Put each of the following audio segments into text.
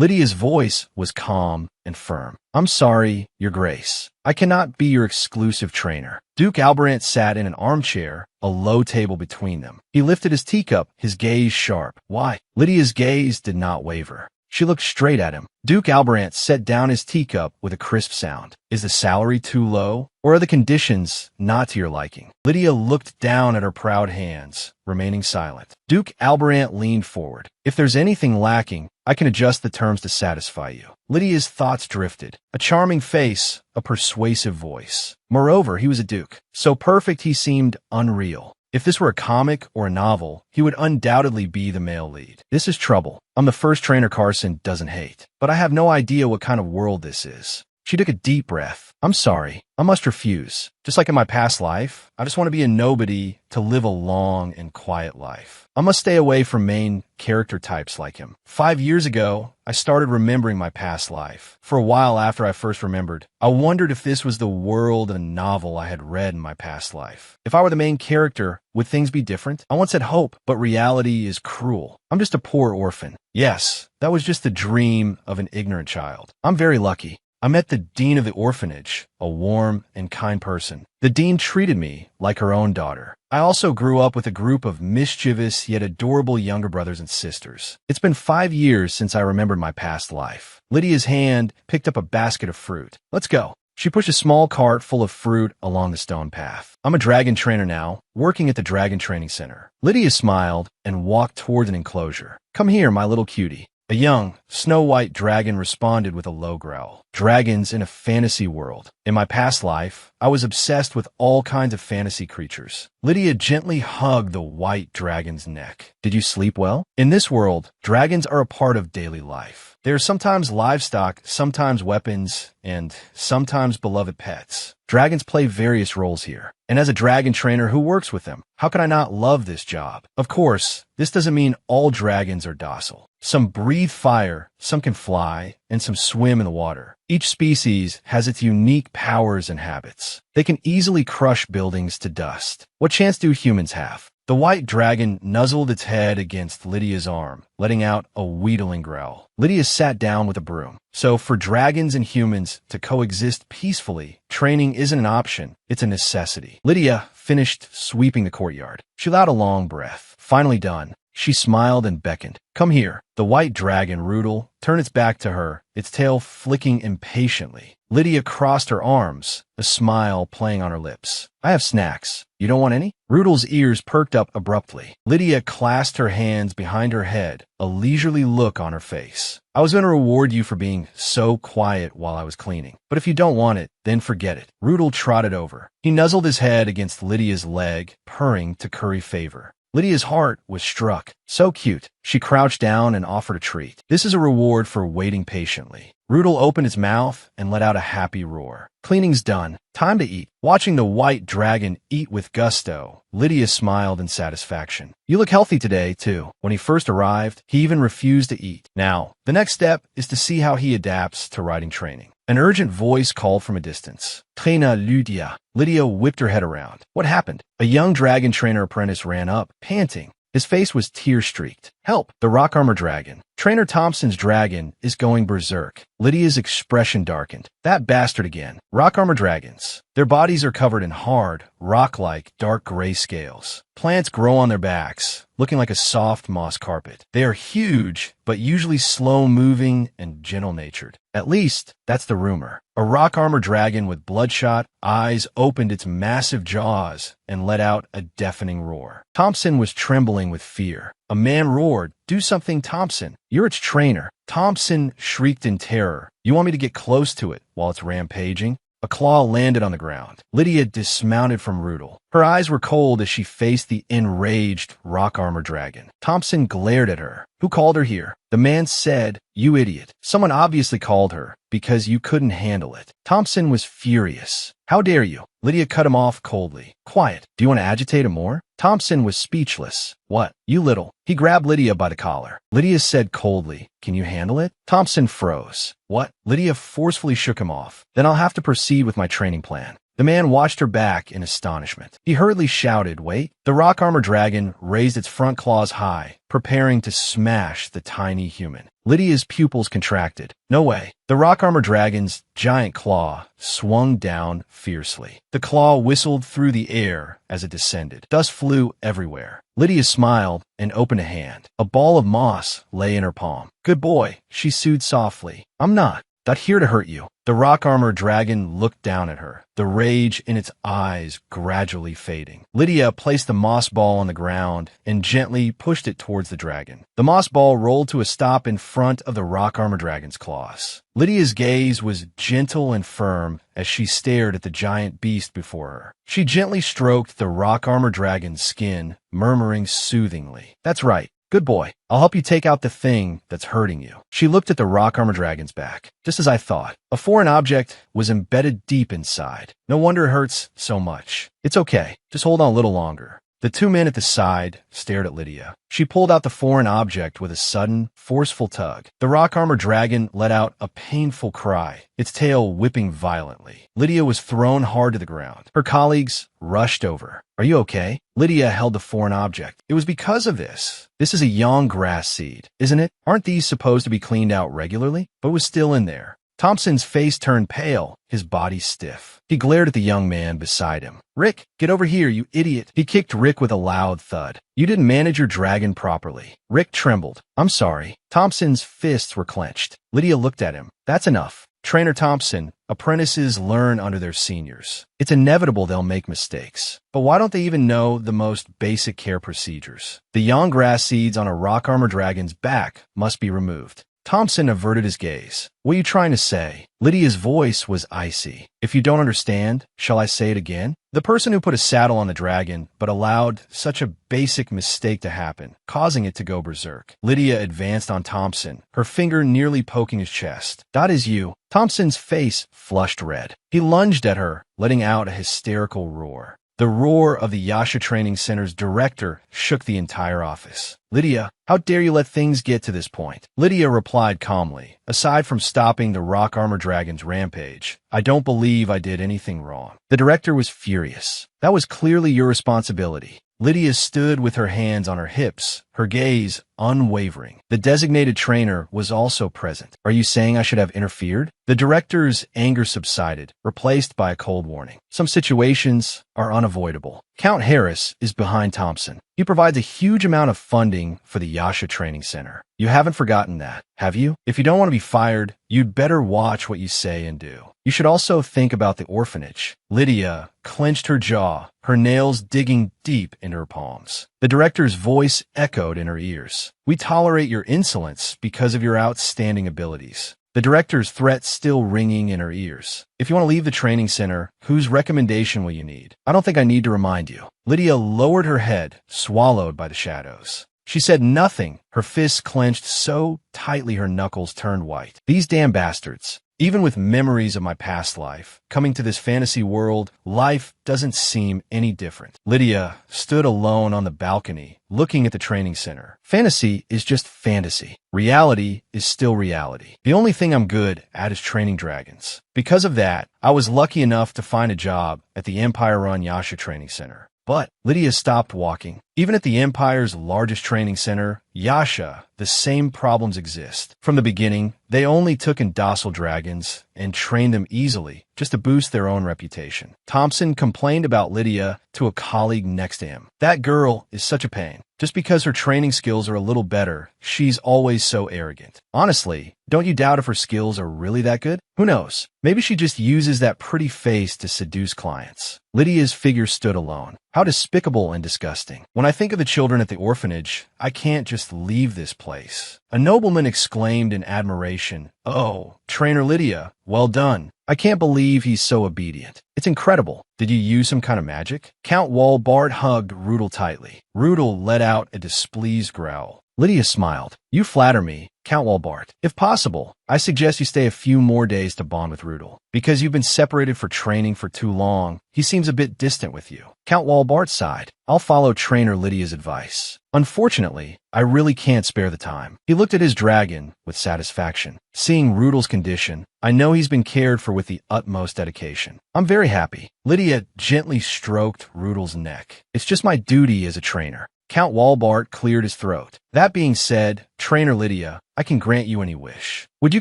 Lydia's voice was calm and firm. I'm sorry, Your Grace. I cannot be your exclusive trainer. Duke Alberant sat in an armchair, a low table between them. He lifted his teacup, his gaze sharp. Why? Lydia's gaze did not waver. She looked straight at him. Duke Alberant set down his teacup with a crisp sound. Is the salary too low? Or are the conditions not to your liking? Lydia looked down at her proud hands, remaining silent. Duke Alberant leaned forward. If there's anything lacking, I can adjust the terms to satisfy you. Lydia's thoughts drifted. A charming face, a persuasive voice. Moreover, he was a duke. So perfect he seemed unreal. If this were a comic or a novel, he would undoubtedly be the male lead. This is trouble. I'm the first trainer Carson doesn't hate. But I have no idea what kind of world this is. She took a deep breath. I'm sorry. I must refuse. Just like in my past life, I just want to be a nobody to live a long and quiet life. I must stay away from main character types like him. 5 years ago, I started remembering my past life. For a while after I first remembered, I wondered if this was the world and novel I had read in my past life. If I were the main character, would things be different? I once had hope, but reality is cruel. I'm just a poor orphan. Yes, that was just the dream of an ignorant child. I'm very lucky. I met the dean of the orphanage, a warm and kind person. The dean treated me like her own daughter. I also grew up with a group of mischievous yet adorable younger brothers and sisters. It's been 5 years since I remembered my past life. Lydia's hand picked up a basket of fruit. Let's go. She pushed a small cart full of fruit along the stone path. I'm a dragon trainer now, working at the Dragon Training Center. Lydia smiled and walked toward an enclosure. Come here, my little cutie. A young, snow-white dragon responded with a low growl. Dragons in a fantasy world. In my past life, I was obsessed with all kinds of fantasy creatures. Lydia gently hugged the white dragon's neck. Did you sleep well? In this world, dragons are a part of daily life. They are sometimes livestock, sometimes weapons, and sometimes beloved pets. Dragons play various roles here. And as a dragon trainer who works with them, how can I not love this job? Of course, this doesn't mean all dragons are docile. Some breathe fire, some can fly, and some swim in the water. Each species has its unique powers and habits. They can easily crush buildings to dust. What chance do humans have? The white dragon nuzzled its head against Lydia's arm, letting out a wheedling growl. Lydia sat down with a broom. So for dragons and humans to coexist peacefully, training isn't an option, it's a necessity. Lydia finished sweeping the courtyard. She allowed a long breath. Finally done, she smiled and beckoned. Come here. The white dragon, Riddle, turned its back to her, its tail flicking impatiently. Lydia crossed her arms, a smile playing on her lips. I have snacks. You don't want any? Riddle's ears perked up abruptly. Lydia clasped her hands behind her head, a leisurely look on her face. I was going to reward you for being so quiet while I was cleaning. But if you don't want it, then forget it. Riddle trotted over. He nuzzled his head against Lydia's leg, purring to curry favor. Lydia's heart was struck. So cute. She crouched down and offered a treat. This is a reward for waiting patiently. Riddle opened his mouth and let out a happy roar. Cleaning's done. Time to eat. Watching the white dragon eat with gusto, Lydia smiled in satisfaction. You look healthy today, too. When he first arrived, he even refused to eat. Now, the next step is to see how he adapts to riding training. An urgent voice called from a distance. Trainer Lydia. Lydia whipped her head around. What happened? A young dragon trainer apprentice ran up, panting. His face was tear-streaked. Help! The rock armor dragon. Trainer Thompson's dragon is going berserk. Lydia's expression darkened. That bastard again. Rock armor dragons. Their bodies are covered in hard, rock-like, dark gray scales. Plants grow on their backs, looking like a soft moss carpet. They are huge, but usually slow-moving and gentle-natured. At least, that's the rumor. A rock armor dragon with bloodshot eyes opened its massive jaws and let out a deafening roar. Thompson was trembling with fear. A man roared, "Do something, Thompson. You're its trainer." Thompson shrieked in terror. You want me to get close to it while it's rampaging? A claw landed on the ground. Lydia dismounted from Riddle. Her eyes were cold as she faced the enraged rock armor dragon. Thompson glared at her. Who called her here? The man said, "You idiot." Someone obviously called her because you couldn't handle it. Thompson was furious. How dare you? Lydia cut him off coldly. Quiet. Do you want to agitate him more? Thompson was speechless. What? You little. He grabbed Lydia by the collar. Lydia said coldly, "Can you handle it?" Thompson froze. What? Lydia forcefully shook him off. Then I'll have to proceed with my training plan. The man watched her back in astonishment. He hurriedly shouted, "Wait!" The rock armor dragon raised its front claws high, preparing to smash the tiny human. Lydia's pupils contracted. No way. The rock armor dragon's giant claw swung down fiercely. The claw whistled through the air as it descended. Dust flew everywhere. Lydia smiled and opened a hand. A ball of moss lay in her palm. "Good boy," she soothed softly. "I'm not here to hurt you." The rock armor dragon looked down at her, the rage in its eyes gradually fading. Lydia placed the moss ball on the ground and gently pushed it towards the dragon. The moss ball rolled to a stop in front of the rock armor dragon's claws. Lydia's gaze was gentle and firm as she stared at the giant beast before her. She gently stroked the rock armor dragon's skin, murmuring soothingly, "That's right. Good boy. I'll help you take out the thing that's hurting you." She looked at the rock armor dragon's back. Just as I thought. A foreign object was embedded deep inside. No wonder it hurts so much. "It's okay. Just hold on a little longer." The two men at the side stared at Lydia. She pulled out the foreign object with a sudden, forceful tug. The rock armor dragon let out a painful cry, its tail whipping violently. Lydia was thrown hard to the ground. Her colleagues rushed over. "Are you okay?" Lydia held the foreign object. "It was because of this. This is a young grass seed, isn't it? Aren't these supposed to be cleaned out regularly?" But it was still in there. Thompson's face turned pale, his body stiff. He glared at the young man beside him. "Rick, get over here, you idiot." He kicked Rick with a loud thud. "You didn't manage your dragon properly." Rick trembled. "I'm sorry." Thompson's fists were clenched. Lydia looked at him. "That's enough. Trainer Thompson, apprentices learn under their seniors. It's inevitable they'll make mistakes. But why don't they even know the most basic care procedures? The young grass seeds on a rock armor dragon's back must be removed." Thompson averted his gaze. "What are you trying to say?" Lydia's voice was icy. "If you don't understand, shall I say it again? The person who put a saddle on the dragon, but allowed such a basic mistake to happen, causing it to go berserk." Lydia advanced on Thompson, her finger nearly poking his chest. "That is you." Thompson's face flushed red. He lunged at her, letting out a hysterical roar. The roar of the Yasha Training Center's director shook the entire office. "Lydia, how dare you let things get to this point?" Lydia replied calmly, "Aside from stopping the rock armor dragon's rampage, I don't believe I did anything wrong." The director was furious. "That was clearly your responsibility." Lydia stood with her hands on her hips, her gaze unwavering. The designated trainer was also present. "Are you saying I should have interfered?" The director's anger subsided, replaced by a cold warning. "Some situations are unavoidable. Count Harris is behind Thompson. He provides a huge amount of funding for the Yasha Training Center. You haven't forgotten that, have you? If you don't want to be fired, you'd better watch what you say and do. You should also think about the orphanage." Lydia clenched her jaw, her nails digging deep into her palms. The director's voice echoed in her ears. "We tolerate your insolence because of your outstanding abilities." The director's threat still ringing in her ears. "If you want to leave the training center, whose recommendation will you need? I don't think I need to remind you." Lydia lowered her head, swallowed by the shadows. She said nothing, her fists clenched so tightly her knuckles turned white. "These damn bastards. Even with memories of my past life, coming to this fantasy world, life doesn't seem any different." Lydia stood alone on the balcony, looking at the training center. Fantasy is just fantasy. Reality is still reality. The only thing I'm good at is training dragons. Because of that, I was lucky enough to find a job at the Empire-run Yasha Training Center. But Lydia stopped walking. Even at the Empire's largest training center, Yasha, the same problems exist. From the beginning, they only took in docile dragons and trained them easily just to boost their own reputation. Thompson complained about Lydia to a colleague next to him. "That girl is such a pain. Just because her training skills are a little better, she's always so arrogant. Honestly, don't you doubt if her skills are really that good? Who knows? Maybe she just uses that pretty face to seduce clients." Lydia's figure stood alone. How despicable and disgusting. When I think of the children at the orphanage, I can't just leave this place. A nobleman exclaimed in admiration, "Oh, Trainer Lydia, well done. I can't believe he's so obedient. It's incredible. Did you use some kind of magic?" Count Walbart hugged Riddle tightly. Riddle let out a displeased growl. Lydia smiled. "You flatter me, Count Walbart. If possible, I suggest you stay a few more days to bond with Riddle. Because you've been separated for training for too long, he seems a bit distant with you." Count Walbart sighed. "I'll follow Trainer Lydia's advice." Unfortunately, I really can't spare the time. He looked at his dragon with satisfaction. Seeing Rudel's condition, I know he's been cared for with the utmost dedication. I'm very happy. Lydia gently stroked Rudel's neck. It's just my duty as a trainer. Count Walbart cleared his throat. That being said, Trainer Lydia, I can grant you any wish. Would you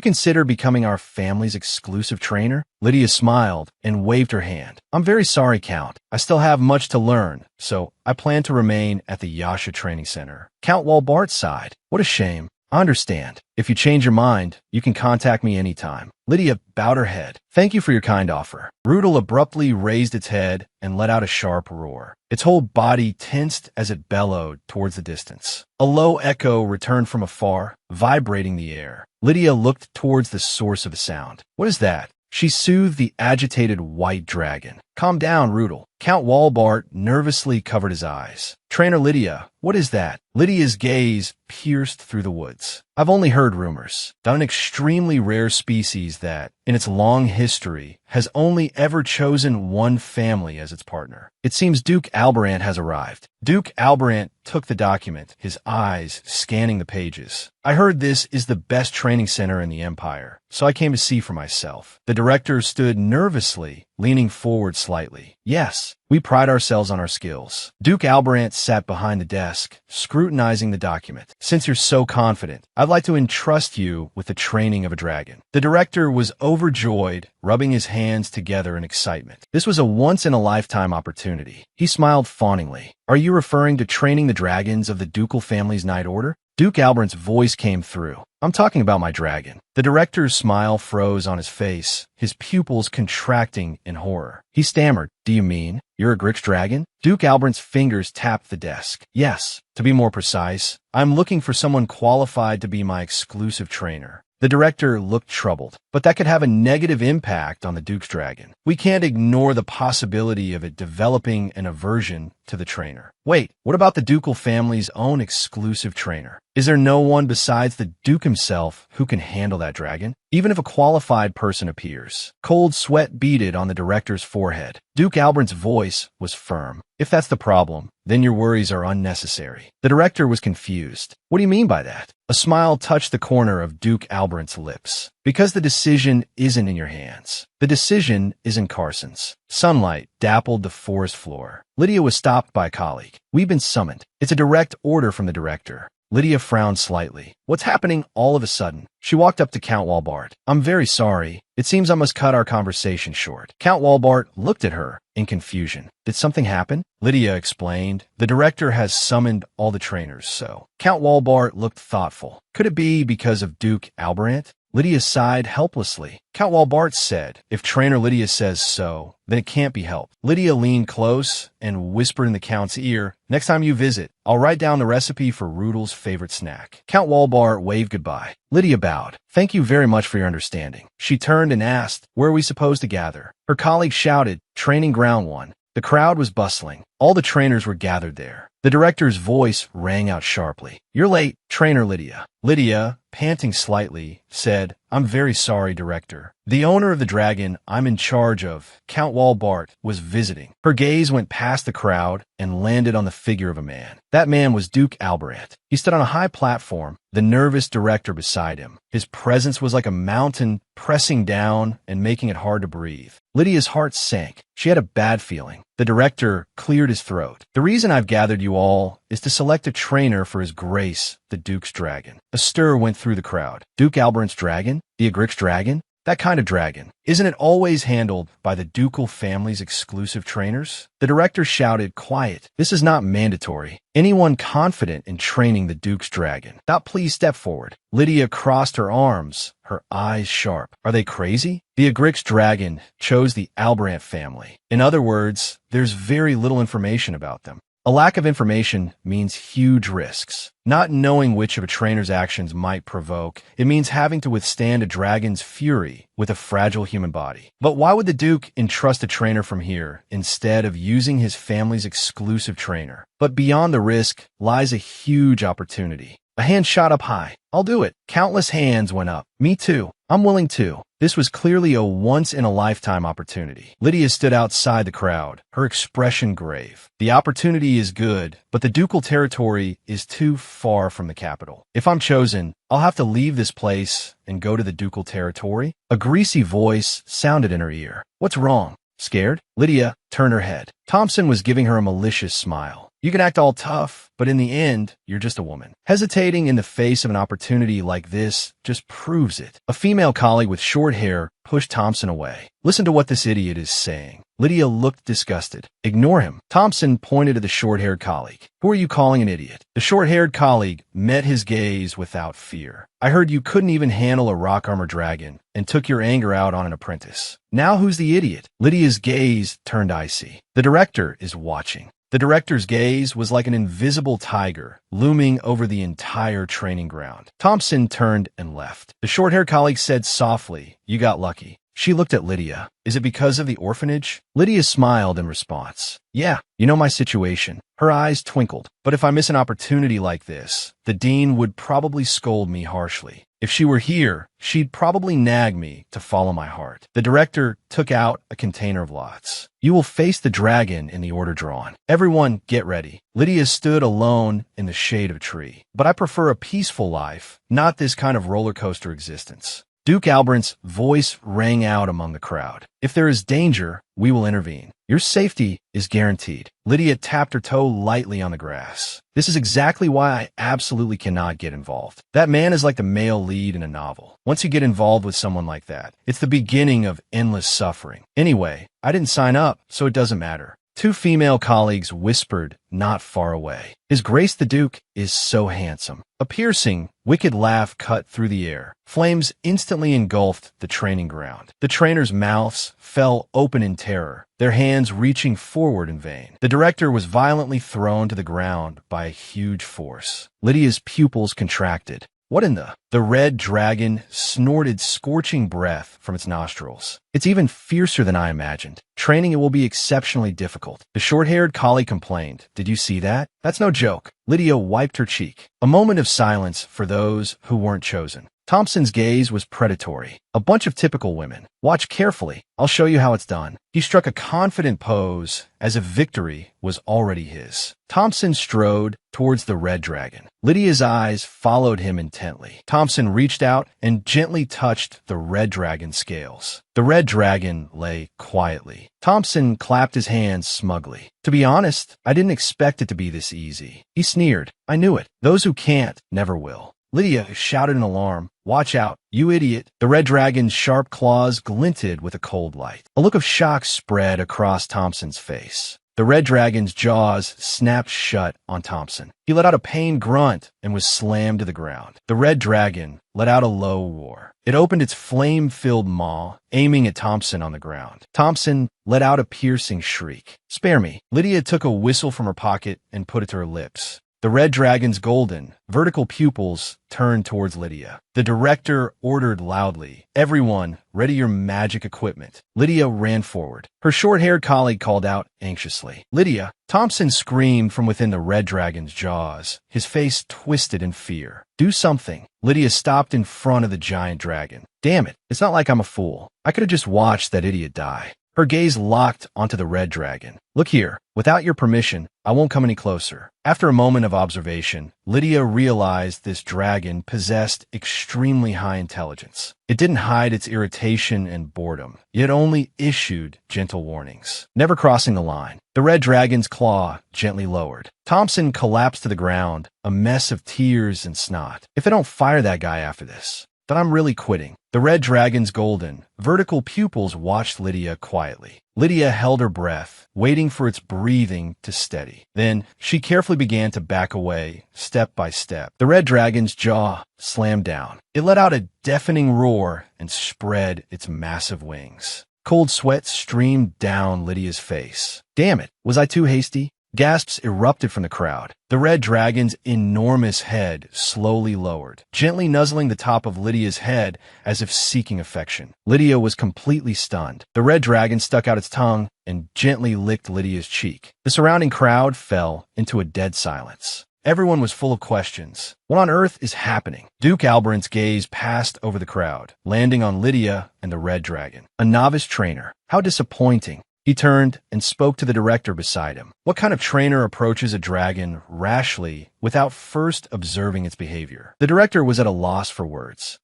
consider becoming our family's exclusive trainer? Lydia smiled and waved her hand. I'm very sorry, Count. I still have much to learn, so I plan to remain at the Yasha Training Center. Count Walbart sighed. What a shame. I understand. If you change your mind, you can contact me anytime. Lydia bowed her head. Thank you for your kind offer. Rudel abruptly raised its head and let out a sharp roar. Its whole body tensed as it bellowed towards the distance. A low echo returned from afar, vibrating the air. Lydia looked towards the source of the sound. What is that? She soothed the agitated white dragon. Calm down, Rudel. Count Walbart nervously covered his eyes. Trainer Lydia, what is that? Lydia's gaze pierced through the woods. I've only heard rumors that an extremely rare species that, in its long history, has only ever chosen one family as its partner. It seems Duke Alberant has arrived. Duke Alberant took the document, his eyes scanning the pages. I heard this is the best training center in the Empire, so I came to see for myself. The director stood nervously, leaning forward slightly. Yes, we pride ourselves on our skills. Duke Alberant sat behind the desk, scrutinizing the document. Since you're so confident, I'd like to entrust you with the training of a dragon. The director was overjoyed, rubbing his hands together in excitement. This was a once-in-a-lifetime opportunity. He smiled fawningly. Are you referring to training the dragons of the ducal family's Knight Order? Duke Alberant's voice came through. I'm talking about my dragon. The director's smile froze on his face, his pupils contracting in horror. He stammered, Do you mean you're Agric's dragon? Duke Alberant's fingers tapped the desk. Yes, to be more precise, I'm looking for someone qualified to be my exclusive trainer. The director looked troubled, but that could have a negative impact on the Duke's dragon. We can't ignore the possibility of it developing an aversion to the trainer. Wait, what about the ducal family's own exclusive trainer? Is there no one besides the Duke himself who can handle that dragon? Even if a qualified person appears. Cold sweat beaded on the director's forehead. Duke Alberant's voice was firm. If that's the problem, then your worries are unnecessary. The director was confused. What do you mean by that? A smile touched the corner of Duke Alberant's lips. Because the decision isn't in your hands. The decision is in Carson's. Sunlight dappled the forest floor. Lydia was stopped by a colleague. We've been summoned. It's a direct order from the director. Lydia frowned slightly. What's happening all of a sudden? She walked up to Count Walbart. I'm very sorry. It seems I must cut our conversation short. Count Walbart looked at her in confusion. Did something happen? Lydia explained. The director has summoned all the trainers, so. Count Walbart looked thoughtful. Could it be because of Duke Alberant? Lydia sighed helplessly. Count Walbart said, if Trainer Lydia says so, then it can't be helped. Lydia leaned close and whispered in the Count's ear, next time you visit, I'll write down the recipe for Rudel's favorite snack. Count Walbart waved goodbye. Lydia bowed. Thank you very much for your understanding. She turned and asked, where are we supposed to gather? Her colleague shouted, Training Ground 1. The crowd was bustling. All the trainers were gathered there. The director's voice rang out sharply. You're late, Trainer Lydia. Lydia, panting slightly, said, I'm very sorry, Director. The owner of the dragon I'm in charge of, Count Walbart, was visiting. Her gaze went past the crowd and landed on the figure of a man. That man was Duke Alberant. He stood on a high platform, the nervous director beside him. His presence was like a mountain pressing down and making it hard to breathe. Lydia's heart sank. She had a bad feeling. The director cleared his throat. The reason I've gathered you all is to select a trainer for His Grace, the Duke's dragon. A stir went through the crowd. Duke Alberant's dragon? The Agric's dragon? That kind of dragon. Isn't it always handled by the ducal family's exclusive trainers? The director shouted, quiet. This is not mandatory. Anyone confident in training the Duke's dragon. Now please step forward. Lydia crossed her arms, her eyes sharp. Are they crazy? The Agric's dragon chose the Alberant family. In other words, there's very little information about them. A lack of information means huge risks. Not knowing which of a trainer's actions might provoke, it means having to withstand a dragon's fury with a fragile human body. But why would the Duke entrust a trainer from here instead of using his family's exclusive trainer? But beyond the risk lies a huge opportunity. A hand shot up high. I'll do it. Countless hands went up. Me too. I'm willing to. This was clearly a once-in-a-lifetime opportunity. Lydia stood outside the crowd, her expression grave. The opportunity is good, but the ducal territory is too far from the capital. If I'm chosen, I'll have to leave this place and go to the ducal territory. A greasy voice sounded in her ear. What's wrong? Scared? Lydia turned her head. Thompson was giving her a malicious smile. You can act all tough, but in the end, you're just a woman. Hesitating in the face of an opportunity like this just proves it. A female colleague with short hair pushed Thompson away. Listen to what this idiot is saying. Lydia looked disgusted. Ignore him. Thompson pointed to the short-haired colleague. Who are you calling an idiot? The short-haired colleague met his gaze without fear. I heard you couldn't even handle a rock-armor dragon and took your anger out on an apprentice. Now who's the idiot? Lydia's gaze turned icy. The director is watching. The director's gaze was like an invisible tiger looming over the entire training ground. Thompson turned and left. The short-haired colleague said softly, "You got lucky." She looked at Lydia. Is it because of the orphanage? Lydia smiled in response. Yeah, you know my situation. Her eyes twinkled. But if I miss an opportunity like this, the dean would probably scold me harshly. If she were here, she'd probably nag me to follow my heart. The director took out a container of lots. You will face the dragon in the order drawn. Everyone, get ready. Lydia stood alone in the shade of a tree. But I prefer a peaceful life, not this kind of roller coaster existence. Duke Alberant's voice rang out among the crowd. If there is danger, we will intervene. Your safety is guaranteed. Lydia tapped her toe lightly on the grass. This is exactly why I absolutely cannot get involved. That man is like the male lead in a novel. Once you get involved with someone like that, it's the beginning of endless suffering. Anyway, I didn't sign up, so it doesn't matter. Two female colleagues whispered not far away. His Grace the Duke is so handsome. A piercing, wicked laugh cut through the air. Flames instantly engulfed the training ground. The trainers' mouths fell open in terror, their hands reaching forward in vain. The director was violently thrown to the ground by a huge force. Lydia's pupils contracted. What in the? The red dragon snorted scorching breath from its nostrils. It's even fiercer than I imagined. Training it will be exceptionally difficult. The short-haired collie complained. Did you see that? That's no joke. Lydia wiped her cheek. A moment of silence for those who weren't chosen. Thompson's gaze was predatory. A bunch of typical women. Watch carefully. I'll show you how it's done. He struck a confident pose as if victory was already his. Thompson strode towards the red dragon. Lydia's eyes followed him intently. Thompson reached out and gently touched the red dragon's scales. The red dragon lay quietly. Thompson clapped his hands smugly. To be honest, I didn't expect it to be this easy. He sneered. I knew it. Those who can't never will. Lydia shouted in alarm. Watch out, you idiot. The red dragon's sharp claws glinted with a cold light. A look of shock spread across Thompson's face. The red dragon's jaws snapped shut on Thompson. He let out a pained grunt and was slammed to the ground. The red dragon let out a low roar. It opened its flame-filled maw, aiming at Thompson on the ground. Thompson let out a piercing shriek. Spare me. Lydia took a whistle from her pocket and put it to her lips. The red dragon's golden, vertical pupils turned towards Lydia. The director ordered loudly, everyone, ready your magic equipment. Lydia ran forward. Her short-haired colleague called out anxiously. Lydia! Thompson screamed from within the red dragon's jaws, his face twisted in fear. Do something. Lydia stopped in front of the giant dragon. Damn it, it's not like I'm a fool. I could have just watched that idiot die. Her gaze locked onto the red dragon. Look here, without your permission, I won't come any closer. After a moment of observation, Lydia realized this dragon possessed extremely high intelligence. It didn't hide its irritation and boredom. It only issued gentle warnings, never crossing the line. The red dragon's claw gently lowered. Thompson collapsed to the ground, a mess of tears and snot. If I don't fire that guy after this, then I'm really quitting. The red dragon's golden, vertical pupils watched Lydia quietly. Lydia held her breath, waiting for its breathing to steady. Then, she carefully began to back away, step by step. The red dragon's jaw slammed down. It let out a deafening roar and spread its massive wings. Cold sweat streamed down Lydia's face. Damn it, was I too hasty? Gasps erupted from the crowd. The red dragon's enormous head slowly lowered, gently nuzzling the top of Lydia's head as if seeking affection. Lydia was completely stunned. The red dragon stuck out its tongue and gently licked Lydia's cheek. The surrounding crowd fell into a dead silence. Everyone was full of questions. What on earth is happening? Duke Alberant's gaze passed over the crowd, landing on Lydia and the red dragon. A novice trainer. How disappointing. He turned and spoke to the director beside him. What kind of trainer approaches a dragon rashly without first observing its behavior? The director was at a loss for words.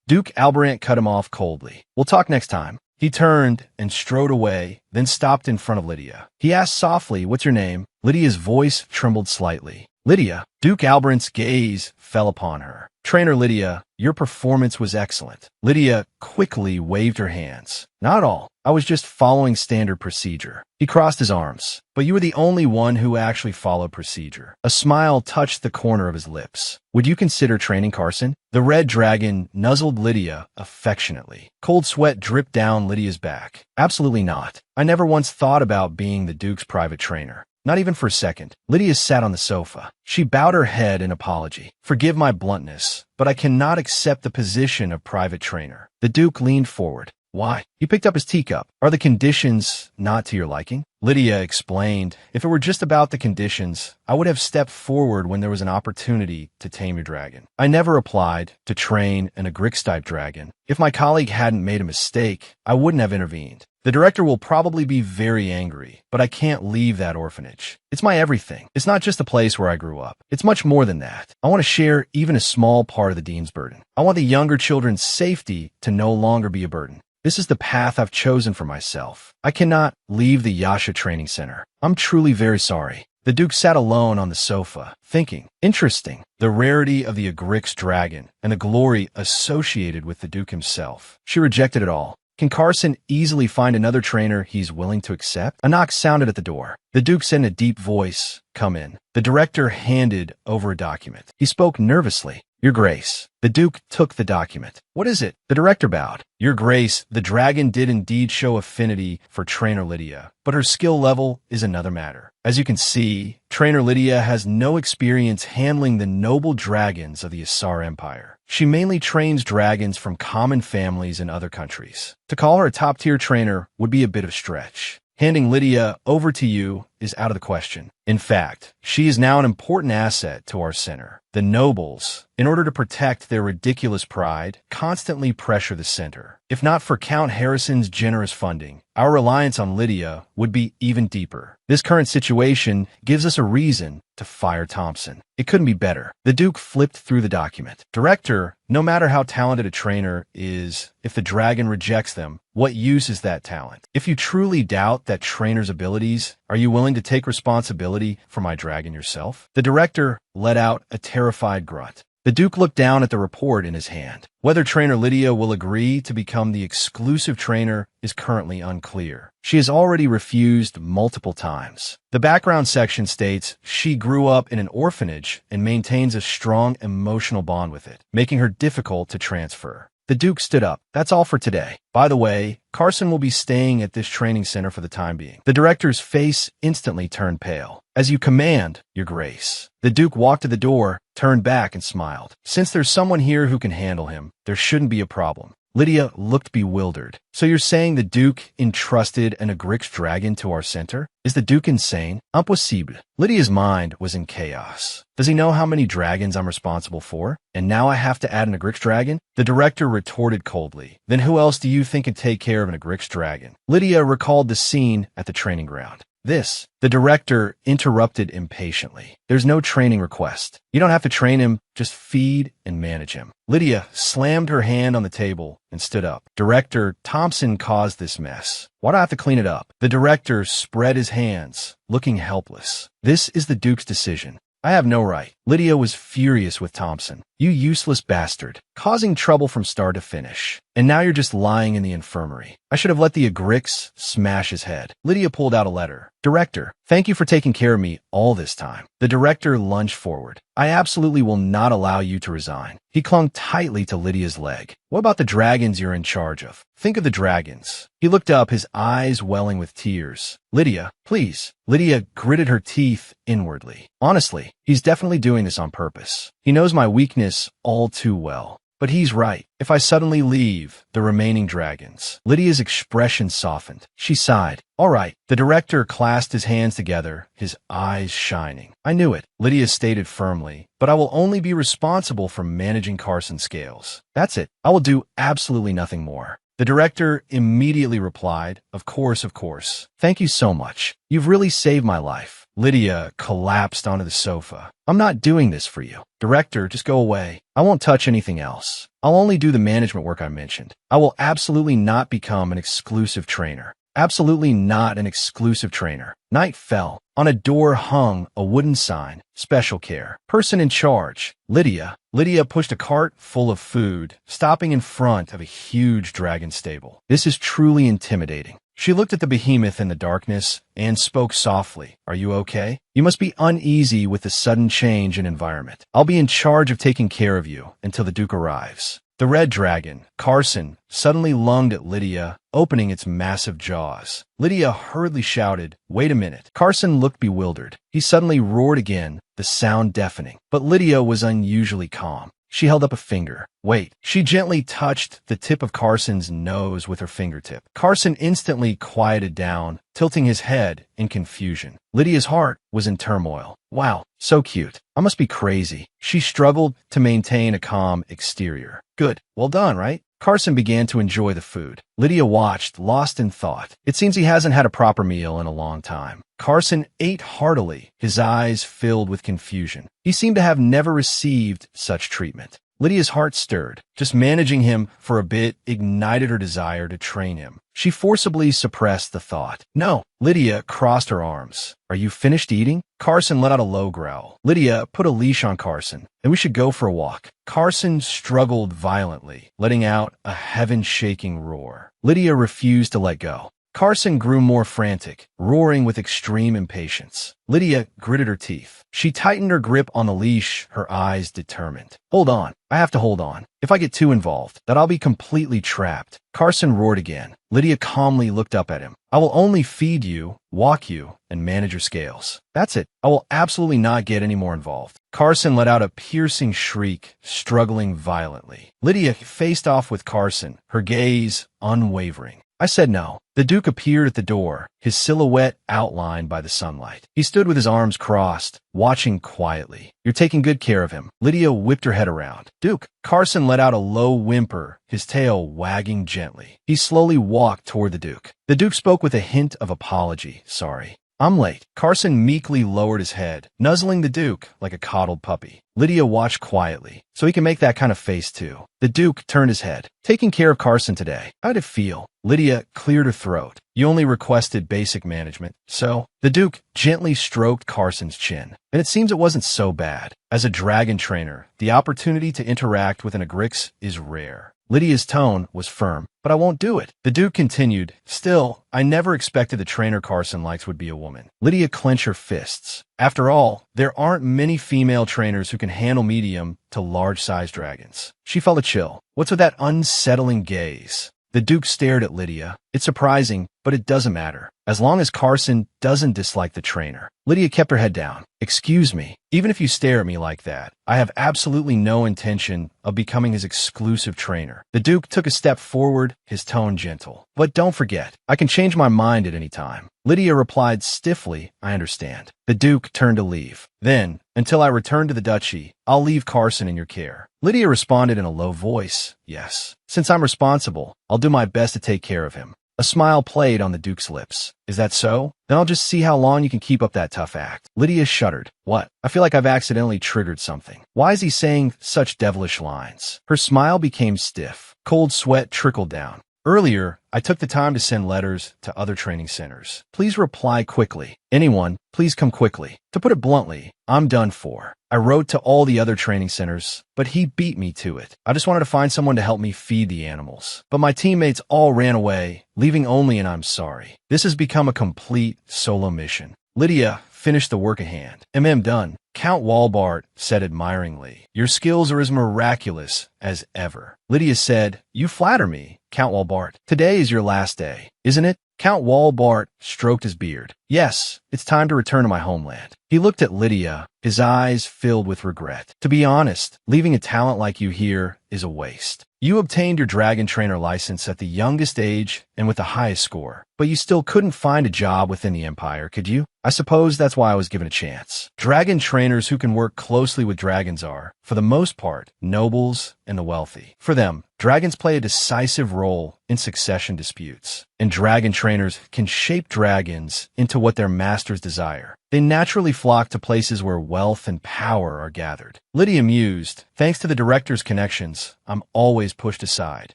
Duke Alberant cut him off coldly. We'll talk next time. He turned and strode away, then stopped in front of Lydia. He asked softly, "What's your name?" Lydia's voice trembled slightly. "Lydia." Duke Alberant's gaze fell upon her. "Trainer Lydia, your performance was excellent." Lydia quickly waved her hands. "Not at all. I was just following standard procedure." He crossed his arms. "But you were the only one who actually followed procedure." A smile touched the corner of his lips. "Would you consider training Carson?" The red dragon nuzzled Lydia affectionately. Cold sweat dripped down Lydia's back. "Absolutely not. I never once thought about being the Duke's private trainer. Not even for a second." Lydia sat on the sofa. She bowed her head in apology. "Forgive my bluntness, but I cannot accept the position of private trainer." The Duke leaned forward. "Why?" He picked up his teacup. "Are the conditions not to your liking?" Lydia explained, "If it were just about the conditions, I would have stepped forward when there was an opportunity to tame your dragon. I never applied to train an Agric-type dragon. If my colleague hadn't made a mistake, I wouldn't have intervened. The director will probably be very angry, but I can't leave that orphanage. It's my everything. It's not just the place where I grew up. It's much more than that. I want to share even a small part of the dean's burden. I want the younger children's safety to no longer be a burden. This is the path I've chosen for myself. I cannot leave the Yasha Training Center. I'm truly very sorry." The Duke sat alone on the sofa, thinking. Interesting. The rarity of the Agric's dragon and the glory associated with the Duke himself. She rejected it all. Can Carson easily find another trainer he's willing to accept? A knock sounded at the door. The Duke said in a deep voice, "Come in." The director handed over a document. He spoke nervously. "Your Grace." The Duke took the document. "What is it?" The director bowed. "Your Grace, the dragon did indeed show affinity for Trainer Lydia, but her skill level is another matter. As you can see, Trainer Lydia has no experience handling the noble dragons of the Asar Empire. She mainly trains dragons from common families in other countries. To call her a top-tier trainer would be a bit of a stretch. Handing Lydia over to you is out of the question. In fact, she is now an important asset to our center. The nobles, in order to protect their ridiculous pride, constantly pressure the center. If not for Count Harrison's generous funding, our reliance on Lydia would be even deeper. This current situation gives us a reason to fire Thompson. It couldn't be better." The Duke flipped through the document. "Director, no matter how talented a trainer is, if the dragon rejects them, what use is that talent? If you truly doubt that trainer's abilities, are you willing to take responsibility for my dragon yourself?" The director let out a terrified grunt. The Duke looked down at the report in his hand. Whether Trainer Lydia will agree to become the exclusive trainer is currently unclear. She has already refused multiple times. The background section states she grew up in an orphanage and maintains a strong emotional bond with it, making her difficult to transfer. The Duke stood up. "That's all for today. By the way, Carson will be staying at this training center for the time being." The director's face instantly turned pale. "As you command, Your Grace." The Duke walked to the door, turned back, and smiled. "Since there's someone here who can handle him, there shouldn't be a problem." Lydia looked bewildered. "So you're saying the Duke entrusted an Agric's dragon to our center? Is the Duke insane? Impossible." Lydia's mind was in chaos. "Does he know how many dragons I'm responsible for? And now I have to add an Agric's dragon?" The director retorted coldly. "Then who else do you think can take care of an Agric's dragon?" Lydia recalled the scene at the training ground. The director interrupted impatiently. "There's no training request. You don't have to train him, just feed and manage him." Lydia slammed her hand on the table and stood up. "Director, Thompson caused this mess. Why do I have to clean it up?" The director spread his hands, looking helpless. "This is the Duke's decision. I have no right." Lydia was furious with Thompson. "You useless bastard, causing trouble from start to finish. And now you're just lying in the infirmary. I should have let the Agrics smash his head." Lydia pulled out a letter. "Director, thank you for taking care of me all this time." The director lunged forward. "I absolutely will not allow you to resign." He clung tightly to Lydia's leg. "What about the dragons you're in charge of? Think of the dragons." He looked up, his eyes welling with tears. "Lydia, please." Lydia gritted her teeth inwardly. "Honestly, he's definitely doing this on purpose. He knows my weakness all too well. But he's right. If I suddenly leave the remaining dragons. Lydia's expression softened. She sighed. All right. The director clasped his hands together, his eyes shining. I knew it, Lydia stated firmly, but I will only be responsible for managing Carson's scales. That's it. I will do absolutely nothing more. The director immediately replied, Of course, of course. Thank you so much. You've really saved my life. Lydia collapsed onto the sofa. I'm not doing this for you. Director, just go away. I won't touch anything else. I'll only do the management work I mentioned. I will absolutely not become an exclusive trainer. Absolutely not an exclusive trainer. Night fell. On a door hung a wooden sign, special care. Person in charge, Lydia. Lydia pushed a cart full of food, stopping in front of a huge dragon stable. This is truly intimidating. She looked at the behemoth in the darkness and spoke softly. Are you okay? You must be uneasy with the sudden change in environment. I'll be in charge of taking care of you until the Duke arrives. The red dragon, Carson, suddenly lunged at Lydia, opening its massive jaws. Lydia hurriedly shouted, Wait a minute. Carson looked bewildered. He suddenly roared again, the sound deafening. But Lydia was unusually calm. She held up a finger. Wait. She gently touched the tip of Carson's nose with her fingertip. Carson instantly quieted down, tilting his head in confusion. Lydia's heart was in turmoil. Wow, so cute. I must be crazy. She struggled to maintain a calm exterior. Good. Well done, right? Carson began to enjoy the food. Lydia watched, lost in thought. It seems he hasn't had a proper meal in a long time. Carson ate heartily, his eyes filled with confusion. He seemed to have never received such treatment. Lydia's heart stirred. Just managing him for a bit ignited her desire to train him. She forcibly suppressed the thought. No. Lydia crossed her arms. Are you finished eating? Carson let out a low growl. Lydia, put a leash on Carson, and we should go for a walk. Carson struggled violently, letting out a heaven-shaking roar. Lydia refused to let go. Carson grew more frantic, roaring with extreme impatience. Lydia gritted her teeth. She tightened her grip on the leash, her eyes determined. Hold on. I have to hold on. If I get too involved, then I'll be completely trapped. Carson roared again. Lydia calmly looked up at him. I will only feed you, walk you, and manage your scales. That's it. I will absolutely not get any more involved. Carson let out a piercing shriek, struggling violently. Lydia faced off with Carson, her gaze unwavering. I said no. The Duke appeared at the door, his silhouette outlined by the sunlight. He stood with his arms crossed, watching quietly. You're taking good care of him. Lydia whipped her head around. Duke. Carson let out a low whimper, his tail wagging gently. He slowly walked toward the Duke. The Duke spoke with a hint of apology. Sorry. I'm late. Carson meekly lowered his head, nuzzling the Duke like a coddled puppy. Lydia watched quietly, so he can make that kind of face too. The Duke turned his head. Taking care of Carson today. How'd it feel? Lydia cleared her throat. You only requested basic management, so? The Duke gently stroked Carson's chin, and it seems it wasn't so bad. As a dragon trainer, the opportunity to interact with an Agric is rare. Lydia's tone was firm. But I won't do it. The Duke continued. Still, I never expected the trainer Carson likes would be a woman. Lydia clenched her fists. After all, there aren't many female trainers who can handle medium to large-sized dragons. She felt a chill. What's with that unsettling gaze? The Duke stared at Lydia. It's surprising, but it doesn't matter. As long as Carson doesn't dislike the trainer. Lydia kept her head down. Excuse me. Even if you stare at me like that, I have absolutely no intention of becoming his exclusive trainer. The Duke took a step forward, his tone gentle. But don't forget, I can change my mind at any time. Lydia replied stiffly, I understand. The Duke turned to leave. Then, until I return to the duchy, I'll leave Carson in your care. Lydia responded in a low voice, yes. Since I'm responsible, I'll do my best to take care of him. A smile played on the Duke's lips. Is that so? Then I'll just see how long you can keep up that tough act. Lydia shuddered. What? I feel like I've accidentally triggered something. Why is he saying such devilish lines? Her smile became stiff. Cold sweat trickled down. Earlier, I took the time to send letters to other training centers. Please reply quickly. Anyone, please come quickly. To put it bluntly, I'm done for. I wrote to all the other training centers, but he beat me to it. I just wanted to find someone to help me feed the animals. But my teammates all ran away, leaving only an I'm sorry. This has become a complete solo mission. Lydia finished the work at hand. Done. Count Walbart said admiringly. Your skills are as miraculous as ever. Lydia said, You flatter me, Count Walbart. Today is your last day, isn't it? Count Walbart stroked his beard. Yes, it's time to return to my homeland. He looked at Lydia, his eyes filled with regret. To be honest, leaving a talent like you here is a waste. You obtained your dragon trainer license at the youngest age and with the highest score, but you still couldn't find a job within the Empire, could you? I suppose that's why I was given a chance. Dragon trainers who can work closely with dragons are, for the most part, nobles and the wealthy. For them, dragons play a decisive role in succession disputes, and dragon trainers can shape dragons into what their masters desire. They naturally flock to places where wealth and power are gathered. Lydia mused, thanks to the director's connections, I'm always pushed aside.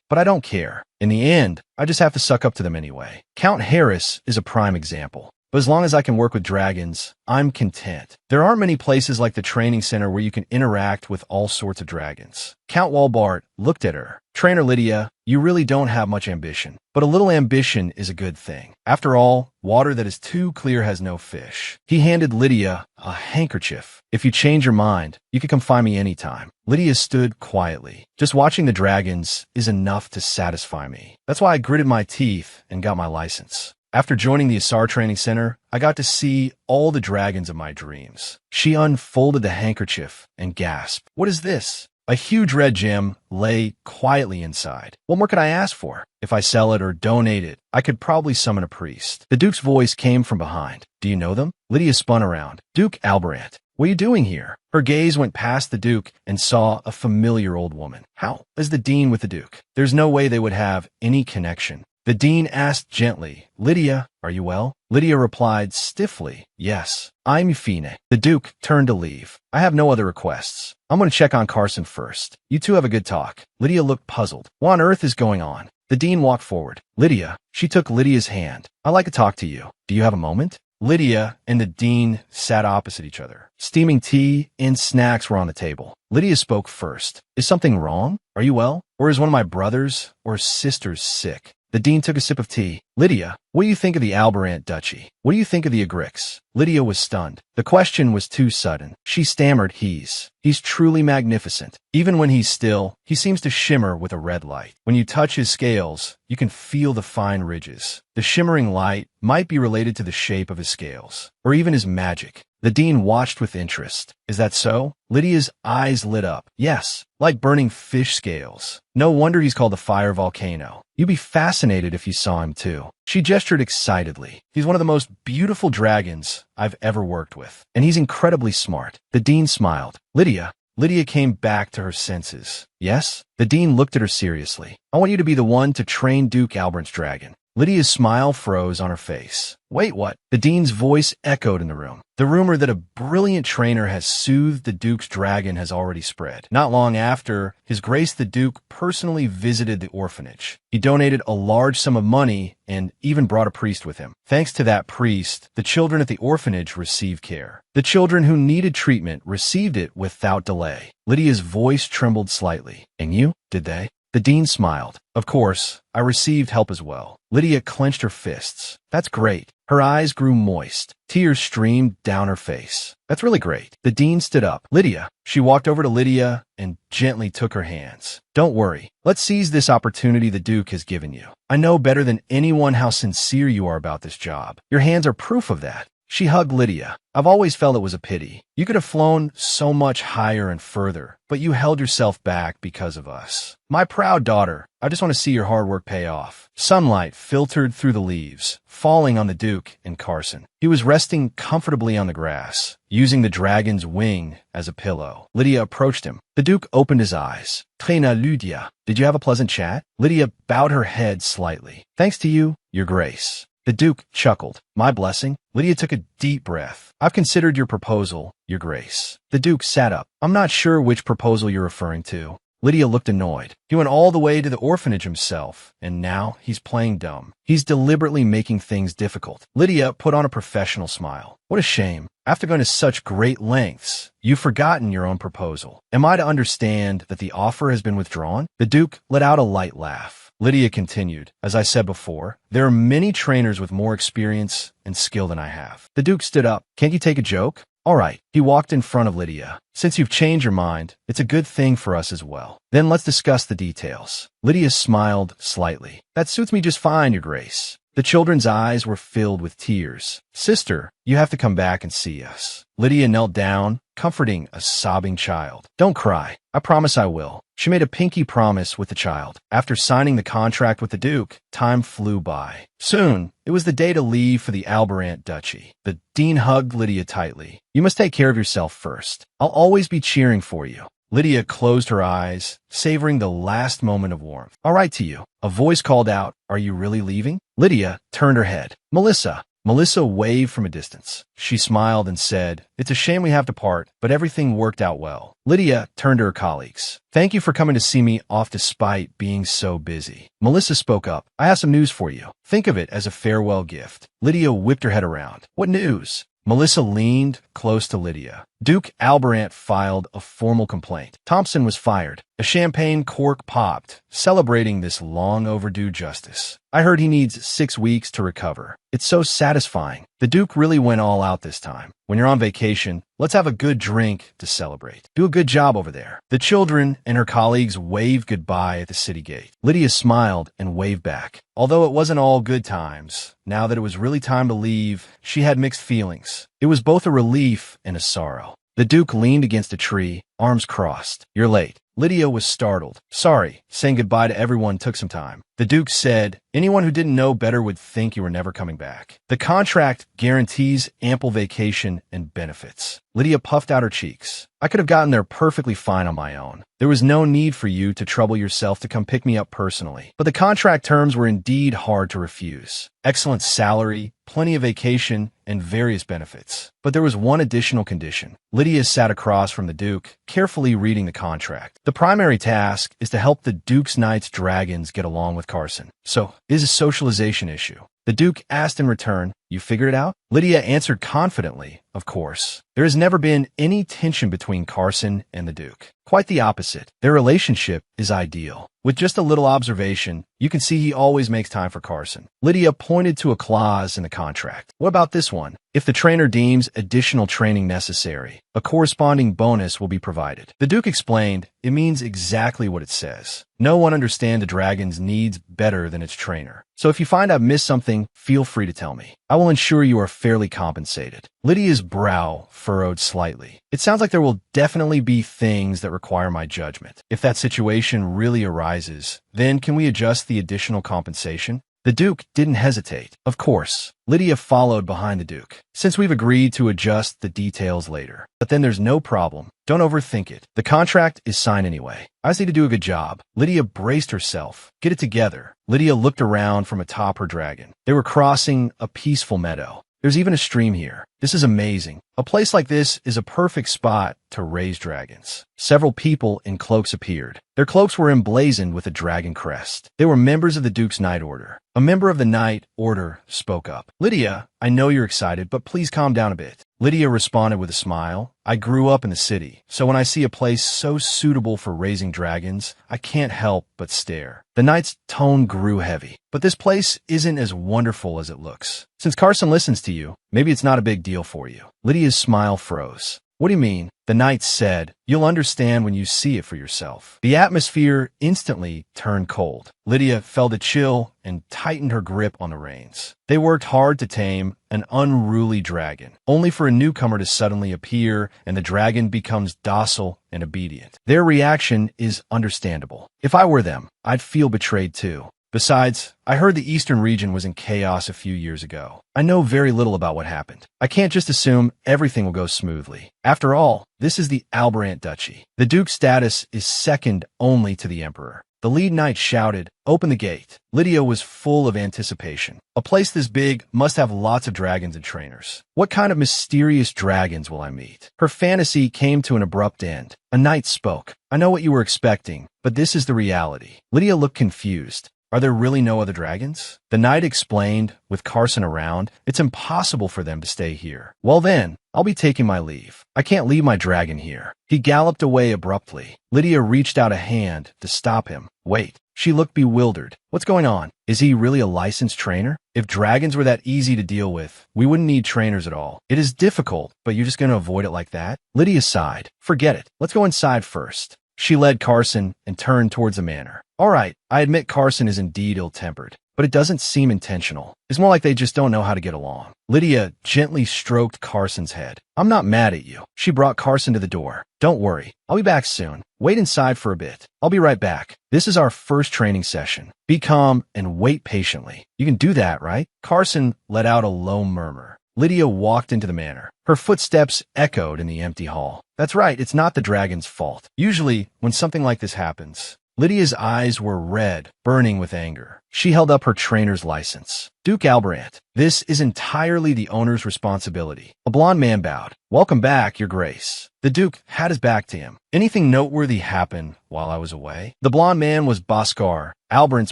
But I don't care. In the end, I just have to suck up to them anyway. Count Harris is a prime example. But as long as I can work with dragons, I'm content. There aren't many places like the training center where you can interact with all sorts of dragons. Count Walbart looked at her. Trainer Lydia, you really don't have much ambition. But a little ambition is a good thing. After all, water that is too clear has no fish. He handed Lydia a handkerchief. If you change your mind, you can come find me anytime. Lydia stood quietly. Just watching the dragons is enough to satisfy me. That's why I gritted my teeth and got my license. After joining the Asar Training Center, I got to see all the dragons of my dreams. She unfolded the handkerchief and gasped. What is this? A huge red gem lay quietly inside. What more could I ask for? If I sell it or donate it, I could probably summon a priest. The Duke's voice came from behind. Do you know them? Lydia spun around. Duke Albrant. What are you doing here? Her gaze went past the Duke and saw a familiar old woman. How is the Dean with the Duke? There's no way they would have any connection. The Dean asked gently, Lydia, are you well? Lydia replied stiffly, yes, I'm Fine. The Duke turned to leave. I have no other requests. I'm going to check on Carson first. You two have a good talk. Lydia looked puzzled. What on earth is going on? The Dean walked forward. Lydia, she took Lydia's hand. I'd like to talk to you. Do you have a moment? Lydia and the Dean sat opposite each other. Steaming tea and snacks were on the table. Lydia spoke first. Is something wrong? Are you well? Or is one of my brothers or sisters sick? The Dean took a sip of tea. Lydia, what do you think of the Albrant Duchy? What do you think of the Agrics? Lydia was stunned. The question was too sudden. She stammered, He's truly magnificent. Even when he's still, he seems to shimmer with a red light. When you touch his scales, you can feel the fine ridges. The shimmering light might be related to the shape of his scales, or even his magic. The Dean watched with interest. Is that so? Lydia's eyes lit up. Yes, like burning fish scales. No wonder he's called the fire volcano. You'd be fascinated if you saw him too. She gestured excitedly. He's one of the most beautiful dragons I've ever worked with, and he's incredibly smart. The Dean smiled. Lydia came back to her senses. Yes? The Dean looked at her seriously. I want you to be the one to train Duke Albrant's dragon. Lydia's smile froze on her face. Wait, what? The Dean's voice echoed in the room. The rumor that a brilliant trainer has soothed the Duke's dragon has already spread. Not long after, His Grace the Duke personally visited the orphanage. He donated a large sum of money and even brought a priest with him. Thanks to that priest, the children at the orphanage received care. The children who needed treatment received it without delay. Lydia's voice trembled slightly. And you? Did they? The Dean smiled. Of course, I received help as well. Lydia clenched her fists. That's great. Her eyes grew moist. Tears streamed down her face. That's really great. The Dean stood up. Lydia. She walked over to Lydia and gently took her hands. Don't worry. Let's seize this opportunity the Duke has given you. I know better than anyone how sincere you are about this job. Your hands are proof of that. She hugged Lydia. I've always felt it was a pity. You could have flown so much higher and further, but you held yourself back because of us. My proud daughter, I just want to see your hard work pay off. Sunlight filtered through the leaves, falling on the Duke and Carson. He was resting comfortably on the grass, using the dragon's wing as a pillow. Lydia approached him. The Duke opened his eyes. Trainer Lydia, did you have a pleasant chat? Lydia bowed her head slightly. Thanks to you, Your Grace. The Duke chuckled. My blessing? Lydia took a deep breath. I've considered your proposal, Your Grace. The Duke sat up. I'm not sure which proposal you're referring to. Lydia looked annoyed. He went all the way to the orphanage himself, and now he's playing dumb. He's deliberately making things difficult. Lydia put on a professional smile. What a shame. After going to such great lengths, you've forgotten your own proposal. Am I to understand that the offer has been withdrawn? The Duke let out a light laugh. Lydia continued, as I said before, there are many trainers with more experience and skill than I have. The Duke stood up. Can't you take a joke? All right. He walked in front of Lydia. Since you've changed your mind, it's a good thing for us as well. Then let's discuss the details. Lydia smiled slightly. That suits me just fine, Your Grace. The children's eyes were filled with tears. Sister, you have to come back and see us. Lydia knelt down, comforting a sobbing child. Don't cry. I promise I will. She made a pinky promise with the child. After signing the contract with the Duke, time flew by. Soon, it was the day to leave for the Albarant Duchy. The Dean hugged Lydia tightly. You must take care of yourself first. I'll always be cheering for you. Lydia closed her eyes, savoring the last moment of warmth. All right to you. A voice called out, Are you really leaving? Lydia turned her head. Melissa. Melissa waved from a distance. She smiled and said, It's a shame we have to part, but everything worked out well. Lydia turned to her colleagues. Thank you for coming to see me off despite being so busy. Melissa spoke up. I have some news for you. Think of it as a farewell gift. Lydia whipped her head around. What news? Melissa leaned close to Lydia. Duke Albarant filed a formal complaint. Thompson was fired. A champagne cork popped, celebrating this long overdue justice. I heard he needs 6 weeks to recover. It's so satisfying. The Duke really went all out this time. When you're on vacation, let's have a good drink to celebrate. Do a good job over there. The children and her colleagues waved goodbye at the city gate. Lydia smiled and waved back. Although it wasn't all good times, now that it was really time to leave, she had mixed feelings. It was both a relief and a sorrow. The Duke leaned against a tree, arms crossed. You're late. Lydia was startled. Sorry, saying goodbye to everyone took some time. The Duke said, anyone who didn't know better would think you were never coming back. The contract guarantees ample vacation and benefits. Lydia puffed out her cheeks. I could have gotten there perfectly fine on my own. There was no need for you to trouble yourself to come pick me up personally. But the contract terms were indeed hard to refuse. Excellent salary, plenty of vacation, and various benefits. But there was one additional condition. Lydia sat across from the Duke, carefully reading the contract. The primary task is to help the Duke's Knights Dragons get along with Carson. So, it is a socialization issue. The Duke asked in return, You figured it out? Lydia answered confidently, Of course. There has never been any tension between Carson and the Duke. Quite the opposite. Their relationship is ideal. With just a little observation, you can see he always makes time for Carson. Lydia pointed to a clause in the contract. What about this one? If the trainer deems additional training necessary, a corresponding bonus will be provided. The Duke explained, It means exactly what it says. No one understands the dragon's needs better than its trainer. So if you find I've missed something, feel free to tell me. I will ensure you are fairly compensated. Lydia's brow furrowed slightly. It sounds like there will definitely be things that require my judgment. If that situation really arises, then can we adjust the additional compensation? The Duke didn't hesitate. Of course. Lydia followed behind the Duke. Since we've agreed to adjust the details later. But then there's no problem. Don't overthink it. The contract is signed anyway. I just need to do a good job. Lydia braced herself. Get it together. Lydia looked around from atop her dragon. They were crossing a peaceful meadow. There's even a stream here. This is amazing. A place like this is a perfect spot to raise dragons. Several people in cloaks appeared. Their cloaks were emblazoned with a dragon crest. They were members of the Duke's Knight Order. A member of the Knight Order spoke up. Lydia, I know you're excited, but please calm down a bit. Lydia responded with a smile. I grew up in the city, so when I see a place so suitable for raising dragons, I can't help but stare. The knight's tone grew heavy. But this place isn't as wonderful as it looks. Since Carson listens to you, maybe it's not a big deal for you. Lydia's smile froze. What do you mean? The knight said, You'll understand when you see it for yourself. The atmosphere instantly turned cold. Lydia felt a chill and tightened her grip on the reins. They worked hard to tame an unruly dragon, only for a newcomer to suddenly appear and the dragon becomes docile and obedient. Their reaction is understandable. If I were them, I'd feel betrayed too. Besides, I heard the eastern region was in chaos a few years ago. I know very little about what happened. I can't just assume everything will go smoothly. After all, this is the Albarant Duchy. The Duke's status is second only to the Emperor. The lead knight shouted, Open the gate. Lydia was full of anticipation. A place this big must have lots of dragons and trainers. What kind of mysterious dragons will I meet? Her fantasy came to an abrupt end. A knight spoke. I know what you were expecting, but this is the reality. Lydia looked confused. Are there really no other dragons? The knight explained, with Carson around, it's impossible for them to stay here. Well then, I'll be taking my leave. I can't leave my dragon here. He galloped away abruptly. Lydia reached out a hand to stop him. Wait. She looked bewildered. What's going on? Is he really a licensed trainer? If dragons were that easy to deal with, we wouldn't need trainers at all. It is difficult, but you're just going to avoid it like that? Lydia sighed. Forget it. Let's go inside first. She led Carson and turned towards the manor. All right, I admit Carson is indeed ill-tempered, but it doesn't seem intentional. It's more like they just don't know how to get along. Lydia gently stroked Carson's head. I'm not mad at you. She brought Carson to the door. Don't worry. I'll be back soon. Wait inside for a bit. I'll be right back. This is our first training session. Be calm and wait patiently. You can do that, right? Carson let out a low murmur. Lydia walked into the manor. Her footsteps echoed in the empty hall. That's right, it's not the dragon's fault. Usually, when something like this happens, Lydia's eyes were red, burning with anger. She held up her trainer's license. Duke Albrant, this is entirely the owner's responsibility. A blond man bowed. Welcome back, Your Grace. The Duke had his back to him. Anything noteworthy happen while I was away? The blond man was Bhaskar, Albrant's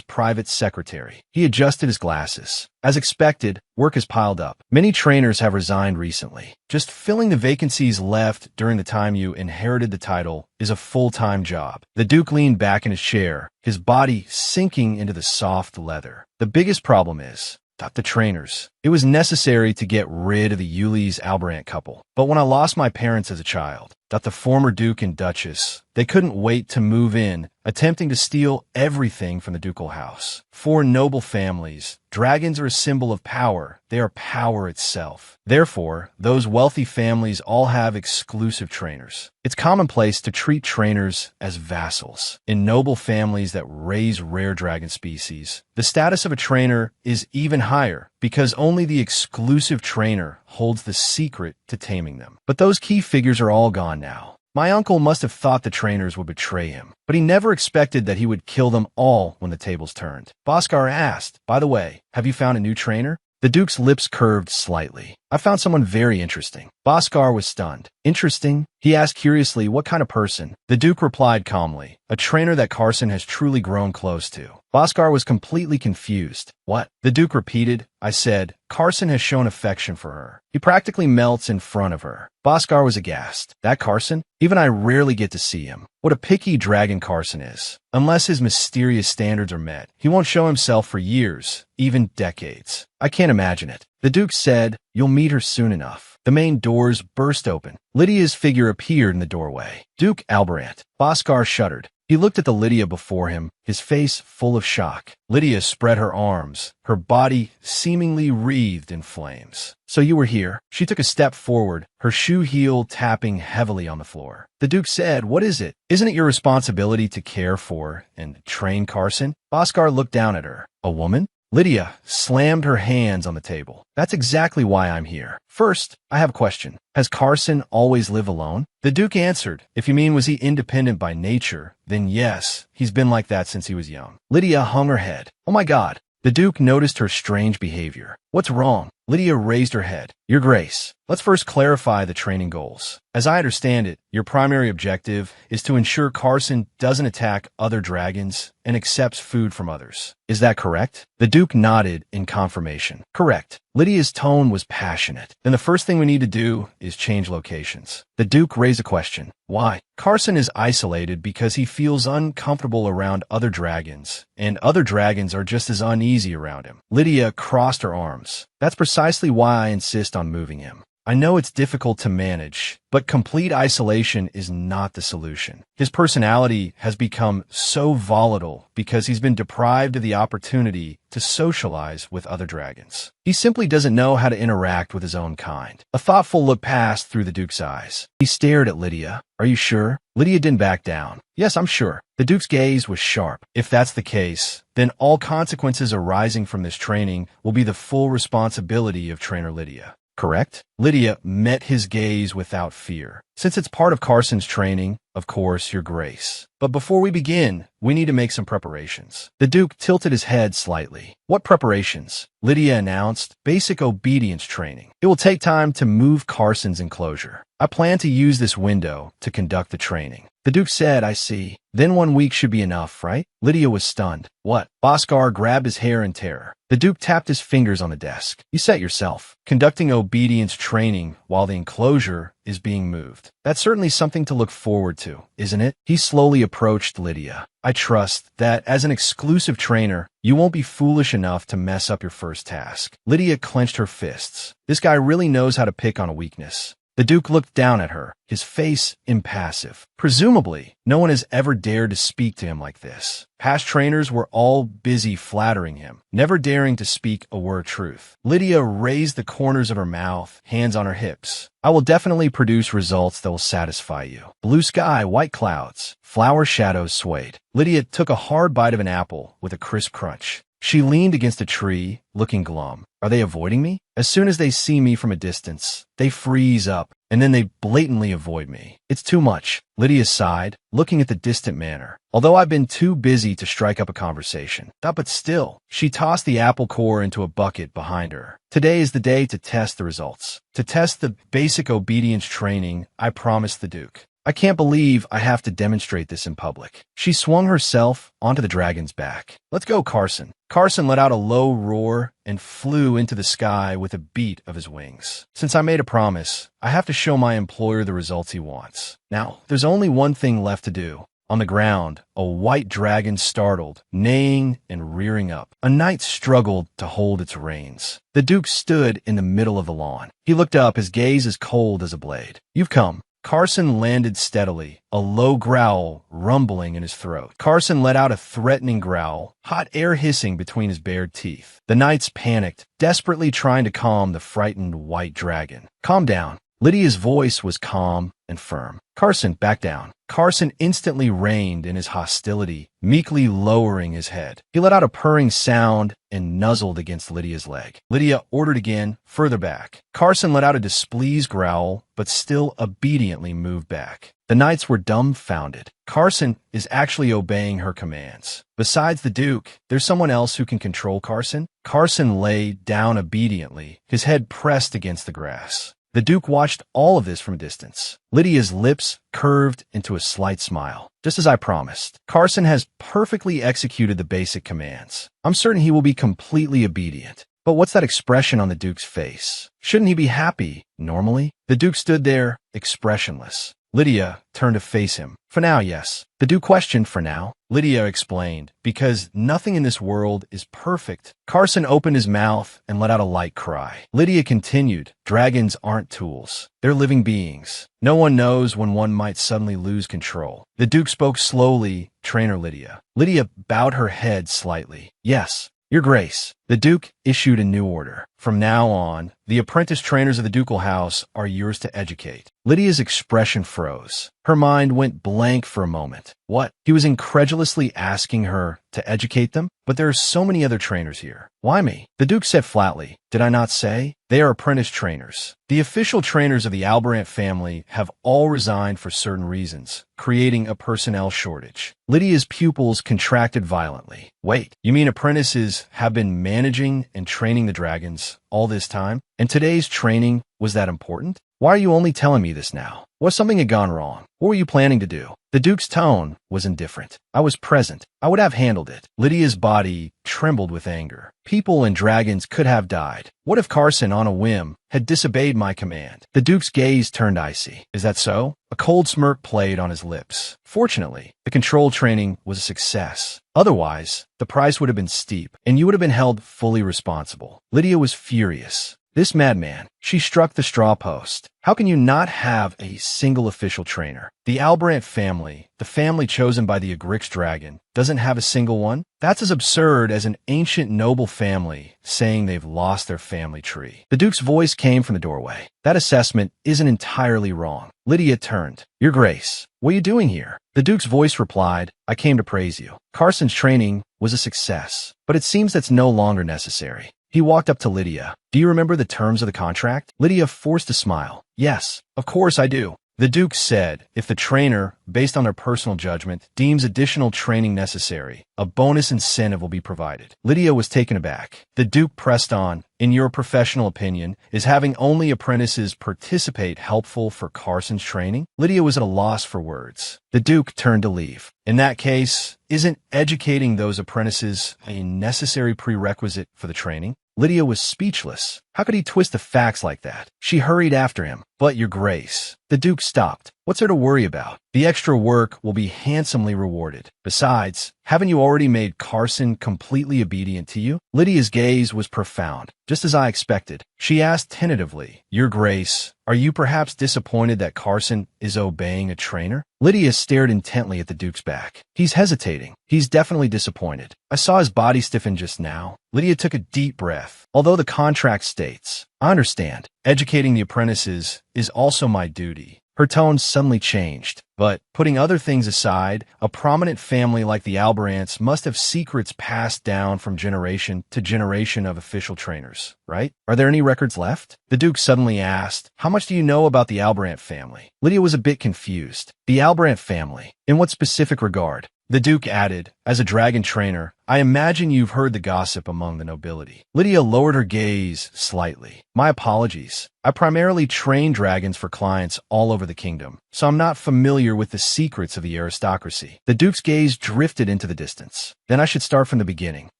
private secretary. He adjusted his glasses. As expected, work has piled up. Many trainers have resigned recently. Just filling the vacancies left during the time you inherited the title is a full-time job. The Duke leaned back in his chair, his body sinking into the soft leather. The biggest problem is the trainers. It was necessary to get rid of the Uly's Albrant couple. But when I lost my parents as a child, the former Duke and Duchess, they couldn't wait to move in, attempting to steal everything from the ducal house. For noble families, dragons are a symbol of power. They are power itself. Therefore, those wealthy families all have exclusive trainers. It's commonplace to treat trainers as vassals. In noble families that raise rare dragon species, the status of a trainer is even higher because only the exclusive trainer holds the secret to taming them. But those key figures are all gone now. My uncle must have thought the trainers would betray him, but he never expected that he would kill them all when the tables turned. Bhaskar asked, by the way, have you found a new trainer? The Duke's lips curved slightly. I found someone very interesting. Bhaskar was stunned. Interesting? He asked curiously, what kind of person? The Duke replied calmly, a trainer that Carson has truly grown close to. Bhaskar was completely confused. What? The Duke repeated. I said, Carson has shown affection for her. He practically melts in front of her. Bhaskar was aghast. That Carson? Even I rarely get to see him. What a picky dragon Carson is. Unless his mysterious standards are met, he won't show himself for years, even decades. I can't imagine it. The Duke said, you'll meet her soon enough. The main doors burst open. Lydia's figure appeared in the doorway. Duke Albrant. Bhaskar shuddered. He looked at the Lydia before him, his face full of shock. Lydia spread her arms, her body seemingly wreathed in flames. So you were here? She took a step forward, her shoe heel tapping heavily on the floor. The Duke said, what is it? Isn't it your responsibility to care for and train Carson? Bhaskar looked down at her. A woman? Lydia slammed her hands on the table. That's exactly why I'm here. First, I have a question. Has Carson always lived alone? The Duke answered, if you mean was he independent by nature, then yes, he's been like that since he was young. Lydia hung her head. Oh my God. The Duke noticed her strange behavior. What's wrong? Lydia raised her head. Your Grace, let's first clarify the training goals. As I understand it, your primary objective is to ensure Carson doesn't attack other dragons and accepts food from others. Is that correct? The Duke nodded in confirmation. Correct. Lydia's tone was passionate. Then the first thing we need to do is change locations. The Duke raised a question. Why? Carson is isolated because he feels uncomfortable around other dragons, and other dragons are just as uneasy around him. Lydia crossed her arms. That's precisely why I insist on moving him. I know it's difficult to manage, but complete isolation is not the solution. His personality has become so volatile because he's been deprived of the opportunity to socialize with other dragons. He simply doesn't know how to interact with his own kind. A thoughtful look passed through the Duke's eyes. He stared at Lydia. Are you sure? Lydia didn't back down. Yes, I'm sure. The Duke's gaze was sharp. If that's the case, then all consequences arising from this training will be the full responsibility of trainer Lydia. Correct? Lydia met his gaze without fear. Since it's part of Carson's training, of course, Your Grace. But before we begin, we need to make some preparations. The Duke tilted his head slightly. What preparations? Lydia announced. Basic obedience training. It will take time to move Carson's enclosure. I plan to use this window to conduct the training. The Duke said, I see. Then 1 week should be enough, right? Lydia was stunned. What? Bhaskar grabbed his hair in terror. The Duke tapped his fingers on the desk. You set yourself. Conducting obedience training while the enclosure is being moved. That's certainly something to look forward to, isn't it? He slowly approached Lydia. I trust that as an exclusive trainer, you won't be foolish enough to mess up your first task. Lydia clenched her fists. This guy really knows how to pick on a weakness. The Duke looked down at her, his face impassive. Presumably, no one has ever dared to speak to him like this. Past trainers were all busy flattering him, never daring to speak a word of truth. Lydia raised the corners of her mouth, hands on her hips. I will definitely produce results that will satisfy you. Blue sky, white clouds, flower shadows swayed. Lydia took a hard bite of an apple with a crisp crunch. She leaned against a tree, looking glum. Are they avoiding me? As soon as they see me from a distance, they freeze up, and then they blatantly avoid me. It's too much. Lydia sighed, looking at the distant manor. Although I've been too busy to strike up a conversation. But still, she tossed the apple core into a bucket behind her. Today is the day to test the results. To test the basic obedience training I promised the Duke. I can't believe I have to demonstrate this in public. She swung herself onto the dragon's back. Let's go, Carson. Carson let out a low roar and flew into the sky with a beat of his wings. Since I made a promise, I have to show my employer the results he wants. Now, there's only one thing left to do. On the ground, a white dragon startled, neighing and rearing up. A knight struggled to hold its reins. The Duke stood in the middle of the lawn. He looked up, his gaze as cold as a blade. You've come. Carson landed steadily, a low growl rumbling in his throat. Carson let out a threatening growl, hot air hissing between his bared teeth. The knights panicked, desperately trying to calm the frightened white dragon. Calm down. Lydia's voice was calm and firm. Carson, back down. Carson instantly reined in his hostility, meekly lowering his head. He let out a purring sound and nuzzled against Lydia's leg. Lydia ordered again, further back. Carson let out a displeased growl, but still obediently moved back. The knights were dumbfounded. Carson is actually obeying her commands. Besides the Duke, there's someone else who can control Carson? Carson lay down obediently, his head pressed against the grass. The Duke watched all of this from a distance. Lydia's lips curved into a slight smile. Just as I promised, Carson has perfectly executed the basic commands. I'm certain he will be completely obedient. But what's that expression on the Duke's face? Shouldn't he be happy, normally? The Duke stood there, expressionless. Lydia turned to face him. For now, yes. The Duke questioned for now. Lydia explained, because nothing in this world is perfect. Carson opened his mouth and let out a light cry. Lydia continued, dragons aren't tools. They're living beings. No one knows when one might suddenly lose control. The Duke spoke slowly, Trainer Lydia. Lydia bowed her head slightly. Yes. Your Grace, the Duke issued a new order. From now on, the apprentice trainers of the ducal house are yours to educate. Lydia's expression froze. Her mind went blank for a moment. What? He was incredulously asking her to educate them? But there are so many other trainers here. Why me? The Duke said flatly, did I not say? They are apprentice trainers. The official trainers of the Albrant family have all resigned for certain reasons, creating a personnel shortage. Lydia's pupils contracted violently. Wait, you mean apprentices have been managing and training the dragons all this time? And today's training was that important? Why are you only telling me this now? What something had gone wrong? What were you planning to do? The Duke's tone was indifferent. I was present. I would have handled it. Lydia's body trembled with anger. People and dragons could have died. What if Carson, on a whim, had disobeyed my command? The Duke's gaze turned icy. Is that so? A cold smirk played on his lips. Fortunately, the control training was a success. Otherwise, the price would have been steep, and you would have been held fully responsible. Lydia was furious. This madman, she struck the straw post. How can you not have a single official trainer? The Albrant family, the family chosen by the Agric dragon, doesn't have a single one? That's as absurd as an ancient noble family saying they've lost their family tree. The Duke's voice came from the doorway. That assessment isn't entirely wrong. Lydia turned. Your Grace, what are you doing here? The Duke's voice replied, I came to praise you. Carson's training was a success, but it seems that's no longer necessary. He walked up to Lydia. Do you remember the terms of the contract? Lydia forced a smile. Yes, of course I do. The Duke said, if the trainer, based on their personal judgment, deems additional training necessary, a bonus incentive will be provided. Lydia was taken aback. The Duke pressed on, in your professional opinion, is having only apprentices participate helpful for Carson's training? Lydia was at a loss for words. The Duke turned to leave. In that case, isn't educating those apprentices a necessary prerequisite for the training? Lydia was speechless. How could he twist the facts like that? She hurried after him. But, Your Grace. The Duke stopped. What's there to worry about? The extra work will be handsomely rewarded. Besides, haven't you already made Carson completely obedient to you? Lydia's gaze was profound, just as I expected. She asked tentatively, Your Grace, are you perhaps disappointed that Carson is obeying a trainer? Lydia stared intently at the Duke's back. He's hesitating. He's definitely disappointed. I saw his body stiffen just now. Lydia took a deep breath. Although the contract states, I understand, educating the apprentices is also my duty. Her tone suddenly changed. But, putting other things aside, a prominent family like the Albarants must have secrets passed down from generation to generation of official trainers, right? Are there any records left? The Duke suddenly asked, How much do you know about the Albarant family? Lydia was a bit confused. The Albarant family? In what specific regard? The Duke added, As a dragon trainer, I imagine you've heard the gossip among the nobility. Lydia lowered her gaze slightly. My apologies. I primarily train dragons for clients all over the kingdom, so I'm not familiar with the secrets of the aristocracy. The Duke's gaze drifted into the distance. Then I should start from the beginning.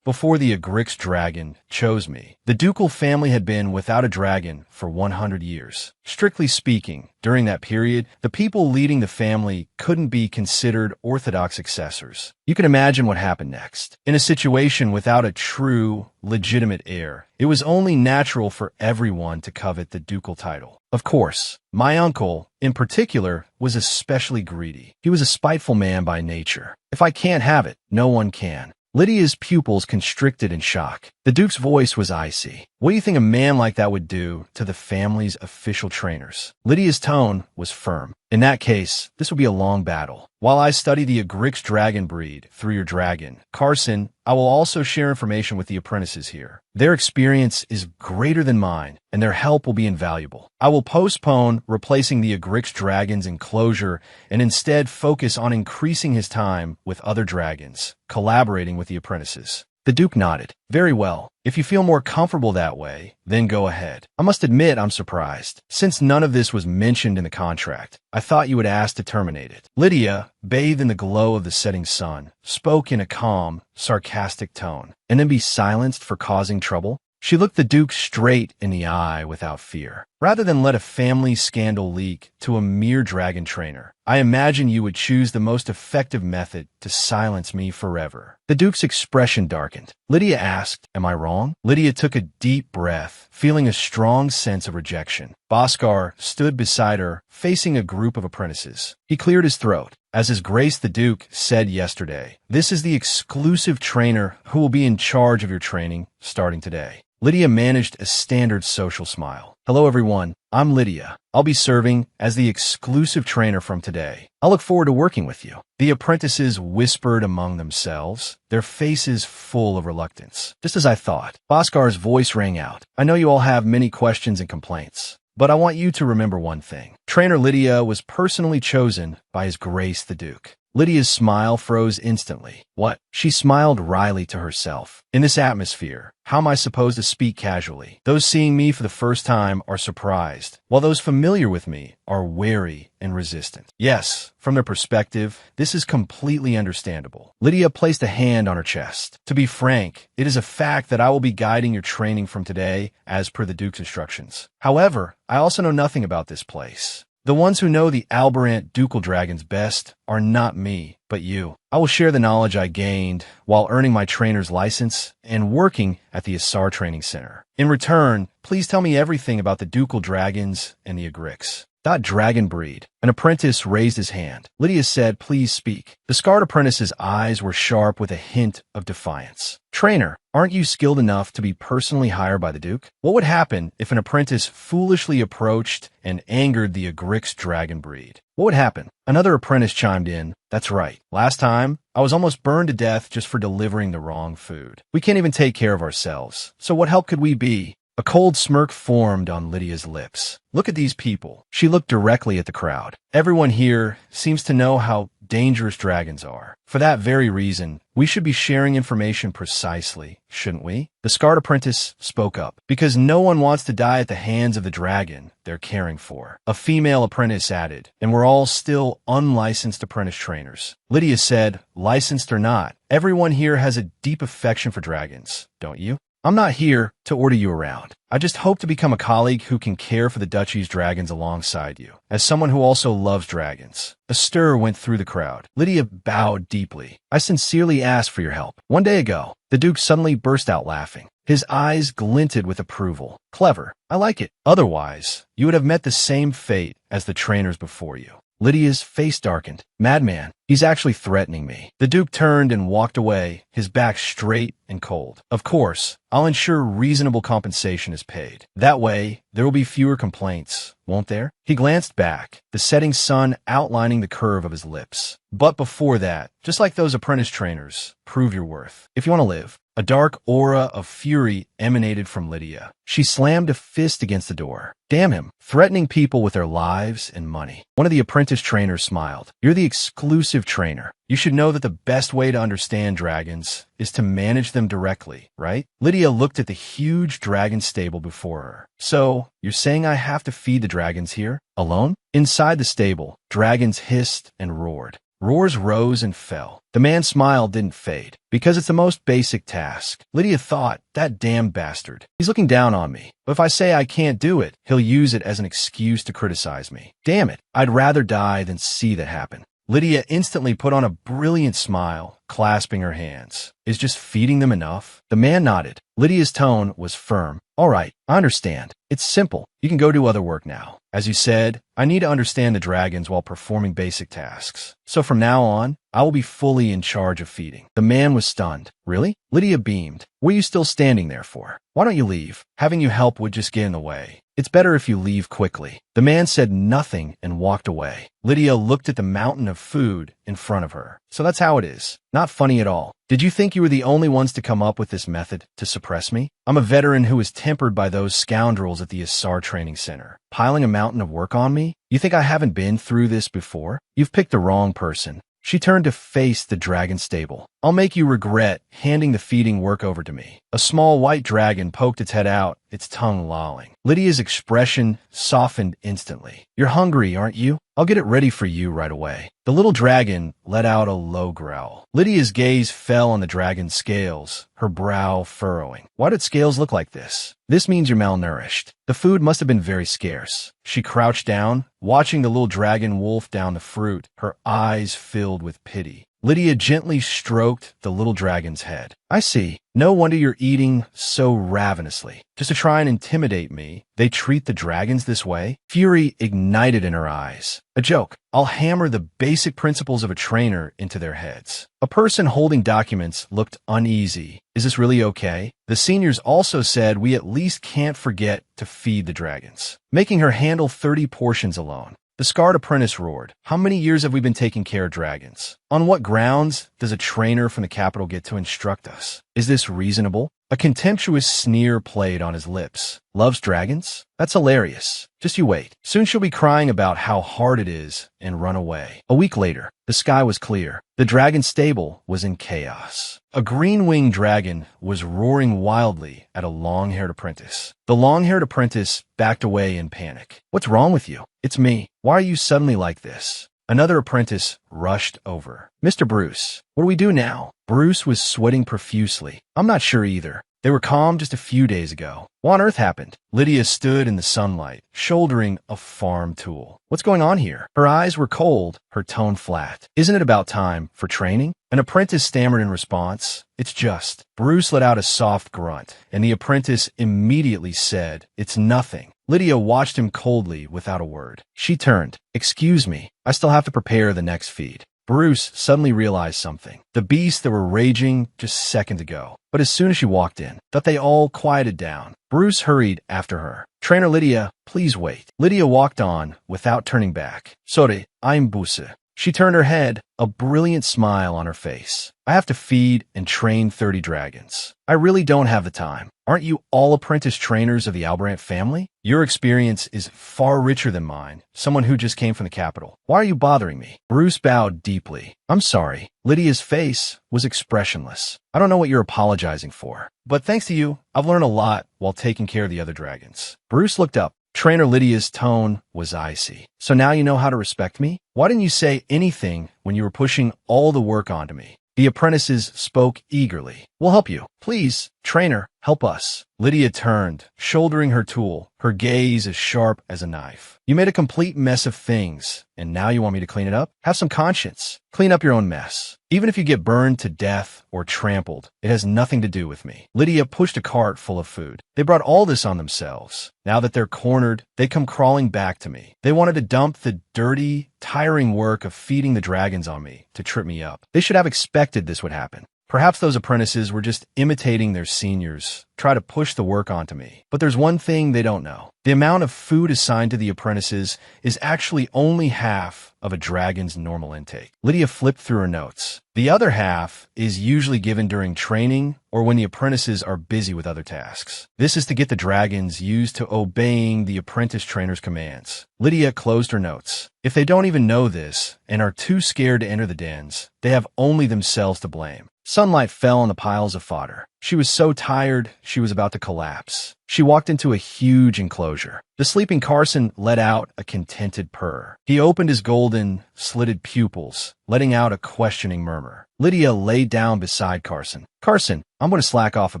Before the Agric's dragon chose me, the ducal family had been without a dragon for 100 years. Strictly speaking, during that period, the people leading the family couldn't be considered orthodox successors. You can imagine what happened next. In a situation without a true, legitimate heir, it was only natural for everyone to covet the ducal title. Of course, my uncle, in particular, was especially greedy. He was a spiteful man by nature. If I can't have it, no one can. Lydia's pupils constricted in shock. The Duke's voice was icy. What do you think a man like that would do to the family's official trainers? Lydia's tone was firm. In that case, this would be a long battle. While I study the Agric's dragon breed through your dragon, Carson, I will also share information with the apprentices here. Their experience is greater than mine, and their help will be invaluable. I will postpone replacing the Agric's dragon's enclosure and instead focus on increasing his time with other dragons, collaborating with the apprentices. The Duke nodded. Very well. If you feel more comfortable that way, then go ahead. I must admit I'm surprised. Since none of this was mentioned in the contract, I thought you would ask to terminate it. Lydia, bathed in the glow of the setting sun, spoke in a calm, sarcastic tone, and then be silenced for causing trouble. She looked the Duke straight in the eye without fear. Rather than let a family scandal leak to a mere dragon trainer, I imagine you would choose the most effective method to silence me forever. The Duke's expression darkened. Lydia asked, Am I wrong? Lydia took a deep breath, feeling a strong sense of rejection. Bhaskar stood beside her, facing a group of apprentices. He cleared his throat. As His Grace the Duke said yesterday, this is the exclusive trainer who will be in charge of your training starting today. Lydia managed a standard social smile. Hello everyone, I'm Lydia. I'll be serving as the exclusive trainer from today. I look forward to working with you. The apprentices whispered among themselves, their faces full of reluctance. Just as I thought, Bhaskar's voice rang out. I know you all have many questions and complaints, but I want you to remember one thing. Trainer Lydia was personally chosen by His Grace the Duke. Lydia's smile froze instantly. What? She smiled wryly to herself. In this atmosphere, how am I supposed to speak casually? Those seeing me for the first time are surprised, while those familiar with me are wary and resistant. Yes, from their perspective, this is completely understandable. Lydia placed a hand on her chest. To be frank, it is a fact that I will be guiding your training from today as per the Duke's instructions. However, I also know nothing about this place. The ones who know the Albarant ducal dragons best are not me, but you. I will share the knowledge I gained while earning my trainer's license and working at the Asar Training Center. In return, please tell me everything about the ducal dragons and the Agrics. That dragon breed. An apprentice raised his hand. Lydia said, Please speak. The scarred apprentice's eyes were sharp with a hint of defiance. Trainer, aren't you skilled enough to be personally hired by the Duke? What would happen if an apprentice foolishly approached and angered the Agric's dragon breed? What would happen? Another apprentice chimed in. That's right. Last time, I was almost burned to death just for delivering the wrong food. We can't even take care of ourselves. So what help could we be? A cold smirk formed on Lydia's lips. Look at these people. She looked directly at the crowd. Everyone here seems to know how dangerous dragons are. For that very reason, we should be sharing information precisely, shouldn't we? The scarred apprentice spoke up. Because no one wants to die at the hands of the dragon they're caring for. A female apprentice added, and we're all still unlicensed apprentice trainers. Lydia said, licensed or not, everyone here has a deep affection for dragons, don't you? I'm not here to order you around. I just hope to become a colleague who can care for the duchy's dragons alongside you, as someone who also loves dragons. A stir went through the crowd. Lydia bowed deeply. I sincerely asked for your help. One day ago, the Duke suddenly burst out laughing. His eyes glinted with approval. Clever. I like it. Otherwise, you would have met the same fate as the trainers before you. Lydia's face darkened. Madman, he's actually threatening me. The Duke turned and walked away, his back straight and cold. Of course, I'll ensure reasonable compensation is paid. That way, there will be fewer complaints, won't there? He glanced back, the setting sun outlining the curve of his lips. But before that, just like those apprentice trainers, prove your worth. If you want to live. A dark aura of fury emanated from Lydia. She slammed a fist against the door. Damn him, threatening people with their lives and money. One of the apprentice trainers smiled. You're the exclusive trainer. You should know that the best way to understand dragons is to manage them directly, right? Lydia looked at the huge dragon stable before her. So, you're saying I have to feed the dragons here? Alone? Inside the stable, dragons hissed and roared. Roars rose and fell. The man's smile didn't fade. Because it's the most basic task. Lydia thought, that damn bastard. He's looking down on me. But if I say I can't do it, he'll use it as an excuse to criticize me. Damn it. I'd rather die than see that happen. Lydia instantly put on a brilliant smile, clasping her hands. Is just feeding them enough? The man nodded. Lydia's tone was firm. All right, I understand. It's simple. You can go do other work now. As you said, I need to understand the dragons while performing basic tasks. So from now on, I will be fully in charge of feeding. The man was stunned. Really? Lydia beamed. What are you still standing there for? Why don't you leave? Having you help would just get in the way. It's better if you leave quickly. The man said nothing and walked away. Lydia looked at the mountain of food in front of her. So that's how it is. Not funny at all. Did you think you were the only ones to come up with this method to suppress me? I'm a veteran who was tempered by those scoundrels at the Asar Training Center. Piling a mountain of work on me? You think I haven't been through this before? You've picked the wrong person. She turned to face the dragon stable. I'll make you regret handing the feeding work over to me. A small white dragon poked its head out, its tongue lolling. Lydia's expression softened instantly. You're hungry, aren't you? I'll get it ready for you right away. The little dragon let out a low growl. Lydia's gaze fell on the dragon's scales, her brow furrowing. Why did scales look like this? This means you're malnourished. The food must have been very scarce. She crouched down, watching the little dragon wolf down the fruit, her eyes filled with pity. Lydia gently stroked the little dragon's head. I see. No wonder you're eating so ravenously. Just to try and intimidate me, they treat the dragons this way? Fury ignited in her eyes. A joke. I'll hammer the basic principles of a trainer into their heads. A person holding documents looked uneasy. Is this really okay? The seniors also said we at least can't forget to feed the dragons, making her handle 30 portions alone. The scarred apprentice roared. How many years have we been taking care of dragons? On what grounds does a trainer from the capital get to instruct us? Is this reasonable? A contemptuous sneer played on his lips. Loves dragons? That's hilarious. Just you wait. Soon she'll be crying about how hard it is and run away. A week later, the sky was clear. The dragon stable was in chaos. A green-winged dragon was roaring wildly at a long-haired apprentice. The long-haired apprentice backed away in panic. What's wrong with you? It's me. Why are you suddenly like this? Another apprentice rushed over. Mr. Bruce, what do we do now? Bruce was sweating profusely. I'm not sure either. They were calm just a few days ago. What on earth happened? Lydia stood in the sunlight, shouldering a farm tool. What's going on here? Her eyes were cold, her tone flat. Isn't it about time for training? An apprentice stammered in response. It's just. Bruce let out a soft grunt, and the apprentice immediately said, It's nothing. Lydia watched him coldly without a word. She turned. Excuse me, I still have to prepare the next feed. Bruce suddenly realized something. The beasts that were raging just seconds ago. But as soon as she walked in, thought they all quieted down. Bruce hurried after her. Trainer Lydia, please wait. Lydia walked on without turning back. Sorry, I'm Bruce. She turned her head, a brilliant smile on her face. I have to feed and train 30 dragons. I really don't have the time. Aren't you all apprentice trainers of the Albrandt family? Your experience is far richer than mine, someone who just came from the capital. Why are you bothering me? Bruce bowed deeply. I'm sorry. Lydia's face was expressionless. I don't know what you're apologizing for, but thanks to you, I've learned a lot while taking care of the other dragons. Bruce looked up. Trainer Lydia's tone was icy. So now you know how to respect me? Why didn't you say anything when you were pushing all the work onto me? The apprentices spoke eagerly. We'll help you. Please, trainer, help us. Lydia turned, shouldering her tool, her gaze as sharp as a knife. You made a complete mess of things, and now you want me to clean it up? Have some conscience. Clean up your own mess. Even if you get burned to death or trampled, it has nothing to do with me. Lydia pushed a cart full of food. They brought all this on themselves. Now that they're cornered, they come crawling back to me. They wanted to dump the dirty, tiring work of feeding the dragons on me to trip me up. They should have expected this would happen. Perhaps those apprentices were just imitating their seniors, try to push the work onto me. But there's one thing they don't know. The amount of food assigned to the apprentices is actually only half of a dragon's normal intake. Lydia flipped through her notes. The other half is usually given during training or when the apprentices are busy with other tasks. This is to get the dragons used to obeying the apprentice trainer's commands. Lydia closed her notes. If they don't even know this and are too scared to enter the dens, they have only themselves to blame. Sunlight fell on the piles of fodder. She was so tired, she was about to collapse. She walked into a huge enclosure. The sleeping Carson let out a contented purr. He opened his golden, slitted pupils, letting out a questioning murmur. Lydia lay down beside Carson. Carson, I'm going to slack off a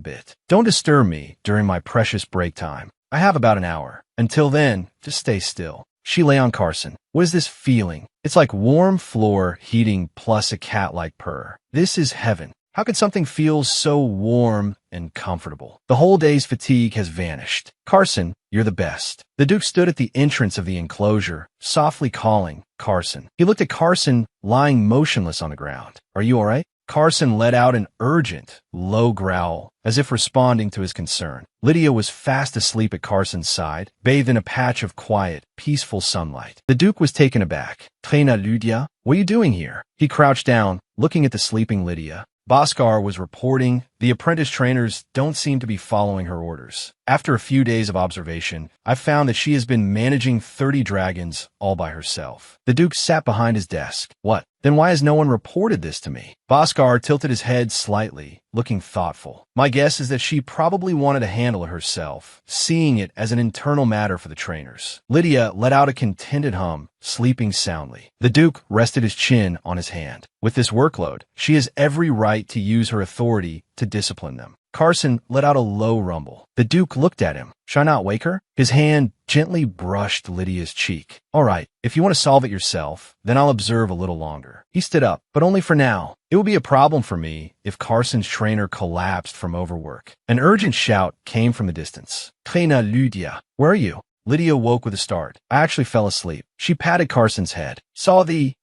bit. Don't disturb me during my precious break time. I have about an hour. Until then, just stay still. She lay on Carson. What is this feeling? It's like warm floor heating plus a cat-like purr. This is heaven. How could something feel so warm and comfortable? The whole day's fatigue has vanished. Carson, you're the best. The Duke stood at the entrance of the enclosure, softly calling Carson. He looked at Carson lying motionless on the ground. Are you all right? Carson let out an urgent, low growl, as if responding to his concern. Lydia was fast asleep at Carson's side, bathed in a patch of quiet, peaceful sunlight. The Duke was taken aback. Trainer Lydia, what are you doing here? He crouched down, looking at the sleeping Lydia. Bhaskar was reporting, the apprentice trainers don't seem to be following her orders. After a few days of observation, I've found that she has been managing 30 dragons all by herself. The Duke sat behind his desk. What? Then why has no one reported this to me? Bhaskar tilted his head slightly, looking thoughtful. My guess is that she probably wanted to handle it herself, seeing it as an internal matter for the trainers. Lydia let out a contented hum, sleeping soundly. The Duke rested his chin on his hand. With this workload, she has every right to use her authority to discipline them. Carson let out a low rumble. The Duke looked at him. Should I not wake her? His hand gently brushed Lydia's cheek. All right, if you want to solve it yourself, then I'll observe a little longer. He stood up, but only for now. It would be a problem for me if Carson's trainer collapsed from overwork. An urgent shout came from the distance. Trainer Lydia, where are you? Lydia woke with a start. I actually fell asleep. She patted Carson's head. Saw the...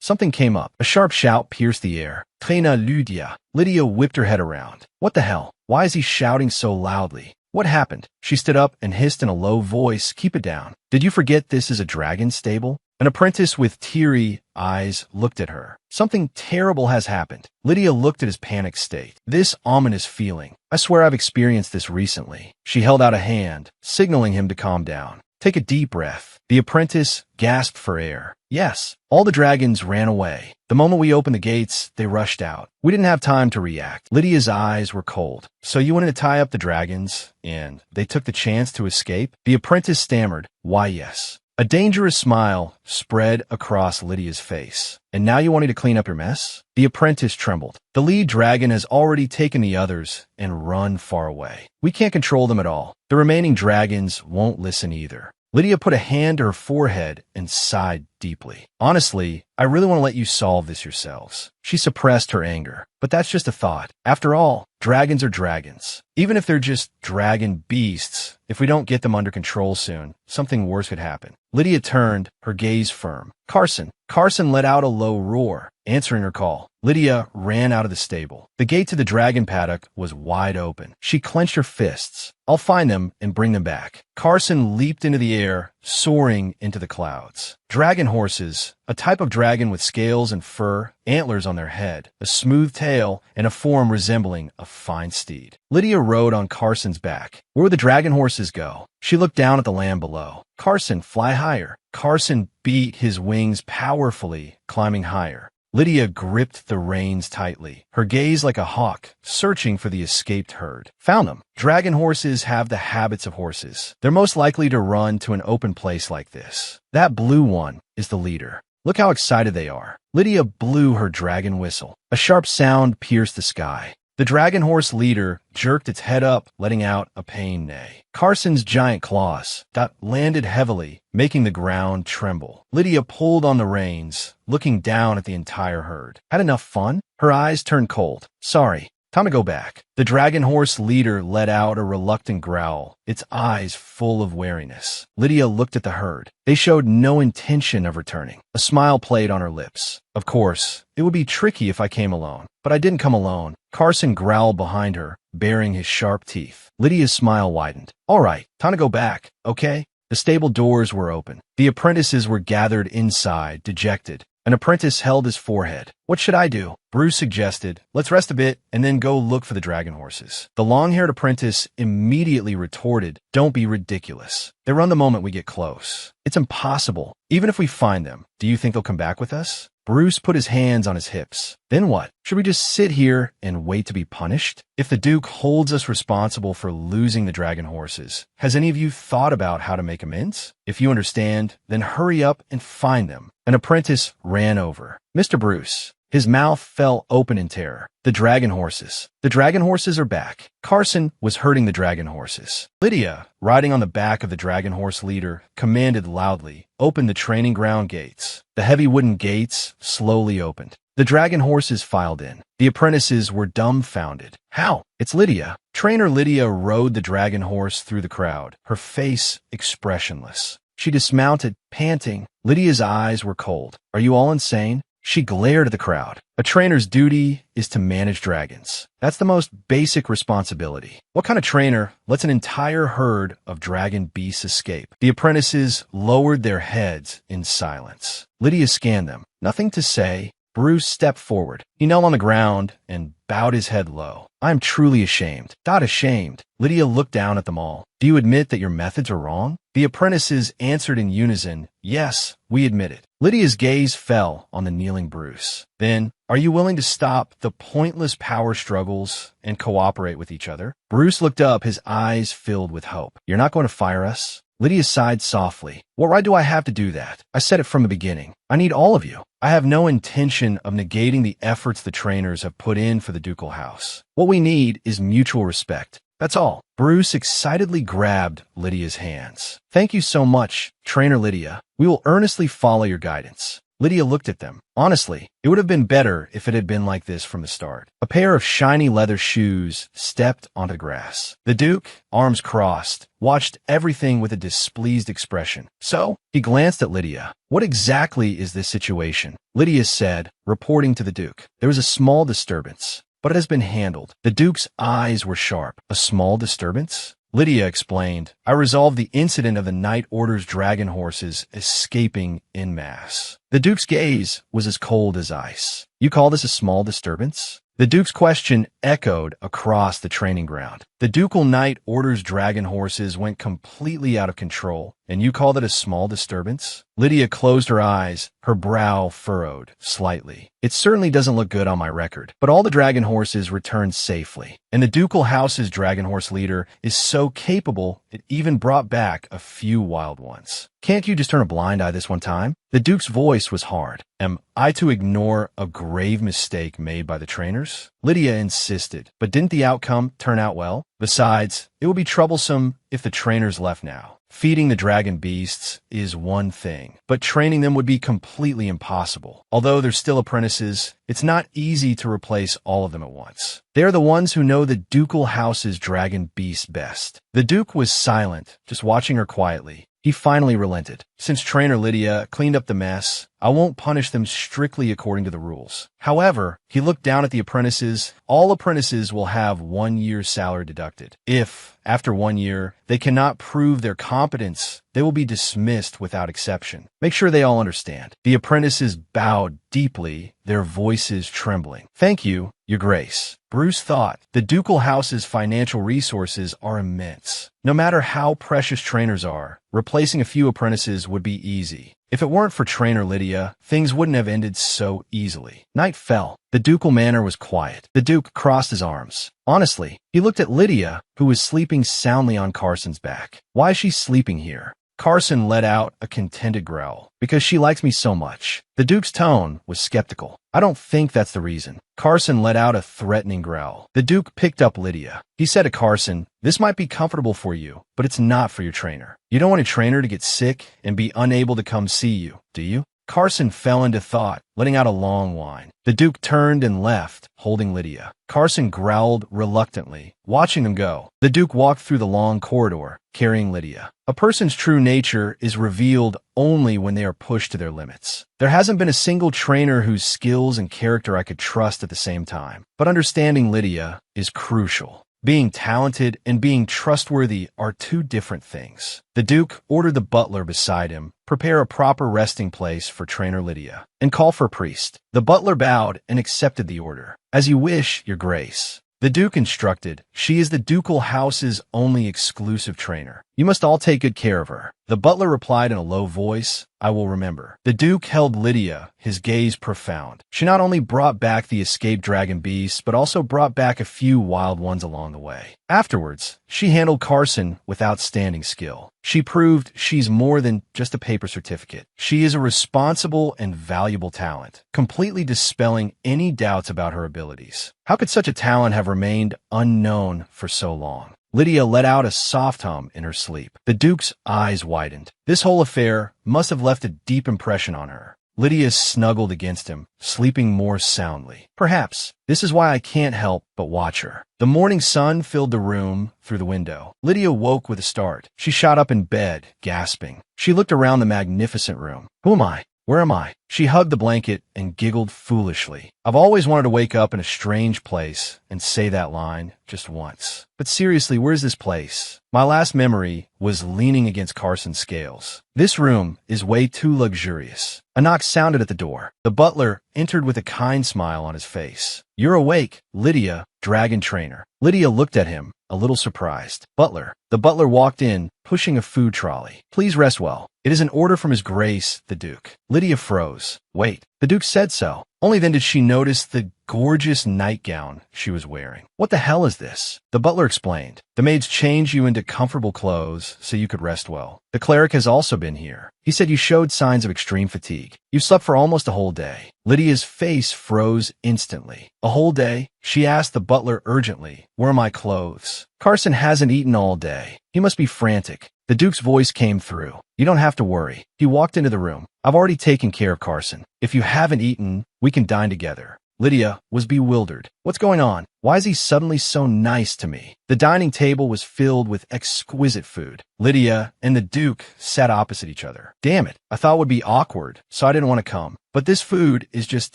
Something came up. A sharp shout pierced the air. Trainer Lydia. Lydia whipped her head around. What the hell? Why is he shouting so loudly? What happened? She stood up and hissed in a low voice. Keep it down. Did you forget this is a dragon stable? An apprentice with teary eyes looked at her. Something terrible has happened. Lydia looked at his panicked state. This ominous feeling. I swear I've experienced this recently. She held out a hand, signaling him to calm down. Take a deep breath. The apprentice gasped for air. Yes, all the dragons ran away. The moment we opened the gates, they rushed out. We didn't have time to react. Lydia's eyes were cold. So you wanted to tie up the dragons, and they took the chance to escape? The apprentice stammered. Why, yes. A dangerous smile spread across Lydia's face. And now you want me to clean up your mess? The apprentice trembled. The lead dragon has already taken the others and run far away. We can't control them at all. The remaining dragons won't listen either. Lydia put a hand to her forehead and sighed deeply. Honestly, I really want to let you solve this yourselves. She suppressed her anger. But that's just a thought. After all, dragons are dragons. Even if they're just dragon beasts, if we don't get them under control soon, something worse could happen. Lydia turned, her gaze firm. Carson let out a low roar. answering her call. Lydia ran out of the stable. The gate to the dragon paddock was wide open. She clenched her fists. I'll find them and bring them back. Carson leaped into the air, soaring into the clouds. Dragon horses, a type of dragon with scales and fur, antlers on their head, a smooth tail, and a form resembling a fine steed. Lydia rode on Carson's back. Where would the dragon horses go? She looked down at the land below. Carson, fly higher. Carson beat his wings powerfully, climbing higher. Lydia gripped the reins tightly, her gaze like a hawk, searching for the escaped herd. Found them. Dragon horses have the habits of horses. They're most likely to run to an open place like this. That blue one is the leader. Look how excited they are. Lydia blew her dragon whistle. A sharp sound pierced the sky. The dragon horse leader jerked its head up, letting out a pained neigh. Carson's giant claws landed heavily, making the ground tremble. Lydia pulled on the reins, looking down at the entire herd. Had enough fun? Her eyes turned cold. Sorry. Time to go back. The dragon horse leader let out a reluctant growl, its eyes full of wariness. Lydia looked at the herd. They showed no intention of returning. A smile played on her lips. Of course, it would be tricky if I came alone, but I didn't come alone. Carson growled behind her, baring his sharp teeth. Lydia's smile widened. All right, time to go back, okay? The stable doors were open. The apprentices were gathered inside, dejected. An apprentice held his forehead. What should I do? Bruce suggested. Let's rest a bit and then go look for the dragon horses. The long-haired apprentice immediately retorted, Don't be ridiculous. They run the moment we get close. It's impossible. Even if we find them, do you think they'll come back with us? Bruce put his hands on his hips. Then what? Should we just sit here and wait to be punished? If the Duke holds us responsible for losing the dragon horses, has any of you thought about how to make amends? If you understand, then hurry up and find them. An apprentice ran over. Mr. Bruce. His mouth fell open in terror. The dragon horses. The dragon horses are back. Carson was herding the dragon horses. Lydia, riding on the back of the dragon horse leader, commanded loudly, Open the training ground gates. The heavy wooden gates slowly opened. The dragon horses filed in. The apprentices were dumbfounded. How? It's Lydia. Trainer Lydia rode the dragon horse through the crowd, her face expressionless. She dismounted, panting. Lydia's eyes were cold. Are you all insane? She glared at the crowd. A trainer's duty is to manage dragons. That's the most basic responsibility. What kind of trainer lets an entire herd of dragon beasts escape? The apprentices lowered their heads in silence. Lydia scanned them. Nothing to say. Bruce stepped forward. He knelt on the ground and bowed his head low. I am truly ashamed. Not ashamed. Lydia looked down at them all. Do you admit that your methods are wrong? The apprentices answered in unison, Yes, we admit it. Lydia's gaze fell on the kneeling Bruce. Then, are you willing to stop the pointless power struggles and cooperate with each other? Bruce looked up, his eyes filled with hope. You're not going to fire us? Lydia sighed softly. What right do I have to do that? I said it from the beginning. I need all of you. I have no intention of negating the efforts the trainers have put in for the ducal house. What we need is mutual respect. That's all. Bruce excitedly grabbed Lydia's hands. Thank you so much, Trainer Lydia. We will earnestly follow your guidance. Lydia looked at them. Honestly, it would have been better if it had been like this from the start. A pair of shiny leather shoes stepped onto the grass. The Duke, arms crossed, watched everything with a displeased expression. So, he glanced at Lydia. What exactly is this situation? Lydia said, reporting to the Duke. There was a small disturbance, but it has been handled. The Duke's eyes were sharp. A small disturbance? Lydia explained, I resolved the incident of the Night Order's dragon horses escaping en masse. The Duke's gaze was as cold as ice. You call this a small disturbance? The Duke's question echoed across the training ground. The Ducal Night Order's dragon horses went completely out of control, and you call that a small disturbance? Lydia closed her eyes, her brow furrowed slightly. It certainly doesn't look good on my record, but all the dragon horses returned safely, and the Ducal House's dragon horse leader is so capable it even brought back a few wild ones. Can't you just turn a blind eye this one time? The Duke's voice was hard. Am I to ignore a grave mistake made by the trainers? Lydia insisted, but didn't the outcome turn out well? Besides, it would be troublesome if the trainers left now. Feeding the dragon beasts is one thing, but training them would be completely impossible. Although they're still apprentices, it's not easy to replace all of them at once. They're the ones who know the ducal house's dragon beast best. The Duke was silent, just watching her quietly. He finally relented. Since trainer Lydia cleaned up the mess, I won't punish them strictly according to the rules. However, he looked down at the apprentices. All apprentices will have 1 year's salary deducted. If, after 1 year, they cannot prove their competence, they will be dismissed without exception. Make sure they all understand. The apprentices bowed deeply, their voices trembling. Thank you, Your Grace. Bruce thought, the ducal house's financial resources are immense. No matter how precious trainers are, replacing a few apprentices would be easy. If it weren't for trainer Lydia, things wouldn't have ended so easily. Night fell. The ducal manor was quiet. The Duke crossed his arms. Honestly, he looked at Lydia, who was sleeping soundly on Carson's back. Why is she sleeping here? Carson let out a contented growl. Because she likes me so much. The Duke's tone was skeptical. I don't think that's the reason. Carson let out a threatening growl. The Duke picked up Lydia. He said to Carson, this might be comfortable for you, but it's not for your trainer. You don't want a trainer to get sick and be unable to come see you, do you? Carson fell into thought, letting out a long whine. The Duke turned and left, holding Lydia. Carson growled reluctantly, watching them go. The Duke walked through the long corridor, carrying Lydia. A person's true nature is revealed only when they are pushed to their limits. There hasn't been a single trainer whose skills and character I could trust at the same time. But understanding Lydia is crucial. Being talented and being trustworthy are two different things. The Duke ordered the butler beside him, prepare a proper resting place for trainer Lydia, and call for a priest. The butler bowed and accepted the order. As you wish, Your Grace. The Duke instructed, she is the ducal house's only exclusive trainer. You must all take good care of her. The butler replied in a low voice, I will remember. The Duke held Lydia, his gaze profound. She not only brought back the escaped dragon beasts, but also brought back a few wild ones along the way. Afterwards, she handled Carson with outstanding skill. She proved she's more than just a paper certificate. She is a responsible and valuable talent, completely dispelling any doubts about her abilities. How could such a talent have remained unknown for so long? Lydia let out a soft hum in her sleep. The Duke's eyes widened. This whole affair must have left a deep impression on her. Lydia snuggled against him, sleeping more soundly. Perhaps this is why I can't help but watch her. The morning sun filled the room through the window. Lydia woke with a start. She shot up in bed, gasping. She looked around the magnificent room. Who am I? Where am I? She hugged the blanket and giggled foolishly. I've always wanted to wake up in a strange place and say that line just once. But seriously, where's this place? My last memory was leaning against Carson's scales. This room is way too luxurious. A knock sounded at the door. The butler entered with a kind smile on his face. You're awake, Lydia, dragon trainer. Lydia looked at him, a little surprised. Butler. The butler walked in, pushing a food trolley. Please rest well. It is an order from His Grace, the Duke. Lydia froze. Wait, the Duke said so. Only then did she notice the gorgeous nightgown she was wearing. What the hell is this? The butler explained. The maids changed you into comfortable clothes so you could rest well. The cleric has also been here. He said you showed signs of extreme fatigue. You slept for almost a whole day. Lydia's face froze instantly. A whole day? She asked the butler urgently. Where are my clothes? Carson hasn't eaten all day. He must be frantic. The Duke's voice came through. You don't have to worry. He walked into the room. I've already taken care of Carson. If you haven't eaten, we can dine together. Lydia was bewildered. What's going on? Why is he suddenly so nice to me? The dining table was filled with exquisite food. Lydia and the Duke sat opposite each other. Damn it, I thought it would be awkward, so I didn't want to come. But this food is just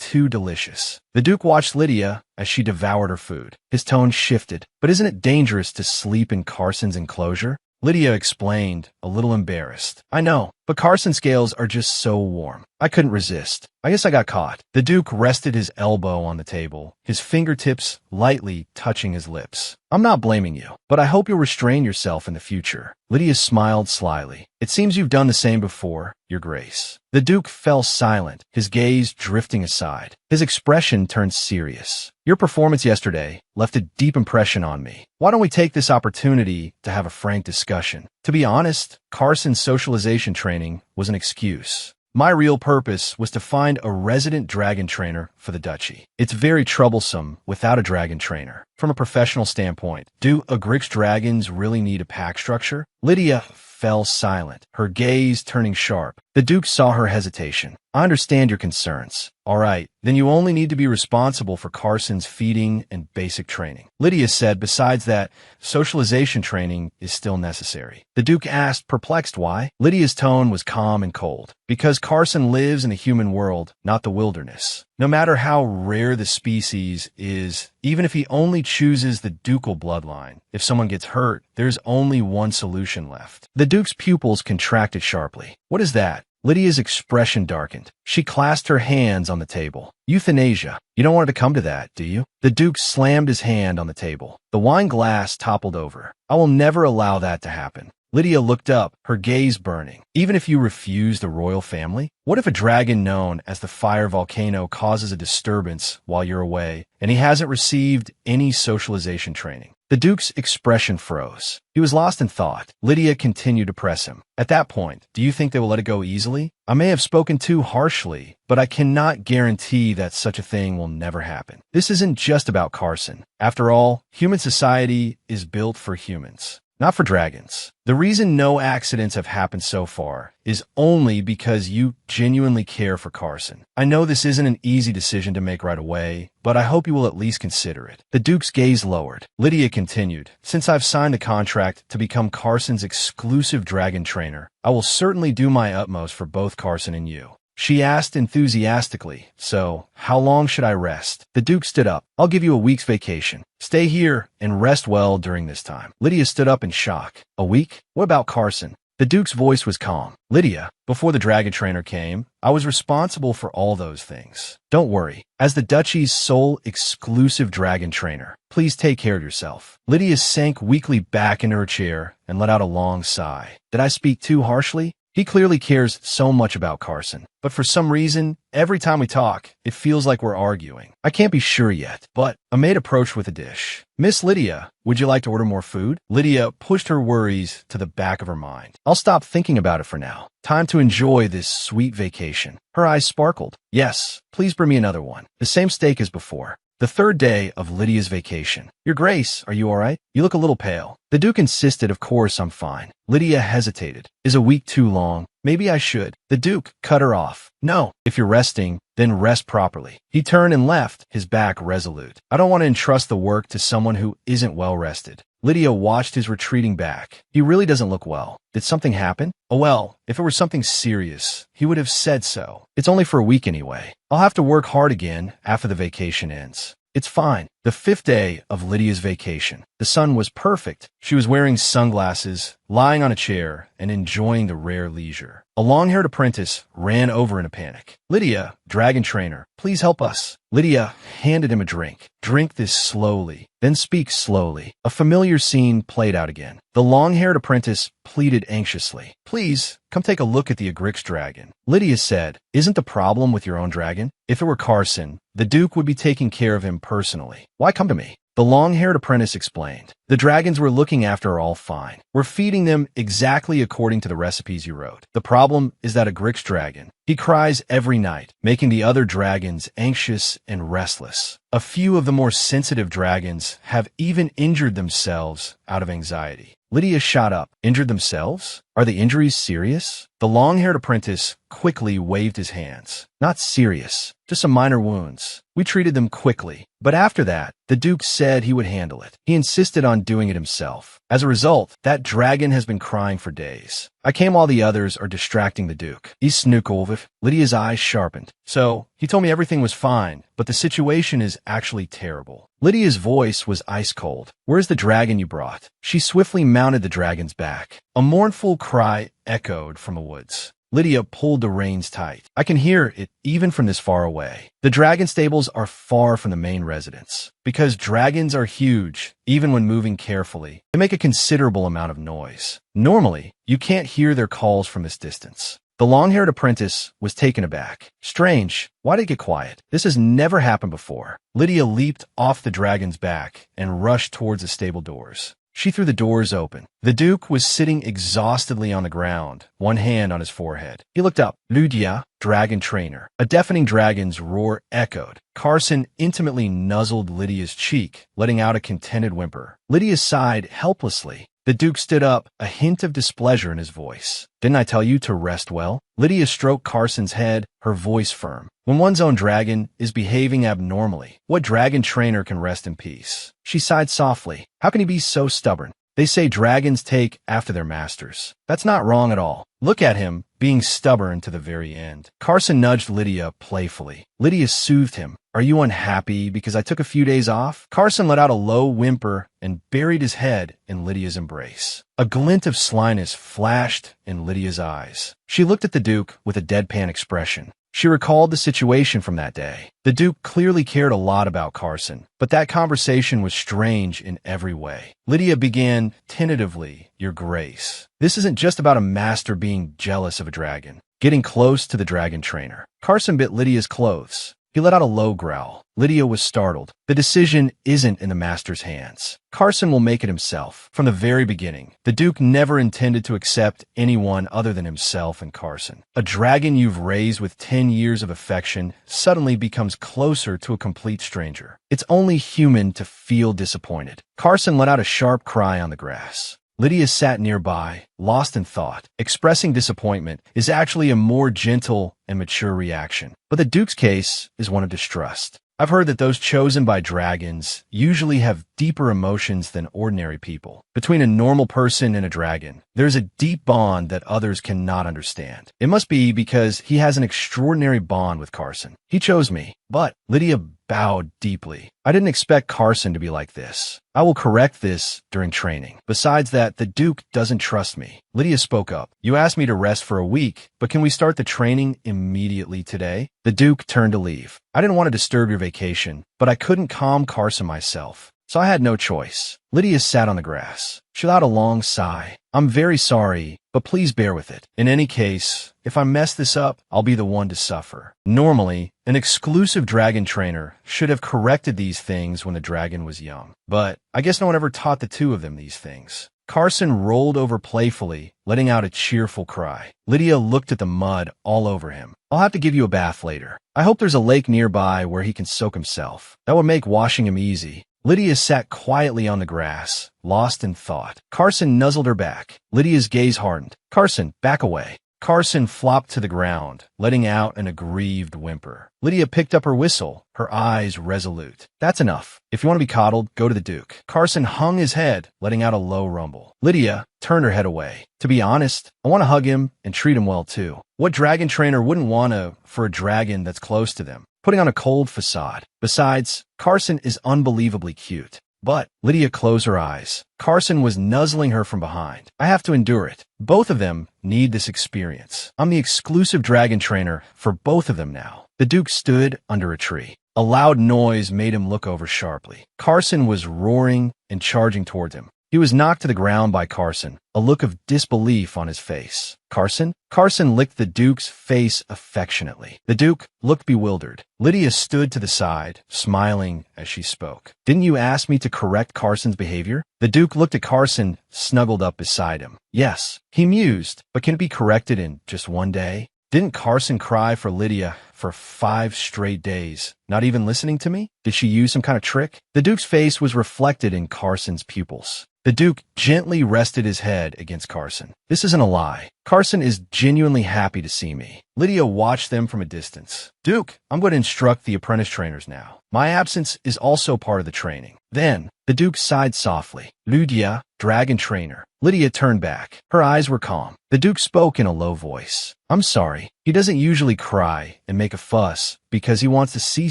too delicious. The Duke watched Lydia as she devoured her food. His tone shifted. But isn't it dangerous to sleep in Carson's enclosure? Lydia explained, a little embarrassed. I know, but Carson's scales are just so warm. I couldn't resist. I guess I got caught. The Duke rested his elbow on the table, his fingertips lightly touching his lips. I'm not blaming you, but I hope you'll restrain yourself in the future. Lydia smiled slyly. It seems you've done the same before, Your Grace. The Duke fell silent, his gaze drifting aside. His expression turned serious. Your performance yesterday left a deep impression on me. Why don't we take this opportunity to have a frank discussion? To be honest, Carson's socialization training was an excuse. My real purpose was to find a resident dragon trainer for the duchy. It's very troublesome without a dragon trainer. From a professional standpoint, do Agric's dragons really need a pack structure? Lydia fell silent, her gaze turning sharp. The Duke saw her hesitation. I understand your concerns. All right, then you only need to be responsible for Carson's feeding and basic training. Lydia said, besides that, socialization training is still necessary. The Duke asked, perplexed why. Lydia's tone was calm and cold. Because Carson lives in the human world, not the wilderness. No matter how rare the species is, even if he only chooses the ducal bloodline, if someone gets hurt, there's only one solution left. The Duke's pupils contracted sharply. What is that? Lydia's expression darkened. She clasped her hands on the table. Euthanasia. You don't want it to come to that, do you? The Duke slammed his hand on the table. The wine glass toppled over. I will never allow that to happen. Lydia looked up, her gaze burning. Even if you refuse the royal family? What if a dragon known as the fire volcano causes a disturbance while you're away, and he hasn't received any socialization training? The Duke's expression froze. He was lost in thought. Lydia continued to press him. At that point, do you think they will let it go easily? I may have spoken too harshly, but I cannot guarantee that such a thing will never happen. This isn't just about Carson. After all, human society is built for humans, not for dragons. The reason no accidents have happened so far is only because you genuinely care for Carson. I know this isn't an easy decision to make right away, but I hope you will at least consider it. The Duke's gaze lowered. Lydia continued, since I've signed the contract to become Carson's exclusive dragon trainer, I will certainly do my utmost for both Carson and you. She asked enthusiastically, so, how long should I rest? The Duke stood up. I'll give you a week's vacation. Stay here and rest well during this time. Lydia stood up in shock. A week? What about Carson? The Duke's voice was calm. Lydia, before the dragon trainer came, I was responsible for all those things. Don't worry. As the Duchy's sole exclusive dragon trainer, please take care of yourself. Lydia sank weakly back into her chair and let out a long sigh. Did I speak too harshly? He clearly cares so much about Carson, but for some reason, every time we talk, it feels like we're arguing. I can't be sure yet, but a maid approached with a dish. Miss Lydia, would you like to order more food? Lydia pushed her worries to the back of her mind. I'll stop thinking about it for now. Time to enjoy this sweet vacation. Her eyes sparkled. Yes, please bring me another one. The same steak as before. The third day of Lydia's vacation. Your Grace, are you all right? You look a little pale. The Duke insisted, of course I'm fine. Lydia hesitated. Is a week too long? Maybe I should. The Duke cut her off. No, if you're resting, then rest properly. He turned and left, his back resolute. I don't want to entrust the work to someone who isn't well rested. Lydia watched his retreating back. He really doesn't look well. Did something happen? Oh well, if it were something serious, he would have said so. It's only for a week anyway. I'll have to work hard again after the vacation ends. It's fine. The fifth day of Lydia's vacation. The sun was perfect. She was wearing sunglasses, lying on a chair, and enjoying the rare leisure. A long-haired apprentice ran over in a panic. Lydia, dragon trainer, please help us. Lydia handed him a drink. Drink this slowly, then speak slowly. A familiar scene played out again. The long-haired apprentice pleaded anxiously. Please, come take a look at the Agric's dragon. Lydia said, isn't the problem with your own dragon? If it were Carson, the Duke would be taking care of him personally. Why come to me? The long-haired apprentice explained. The dragons we're looking after are all fine. We're feeding them exactly according to the recipes you wrote. The problem is that Agric's dragon. He cries every night, making the other dragons anxious and restless. A few of the more sensitive dragons have even injured themselves out of anxiety. Lydia shot up. Injured themselves? Are the injuries serious? The long-haired apprentice quickly waved his hands. Not serious, just some minor wounds. We treated them quickly, but after that, the Duke said he would handle it. He insisted on doing it himself. As a result, that dragon has been crying for days. I came while the others are distracting the Duke. He snukolviv. Lydia's eyes sharpened. So, he told me everything was fine, but the situation is actually terrible. Lydia's voice was ice cold. Where's the dragon you brought? She swiftly mounted the dragon's back. A mournful cry echoed from the woods. Lydia pulled the reins tight. I can hear it even from this far away. The dragon stables are far from the main residence. Because dragons are huge, even when moving carefully, they make a considerable amount of noise. Normally, you can't hear their calls from this distance. The long-haired apprentice was taken aback. Strange. Why did it get quiet? This has never happened before. Lydia leaped off the dragon's back and rushed towards the stable doors. She threw the doors open. The Duke was sitting exhaustedly on the ground, one hand on his forehead. He looked up. Lydia, dragon trainer. A deafening dragon's roar echoed. Carson intimately nuzzled Lydia's cheek, letting out a contented whimper. Lydia sighed helplessly. The Duke stood up, a hint of displeasure in his voice. Didn't I tell you to rest well? Lydia stroked Carson's head, her voice firm. When one's own dragon is behaving abnormally, what dragon trainer can rest in peace? She sighed softly. How can he be so stubborn? They say dragons take after their masters. That's not wrong at all. Look at him, being stubborn to the very end. Carson nudged Lydia playfully. Lydia soothed him. Are you unhappy because I took a few days off? Carson let out a low whimper and buried his head in Lydia's embrace. A glint of slyness flashed in Lydia's eyes. She looked at the Duke with a deadpan expression. She recalled the situation from that day. The Duke clearly cared a lot about Carson, but that conversation was strange in every way. Lydia began tentatively, Your Grace. This isn't just about a master being jealous of a dragon. Getting close to the dragon trainer. Carson bit Lydia's clothes. He let out a low growl. Lydia was startled. The decision isn't in the master's hands. Carson will make it himself. From the very beginning, the Duke never intended to accept anyone other than himself and Carson. A dragon you've raised with 10 years of affection suddenly becomes closer to a complete stranger. It's only human to feel disappointed. Carson let out a sharp cry on the grass. Lydia sat nearby, lost in thought. Expressing disappointment is actually a more gentle and mature reaction. But the Duke's case is one of distrust. I've heard that those chosen by dragons usually have deeper emotions than ordinary people. Between a normal person and a dragon, there's a deep bond that others cannot understand. It must be because he has an extraordinary bond with Carson. He chose me, but Lydia bowed deeply. I didn't expect Carson to be like this. I will correct this during training. Besides that, the Duke doesn't trust me. Lydia spoke up. You asked me to rest for a week, but can we start the training immediately today? The Duke turned to leave. I didn't want to disturb your vacation, but I couldn't calm Carson myself, so I had no choice. Lydia sat on the grass. She let out a long sigh. I'm very sorry, but please bear with it. In any case, if I mess this up, I'll be the one to suffer. Normally, an exclusive dragon trainer should have corrected these things when the dragon was young. But I guess no one ever taught the two of them these things. Carson rolled over playfully, letting out a cheerful cry. Lydia looked at the mud all over him. I'll have to give you a bath later. I hope there's a lake nearby where he can soak himself. That would make washing him easy. Lydia sat quietly on the grass, lost in thought. Carson nuzzled her back. Lydia's gaze hardened. Carson, back away. Carson flopped to the ground, letting out an aggrieved whimper. Lydia picked up her whistle, her eyes resolute. That's enough. If you want to be coddled, go to the Duke. Carson hung his head, letting out a low rumble. Lydia turned her head away. To be honest, I want to hug him and treat him well too. What dragon trainer wouldn't want to for a dragon that's close to them? Putting on a cold facade. Besides, Carson is unbelievably cute. But Lydia closed her eyes. Carson was nuzzling her from behind. I have to endure it. Both of them need this experience. I'm the exclusive dragon trainer for both of them now. The Duke stood under a tree. A loud noise made him look over sharply. Carson was roaring and charging towards him. He was knocked to the ground by Carson, a look of disbelief on his face. Carson? Carson licked the Duke's face affectionately. The Duke looked bewildered. Lydia stood to the side, smiling as she spoke. Didn't you ask me to correct Carson's behavior? The Duke looked at Carson, snuggled up beside him. Yes, he mused, but can it be corrected in just one day? Didn't Carson cry for Lydia for 5 straight days, not even listening to me? Did she use some kind of trick? The Duke's face was reflected in Carson's pupils. The Duke gently rested his head against Carson. This isn't a lie. Carson is genuinely happy to see me. Lydia watched them from a distance. Duke, I'm going to instruct the apprentice trainers now. My absence is also part of the training. Then, the Duke sighed softly. Lydia, dragon trainer. Lydia turned back. Her eyes were calm. The Duke spoke in a low voice. I'm sorry. He doesn't usually cry and make a fuss because he wants to see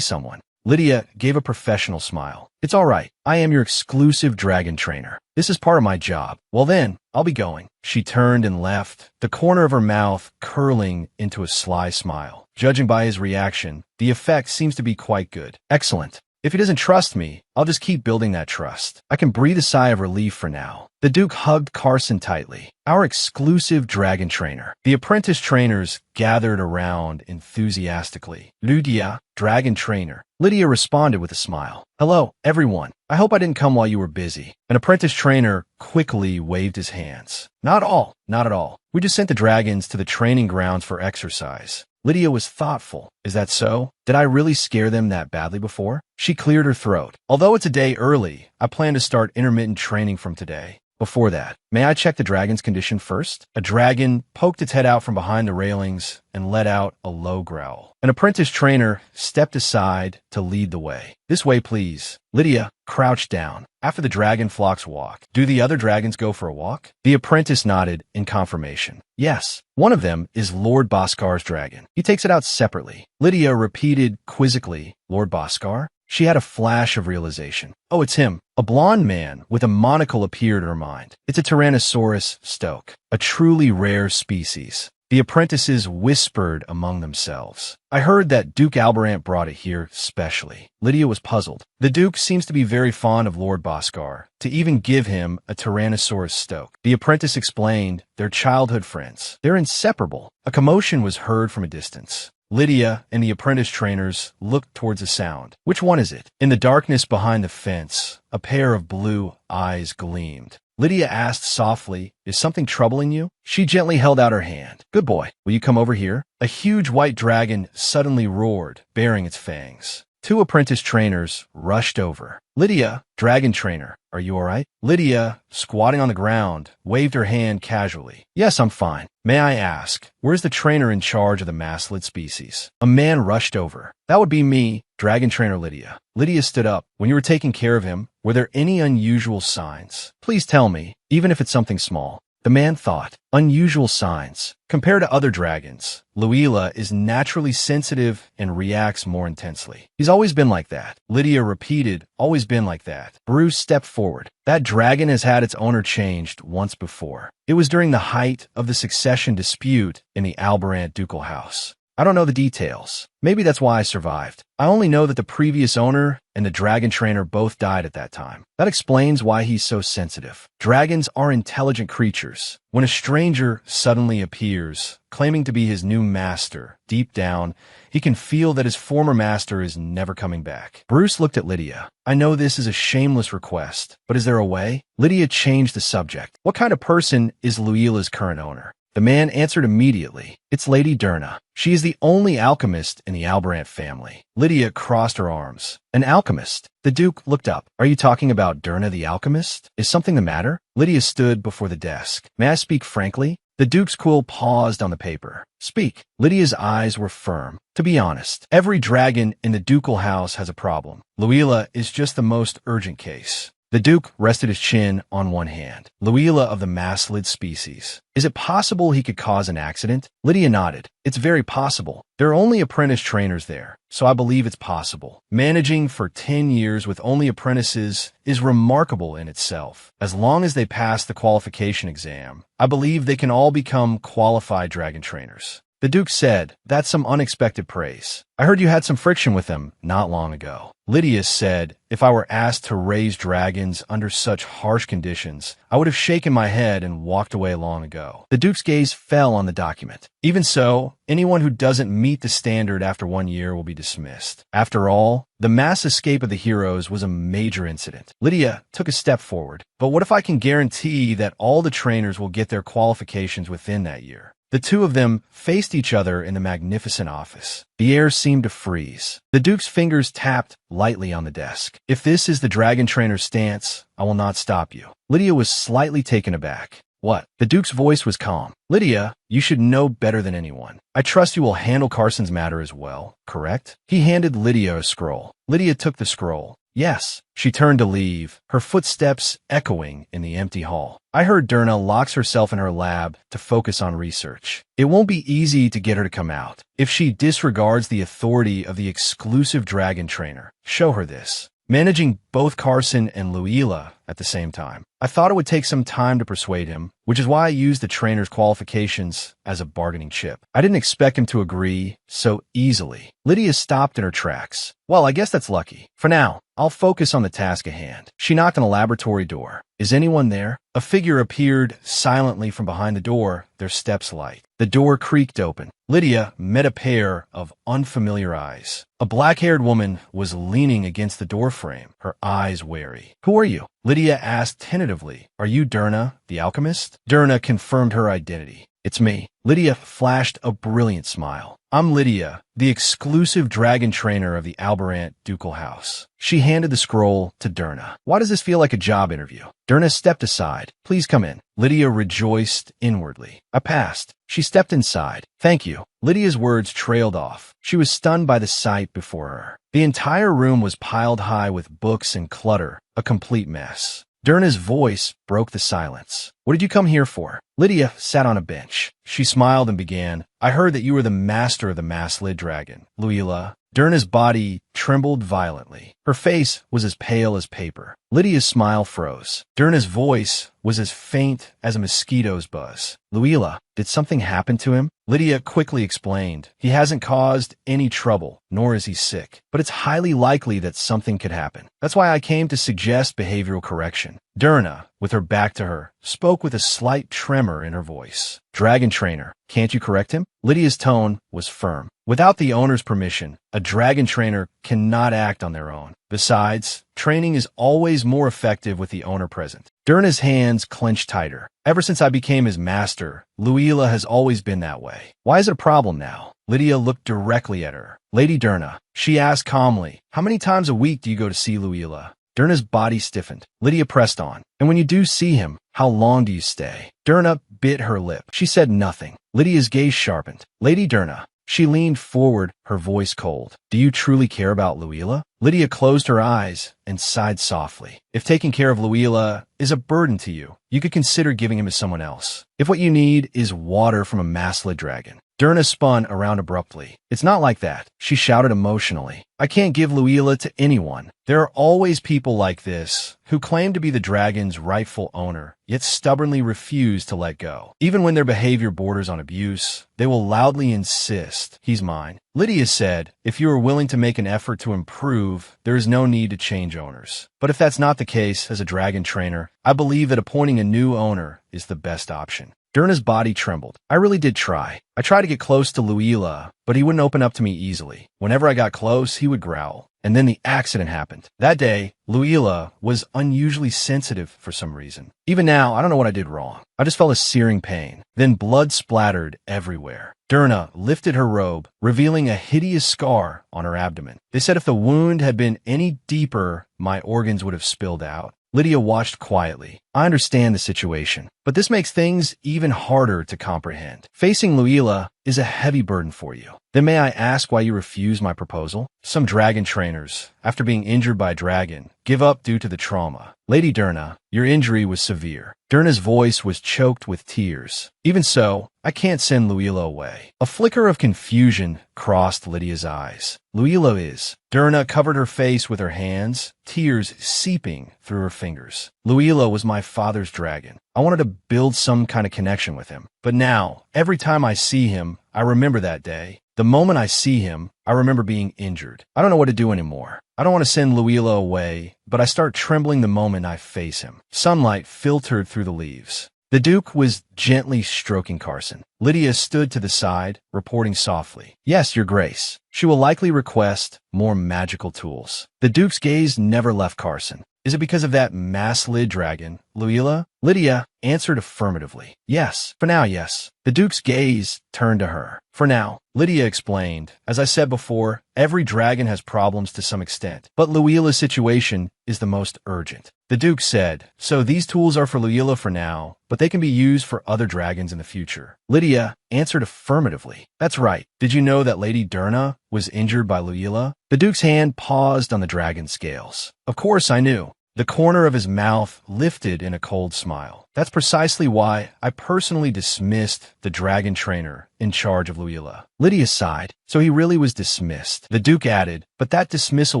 someone. Lydia gave a professional smile. It's all right. I am your exclusive dragon trainer. This is part of my job. Well then, I'll be going. She turned and left, the corner of her mouth curling into a sly smile. Judging by his reaction, the effect seems to be quite good. Excellent. If he doesn't trust me, I'll just keep building that trust. I can breathe a sigh of relief for now. The Duke hugged Carson tightly. Our exclusive dragon trainer. The apprentice trainers gathered around enthusiastically. Lydia, dragon trainer. Lydia responded with a smile. Hello, everyone. I hope I didn't come while you were busy. An apprentice trainer quickly waved his hands. Not at all. We just sent the dragons to the training grounds for exercise. Lydia was thoughtful. Is that so? Did I really scare them that badly before? She cleared her throat. Although it's a day early, I plan to start intermittent training from today. Before that, may I check the dragon's condition first? A dragon poked its head out from behind the railings and let out a low growl. An apprentice trainer stepped aside to lead the way. This way, please. Lydia crouched down. After the dragon flocks walk, do the other dragons go for a walk? The apprentice nodded in confirmation. Yes. One of them is Lord Boscar's dragon. He takes it out separately. Lydia repeated quizzically, Lord Boscar? She had a flash of realization. Oh, it's him. A blonde man with a monocle appeared in her mind. It's a Tyrannosaurus stoke, a truly rare species. The apprentices whispered among themselves. I heard that Duke Alberant brought it here specially. Lydia was puzzled. The Duke seems to be very fond of Lord Boscar, to even give him a Tyrannosaurus stoke. The apprentice explained they're childhood friends. They're inseparable. A commotion was heard from a distance. Lydia and the apprentice trainers looked towards the sound. Which one is it? In the darkness behind the fence, a pair of blue eyes gleamed. Lydia asked softly, is something troubling you? She gently held out her hand. Good boy, will you come over here? A huge white dragon suddenly roared, baring its fangs. Two apprentice trainers rushed over. Lydia, dragon trainer, are you all right? Lydia, squatting on the ground, waved her hand casually. Yes, I'm fine. May I ask, where's the trainer in charge of the mastlid species? A man rushed over. That would be me, dragon trainer Lydia. Lydia stood up. When you were taking care of him, were there any unusual signs? Please tell me, even if it's something small. The man thought, unusual signs. Compared to other dragons, Luila is naturally sensitive and reacts more intensely. He's always been like that. Lydia repeated, always been like that. Bruce stepped forward. That dragon has had its owner changed once before. It was during the height of the succession dispute in the Alberant ducal house. I don't know the details. Maybe that's why I survived. I only know that the previous owner and the dragon trainer both died at that time. That explains why he's so sensitive. Dragons are intelligent creatures. When a stranger suddenly appears, claiming to be his new master, deep down, he can feel that his former master is never coming back. Bruce looked at Lydia. I know this is a shameless request, but is there a way? Lydia changed the subject. What kind of person is Luila's current owner? The man answered immediately. It's Lady Durna. She is the only alchemist in the Alberant family. Lydia crossed her arms. An alchemist? The Duke looked up. Are you talking about Durna the alchemist? Is something the matter? Lydia stood before the desk. May I speak frankly? The Duke's quill paused on the paper. Speak. Lydia's eyes were firm. To be honest, every dragon in the ducal house has a problem. Luila is just the most urgent case. The Duke rested his chin on one hand. Luila of the mastlid species. Is it possible he could cause an accident? Lydia nodded. It's very possible. There are only apprentice trainers there, so I believe it's possible. Managing for 10 years with only apprentices is remarkable in itself. As long as they pass the qualification exam, I believe they can all become qualified dragon trainers. The Duke said, that's some unexpected praise. I heard you had some friction with them not long ago. Lydia said, if I were asked to raise dragons under such harsh conditions, I would have shaken my head and walked away long ago. The Duke's gaze fell on the document. Even so, anyone who doesn't meet the standard after 1 year will be dismissed. After all, the mass escape of the heroes was a major incident. Lydia took a step forward. But what if I can guarantee that all the trainers will get their qualifications within that year? The two of them faced each other in the magnificent office. The air seemed to freeze. The Duke's fingers tapped lightly on the desk. If this is the dragon trainer's stance, I will not stop you. Lydia was slightly taken aback. What? The Duke's voice was calm. Lydia, you should know better than anyone. I trust you will handle Carson's matter as well, correct? He handed Lydia a scroll. Lydia took the scroll. Yes. She turned to leave, her footsteps echoing in the empty hall. I heard Durna locks herself in her lab to focus on research. It won't be easy to get her to come out. If she disregards the authority of the exclusive dragon trainer, show her this. Managing both Carson and Luila at the same time. I thought it would take some time to persuade him, which is why I used the trainer's qualifications as a bargaining chip. I didn't expect him to agree so easily. Lydia stopped in her tracks. Well, I guess that's lucky. For now, I'll focus on the task at hand. She knocked on a laboratory door. Is anyone there? A figure appeared silently from behind the door, their steps light. The door creaked open. Lydia met a pair of unfamiliar eyes. A black-haired woman was leaning against the doorframe, her eyes wary. Who are you? Lydia asked tentatively. Are you Durna, the alchemist? Durna confirmed her identity. It's me. Lydia flashed a brilliant smile. I'm Lydia, the exclusive dragon trainer of the Albarant ducal house. She handed the scroll to Durna. Why does this feel like a job interview? Durna stepped aside. Please come in. Lydia rejoiced inwardly. I passed. She stepped inside. Thank you. Lydia's words trailed off. She was stunned by the sight before her. The entire room was piled high with books and clutter, a complete mess. Durna's voice broke the silence. What did you come here for? Lydia sat on a bench. She smiled and began, I heard that you were the master of the mass-lid dragon, Luila. Durna's body trembled violently. Her face was as pale as paper. Lydia's smile froze. Durna's voice was as faint as a mosquito's buzz. Luila, did something happen to him? Lydia quickly explained. He hasn't caused any trouble, nor is he sick. But it's highly likely that something could happen. That's why I came to suggest behavioral correction. Durna, with her back to her, spoke with a slight tremor in her voice. Dragon trainer, can't you correct him? Lydia's tone was firm. Without the owner's permission, a dragon trainer cannot act on their own. Besides, training is always more effective with the owner present. Durna's hands clenched tighter. Ever since I became his master, Luila has always been that way. Why is it a problem now? Lydia looked directly at her. Lady Durna, she asked calmly, how many times a week do you go to see Luila? Durna's body stiffened. Lydia pressed on. And when you do see him, how long do you stay? Durna bit her lip. She said nothing. Lydia's gaze sharpened. Lady Durna. She leaned forward, her voice cold. Do you truly care about Luila? Lydia closed her eyes and sighed softly. If taking care of Luila is a burden to you, you could consider giving him to someone else. If what you need is water from a mass-lid dragon. Durna spun around abruptly. It's not like that, she shouted emotionally. I can't give Luila to anyone. There are always people like this who claim to be the dragon's rightful owner, yet stubbornly refuse to let go. Even when their behavior borders on abuse, they will loudly insist, he's mine. Lydia said, if you are willing to make an effort to improve, there is no need to change owners. But if that's not the case as a dragon trainer, I believe that appointing a new owner is the best option. Durna's body trembled. I really did try. I tried to get close to Luila, but he wouldn't open up to me easily. Whenever I got close, he would growl. And then the accident happened. That day, Luila was unusually sensitive for some reason. Even now, I don't know what I did wrong. I just felt a searing pain. Then blood splattered everywhere. Durna lifted her robe, revealing a hideous scar on her abdomen. They said if the wound had been any deeper, my organs would have spilled out. Lydia watched quietly. I understand the situation, but this makes things even harder to comprehend. Facing Luila is a heavy burden for you. Then may I ask why you refuse my proposal? Some dragon trainers, after being injured by a dragon, give up due to the trauma. Lady Durna, your injury was severe. Durna's voice was choked with tears. Even so, I can't send Luila away. A flicker of confusion crossed Lydia's eyes. Luila is. Durna covered her face with her hands, tears seeping through her fingers. Luila was my father's dragon. I wanted to build some kind of connection with him. But now, every time I see him, I remember that day. The moment I see him, I remember being injured. I don't know what to do anymore. I don't want to send Luila away, but I start trembling the moment I face him. Sunlight filtered through the leaves. The Duke was gently stroking Carson. Lydia stood to the side, reporting softly. Yes, Your Grace. She will likely request more magical tools. The Duke's gaze never left Carson. Is it because of that mass-lid dragon, Luila? Lydia answered affirmatively. Yes, for now, yes. The Duke's gaze turned to her. For now, Lydia explained. As I said before, every dragon has problems to some extent, but Luila's situation is the most urgent. The Duke said, so these tools are for Luila for now, but they can be used for other dragons in the future. Lydia answered affirmatively. That's right. Did you know that Lady Durna was injured by Luila? The Duke's hand paused on the dragon scales. Of course I knew. The corner of his mouth lifted in a cold smile. That's precisely why I personally dismissed the dragon trainer in charge of Luila. Lydia sighed. So he really was dismissed. The Duke added, but that dismissal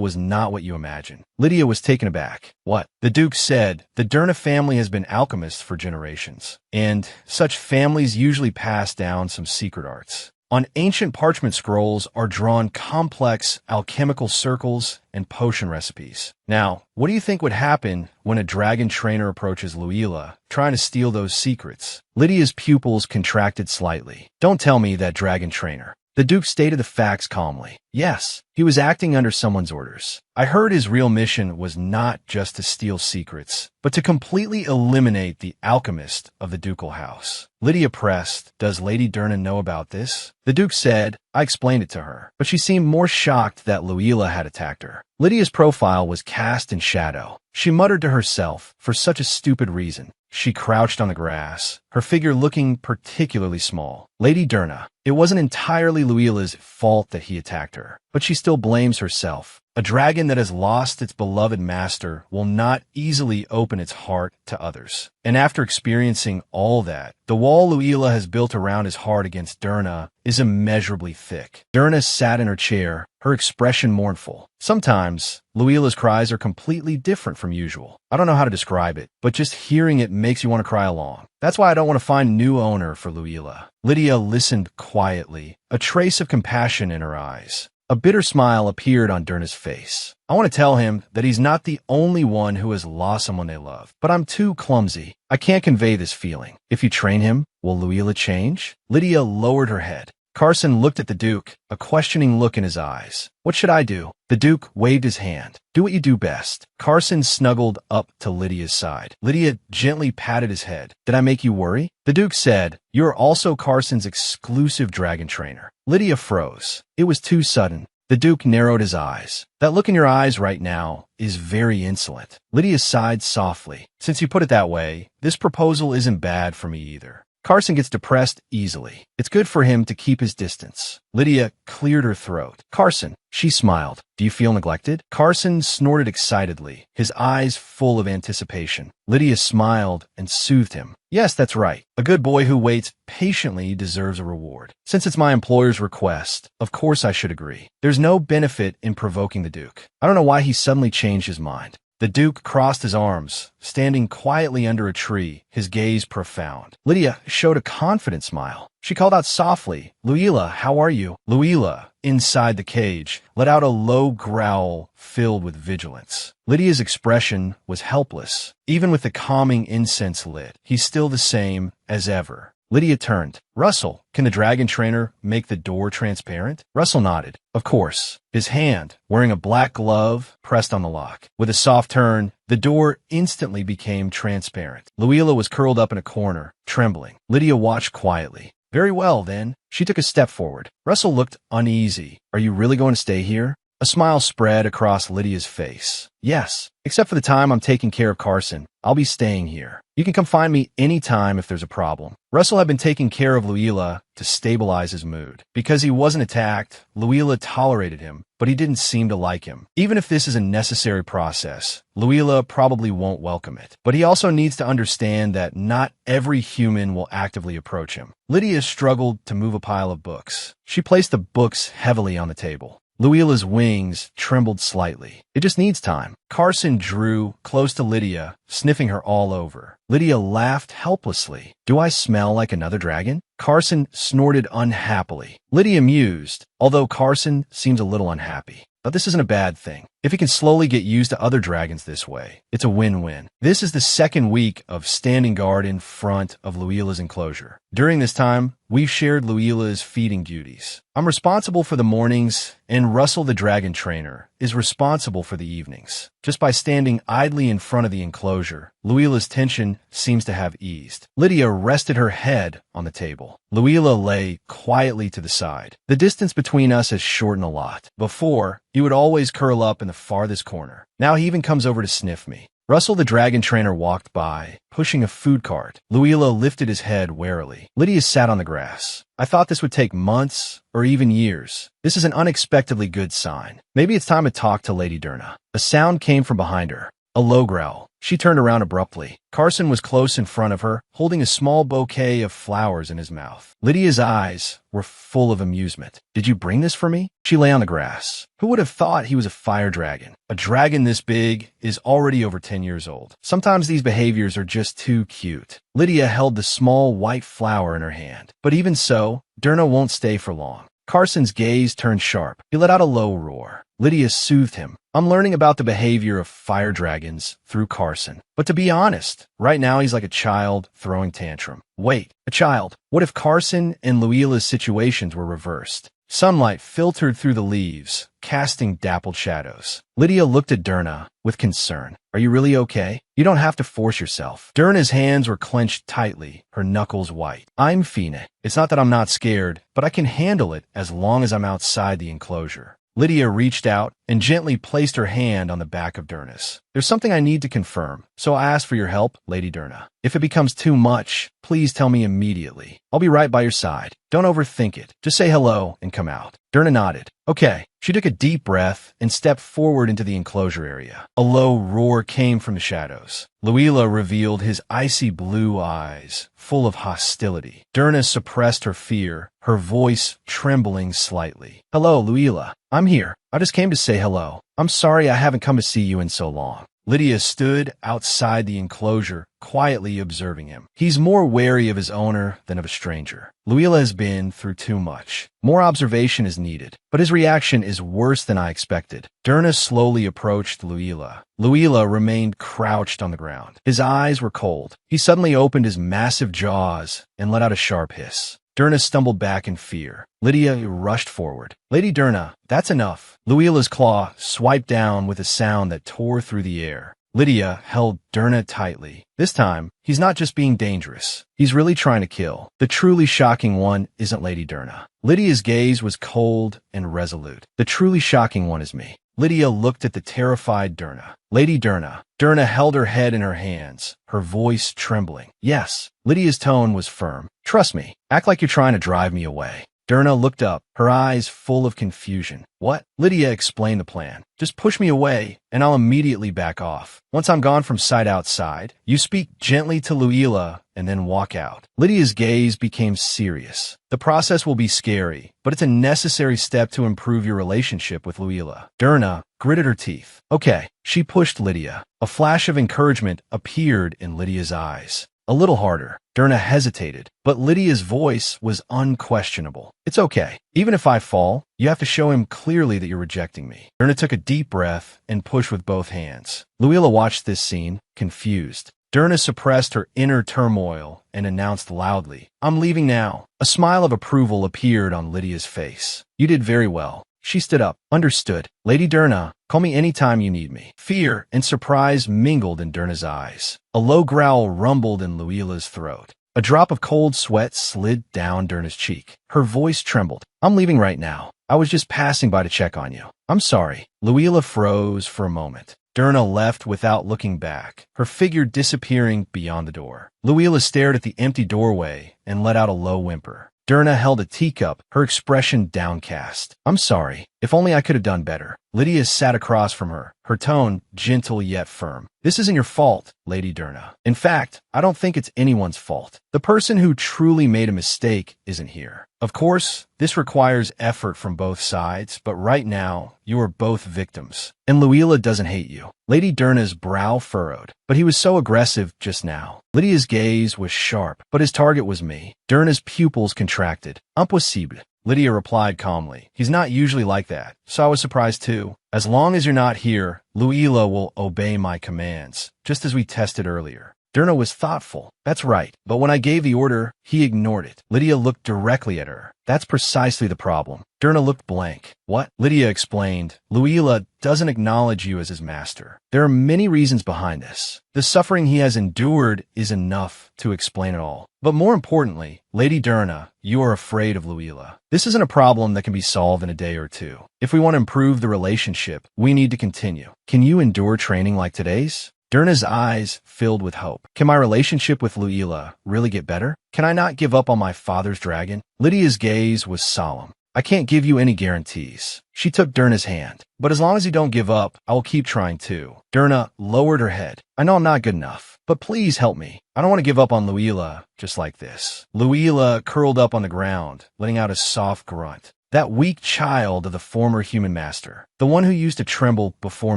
was not what you imagine. Lydia was taken aback. What? The Duke said, the Durna family has been alchemists for generations, and such families usually pass down some secret arts. On ancient parchment scrolls are drawn complex alchemical circles and potion recipes. Now, what do you think would happen when a dragon trainer approaches Luila, trying to steal those secrets? Lydia's pupils contracted slightly. Don't tell me that dragon trainer. The Duke stated the facts calmly. Yes, he was acting under someone's orders. I heard his real mission was not just to steal secrets, but to completely eliminate the alchemist of the ducal house. Lydia pressed, "Does Lady Durna know about this?" The Duke said, "I explained it to her," but she seemed more shocked that Luila had attacked her. Lydia's profile was cast in shadow. She muttered to herself, "For such a stupid reason." She crouched on the grass, her figure looking particularly small. Lady Durna. It wasn't entirely Luila's fault that he attacked her, but she still blames herself. A dragon that has lost its beloved master will not easily open its heart to others. And after experiencing all that, the wall Luila has built around his heart against Durna is immeasurably thick. Durna sat in her chair, her expression mournful. Sometimes, Luila's cries are completely different from usual. I don't know how to describe it, but just hearing it makes you want to cry along. That's why I don't want to find a new owner for Luila. Lydia listened quietly, a trace of compassion in her eyes. A bitter smile appeared on Durna's face. I want to tell him that he's not the only one who has lost someone they love, but I'm too clumsy. I can't convey this feeling. If you train him, will Luila change? Lydia lowered her head. Carson looked at the Duke, a questioning look in his eyes. What should I do? The Duke waved his hand. Do what you do best. Carson snuggled up to Lydia's side. Lydia gently patted his head. Did I make you worry? The Duke said, You are also Carson's exclusive dragon trainer. Lydia froze. It was too sudden. The Duke narrowed his eyes. That look in your eyes right now is very insolent. Lydia sighed softly. Since you put it that way, this proposal isn't bad for me either. Carson gets depressed easily. It's good for him to keep his distance. Lydia cleared her throat. Carson, she smiled. Do you feel neglected? Carson snorted excitedly, his eyes full of anticipation. Lydia smiled and soothed him. Yes, that's right. A good boy who waits patiently deserves a reward. Since it's my employer's request, of course I should agree. There's no benefit in provoking the Duke. I don't know why he suddenly changed his mind. The Duke crossed his arms, standing quietly under a tree, his gaze profound. Lydia showed a confident smile. She called out softly, Luila, how are you? Luila, inside the cage, let out a low growl filled with vigilance. Lydia's expression was helpless. Even with the calming incense lit, he's still the same as ever. Lydia turned. Russell, can the dragon trainer make the door transparent? Russell nodded. Of course. His hand, wearing a black glove, pressed on the lock. With a soft turn, the door instantly became transparent. Luila was curled up in a corner, trembling. Lydia watched quietly. Very well, then. She took a step forward. Russell looked uneasy. Are you really going to stay here? A smile spread across Lydia's face. Yes, except for the time I'm taking care of Carson. I'll be staying here. You can come find me anytime if there's a problem. Russell had been taking care of Luila to stabilize his mood. Because he wasn't attacked, Luila tolerated him, but he didn't seem to like him. Even if this is a necessary process, Luila probably won't welcome it. But he also needs to understand that not every human will actively approach him. Lydia struggled to move a pile of books. She placed the books heavily on the table. Luila's wings trembled slightly. It just needs time. Carson drew close to Lydia, sniffing her all over. Lydia laughed helplessly. Do I smell like another dragon? Carson snorted unhappily. Lydia mused, although Carson seems a little unhappy. But this isn't a bad thing. If he can slowly get used to other dragons this way, it's a win-win. This is the second week of standing guard in front of Luila's enclosure. During this time, we've shared Luila's feeding duties. I'm responsible for the mornings, and Russell the dragon trainer is responsible for the evenings. Just by standing idly in front of the enclosure, Luila's tension seems to have eased. Lydia rested her head on the table. Luila lay quietly to the side. The distance between us has shortened a lot. Before, he would always curl up in the farthest corner. Now he even comes over to sniff me. Russell the dragon trainer walked by, pushing a food cart. Luila lifted his head warily. Lydia sat on the grass. I thought this would take months or even years. This is an unexpectedly good sign. Maybe it's time to talk to Lady Durna. A sound came from behind her. A low growl. She turned around abruptly. Carson was close in front of her, holding a small bouquet of flowers in his mouth. Lydia's eyes were full of amusement. Did you bring this for me? She lay on the grass. Who would have thought he was a fire dragon? A dragon this big is already over 10 years old. Sometimes these behaviors are just too cute. Lydia held the small white flower in her hand. But even so, Durna won't stay for long. Carson's gaze turned sharp. He let out a low roar. Lydia soothed him. I'm learning about the behavior of fire dragons through Carson. But to be honest, right now he's like a child throwing tantrum. Wait, a child. What if Carson and Luila's situations were reversed? Sunlight filtered through the leaves, casting dappled shadows. Lydia looked at Durna with concern. Are you really okay? You don't have to force yourself. Durna's hands were clenched tightly, her knuckles white. I'm fine. It's not that I'm not scared, but I can handle it as long as I'm outside the enclosure. Lydia reached out and gently placed her hand on the back of Durna's. There's something I need to confirm, so I ask for your help, Lady Durna. If it becomes too much, please tell me immediately. I'll be right by your side. Don't overthink it. Just say hello and come out. Durna nodded. Okay. She took a deep breath and stepped forward into the enclosure area. A low roar came from the shadows. Luila revealed his icy blue eyes, full of hostility. Durna suppressed her fear, her voice trembling slightly. Hello, Luila. I'm here. I just came to say hello. I'm sorry I haven't come to see you in so long. Lydia stood outside the enclosure, quietly observing him. He's more wary of his owner than of a stranger. Luila has been through too much. More observation is needed, but his reaction is worse than I expected. Durna slowly approached Luila. Luila remained crouched on the ground. His eyes were cold. He suddenly opened his massive jaws and let out a sharp hiss. Durna stumbled back in fear. Lydia rushed forward. Lady Durna, that's enough. Luila's claw swiped down with a sound that tore through the air. Lydia held Durna tightly. This time, he's not just being dangerous. He's really trying to kill. The truly shocking one isn't Lady Durna. Lydia's gaze was cold and resolute. The truly shocking one is me. Lydia looked at the terrified Durna. Lady Durna. Durna held her head in her hands, her voice trembling. Yes. Lydia's tone was firm. Trust me. Act like you're trying to drive me away. Durna looked up, her eyes full of confusion. What? Lydia explained the plan. Just push me away, and I'll immediately back off. Once I'm gone from sight outside, you speak gently to Luila and then walk out. Lydia's gaze became serious. The process will be scary, but it's a necessary step to improve your relationship with Luila. Durna gritted her teeth. Okay. She pushed Lydia. A flash of encouragement appeared in Lydia's eyes. A little harder. Durna hesitated, but Lydia's voice was unquestionable. It's okay. Even if I fall, you have to show him clearly that you're rejecting me. Durna took a deep breath and pushed with both hands. Luila watched this scene, confused. Durna suppressed her inner turmoil and announced loudly, I'm leaving now. A smile of approval appeared on Lydia's face. You did very well. She stood up. Understood. Lady Durna, call me anytime you need me. Fear and surprise mingled in Durna's eyes. A low growl rumbled in Luila's throat. A drop of cold sweat slid down Durna's cheek. Her voice trembled. I'm leaving right now. I was just passing by to check on you. I'm sorry. Luila froze for a moment. Durna left without looking back, her figure disappearing beyond the door. Luila stared at the empty doorway and let out a low whimper. Durna held a teacup, her expression downcast. I'm sorry. If only I could have done better. Lydia sat across from her, her tone gentle yet firm. This isn't your fault, Lady Durna. In fact, I don't think it's anyone's fault. The person who truly made a mistake isn't here. Of course, this requires effort from both sides, but right now, you are both victims. And Luila doesn't hate you. Lady Durna's brow furrowed, but he was so aggressive just now. Lydia's gaze was sharp, but his target was me. Durna's pupils contracted. Impossible. Lydia replied calmly. He's not usually like that, so I was surprised too. As long as you're not here, Luila will obey my commands, just as we tested earlier. Durna was thoughtful. That's right. But when I gave the order, he ignored it. Lydia looked directly at her. That's precisely the problem. Durna looked blank. What? Lydia explained. Luila doesn't acknowledge you as his master. There are many reasons behind this. The suffering he has endured is enough to explain it all. But more importantly, Lady Durna, you are afraid of Luila. This isn't a problem that can be solved in a day or two. If we want to improve the relationship, we need to continue. Can you endure training like today's? Durna's eyes filled with hope. Can my relationship with Luila really get better? Can I not give up on my father's dragon? Lydia's gaze was solemn. I can't give you any guarantees. She took Durna's hand. But as long as you don't give up, I will keep trying too. Durna lowered her head. I know I'm not good enough, but please help me. I don't want to give up on Luila just like this. Luila curled up on the ground, letting out a soft grunt. That weak child of the former human master. The one who used to tremble before